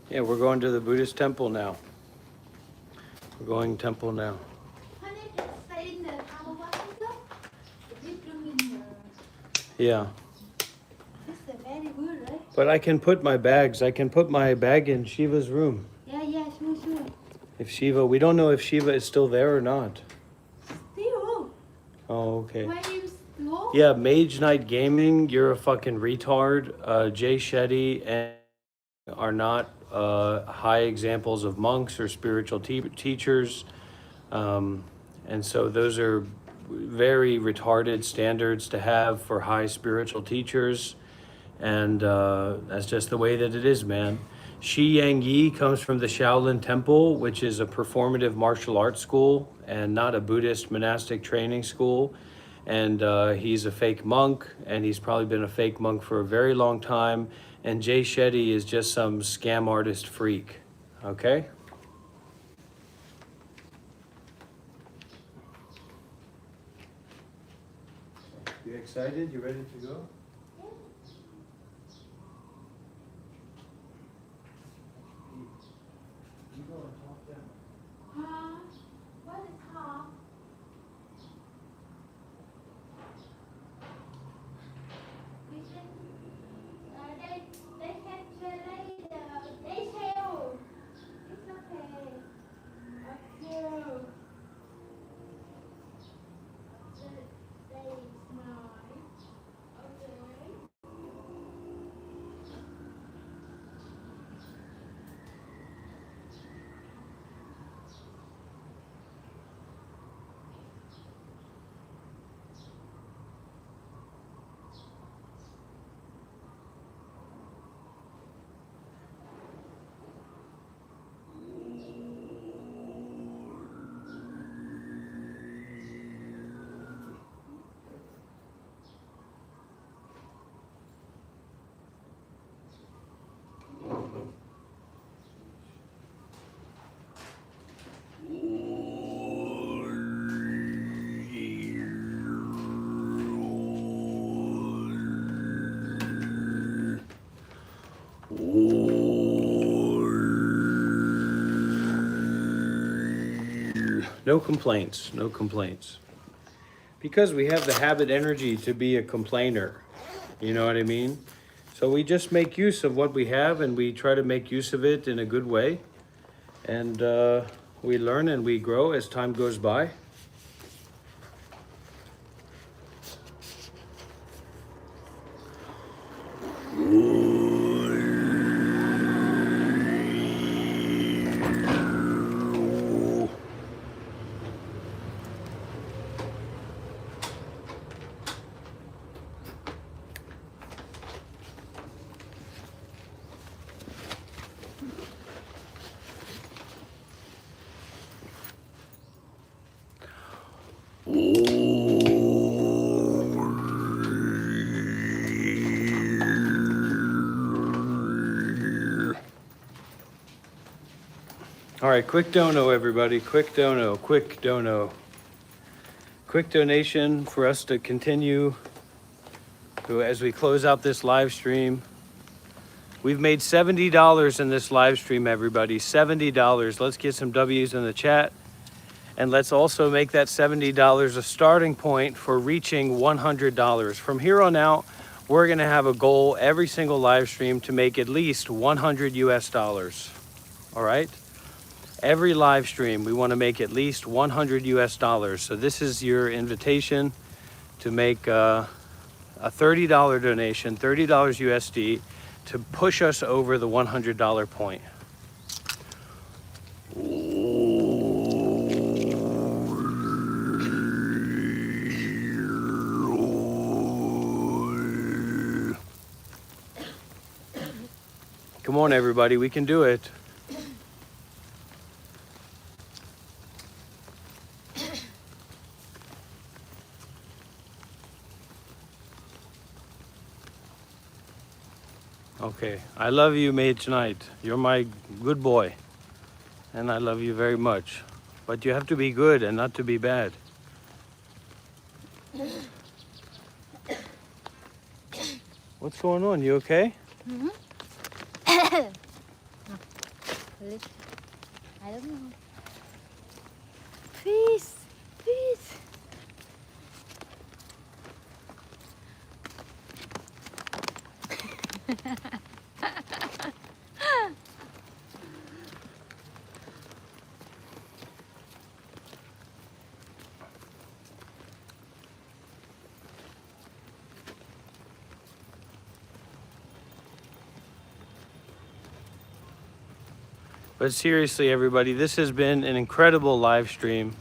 Yeah, we're going to the Buddhist temple now. We're going temple now. Honey can stay in the our water. The big room in the. Yeah. This is very good, right? But I can put my bags. I can put my bag in Shiva's room. Yeah, sure. If Shiva, we don't know if Shiva is still there or not. Still. Oh, okay. Why you slow? Yeah, Mage Knight Gaming, you're a fucking retard. Jay Shetty and are not high examples of monks or spiritual teachers. And so those are very retarded standards to have for high spiritual teachers. And that's just the way that it is, man. Shi Yang Yi comes from the Shaolin Temple, which is a performative martial arts school and not a Buddhist monastic training school. And he's a fake monk, and he's probably been a fake monk for a very long time. And Jay Shetty is just some scam artist freak, okay? You excited? You ready to go? You go and talk to them. What is hard? We can, they can relate they tell. It's okay. Okay. They smile. Okay. No complaints, no complaints. Because we have the habit energy to be a complainer. You know what I mean? So we just make use of what we have and we try to make use of it in a good way. And we learn and we grow as time goes by. All right, quick dono, everybody. Quick dono, quick dono. Quick donation for us to continue as we close out this live stream. We've made $70 in this live stream, everybody. $70. Let's get some W's in the chat. And let's also make that $70 a starting point for reaching $100. From here on out, we're going to have a goal every single live stream to make at least $100 US. All right? Every live stream, we want to make at least $100 US. So this is your invitation to make a $30 donation, $30 USD, to push us over the $100 point. Come on, everybody, we can do it. Okay, I love you, mate, tonight. You're my good boy, and I love you very much. But you have to be good and not to be bad. What's going on? You okay? Mm-hmm. I don't know. Please, please. But seriously, everybody, this has been an incredible live stream.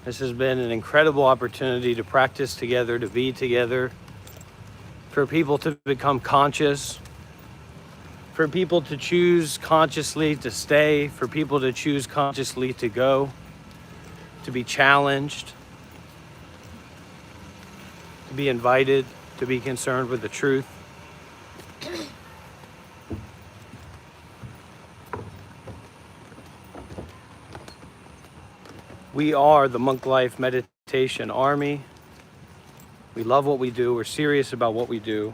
This has been an incredible opportunity to practice together, to be together, for people to become conscious, for people to choose consciously to stay, for people to choose consciously to go, to be challenged, to be invited, to be concerned with the truth. We are the Monk Life Meditation Army. We love what we do. We're serious about what we do.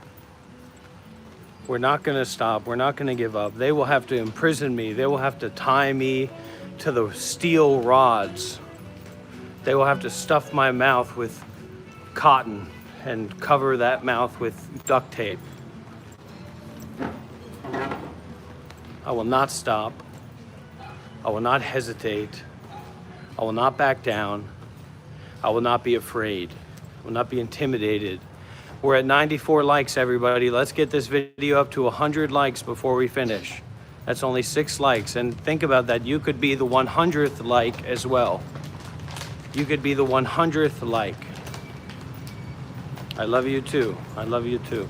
We're not going to stop. We're not going to give up. They will have to imprison me. They will have to tie me to the steel rods. They will have to stuff my mouth with cotton and cover that mouth with duct tape. I will not stop. I will not hesitate. I will not back down. I will not be afraid. I will not be intimidated. We're at 94 likes, everybody. Let's get this video up to 100 likes before we finish. That's only 6 likes. And think about that. You could be the 100th like as well. You could be the 100th like. I love you too. I love you too.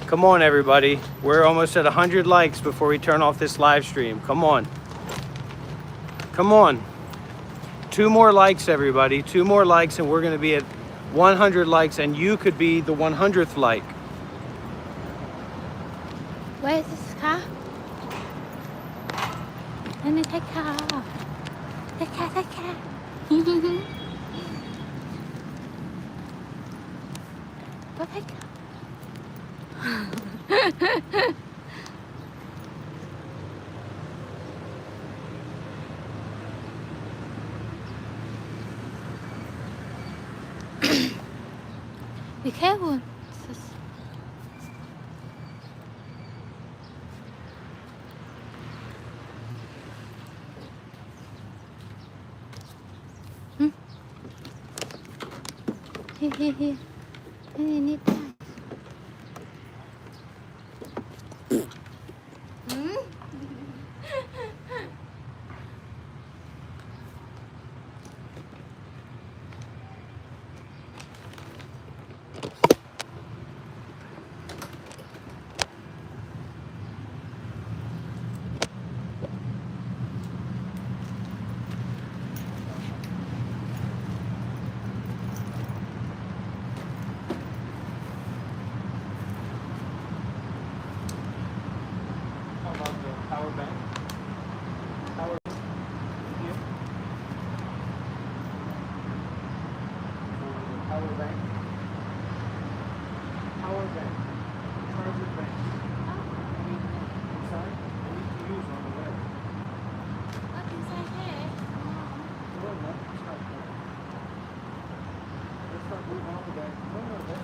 Come on, everybody. We're almost at 100 likes before we turn off this live stream. Come on. Come on. 2 more likes, everybody. 2 more likes, and we're going to be at 100 likes, and you could be the 100th like. Where is this car? Let me take car. Take car, take car. Go take car. Be careful. Here. I need that. How about the power bank? Power bank here. Power bank. Power bank. Charger bank. Inside? We need to use on the way. What inside here? No, not inside. Let's not move on to that. No,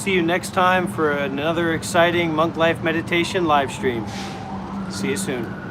See you next time for another exciting Monk Life Meditation live stream. See you soon.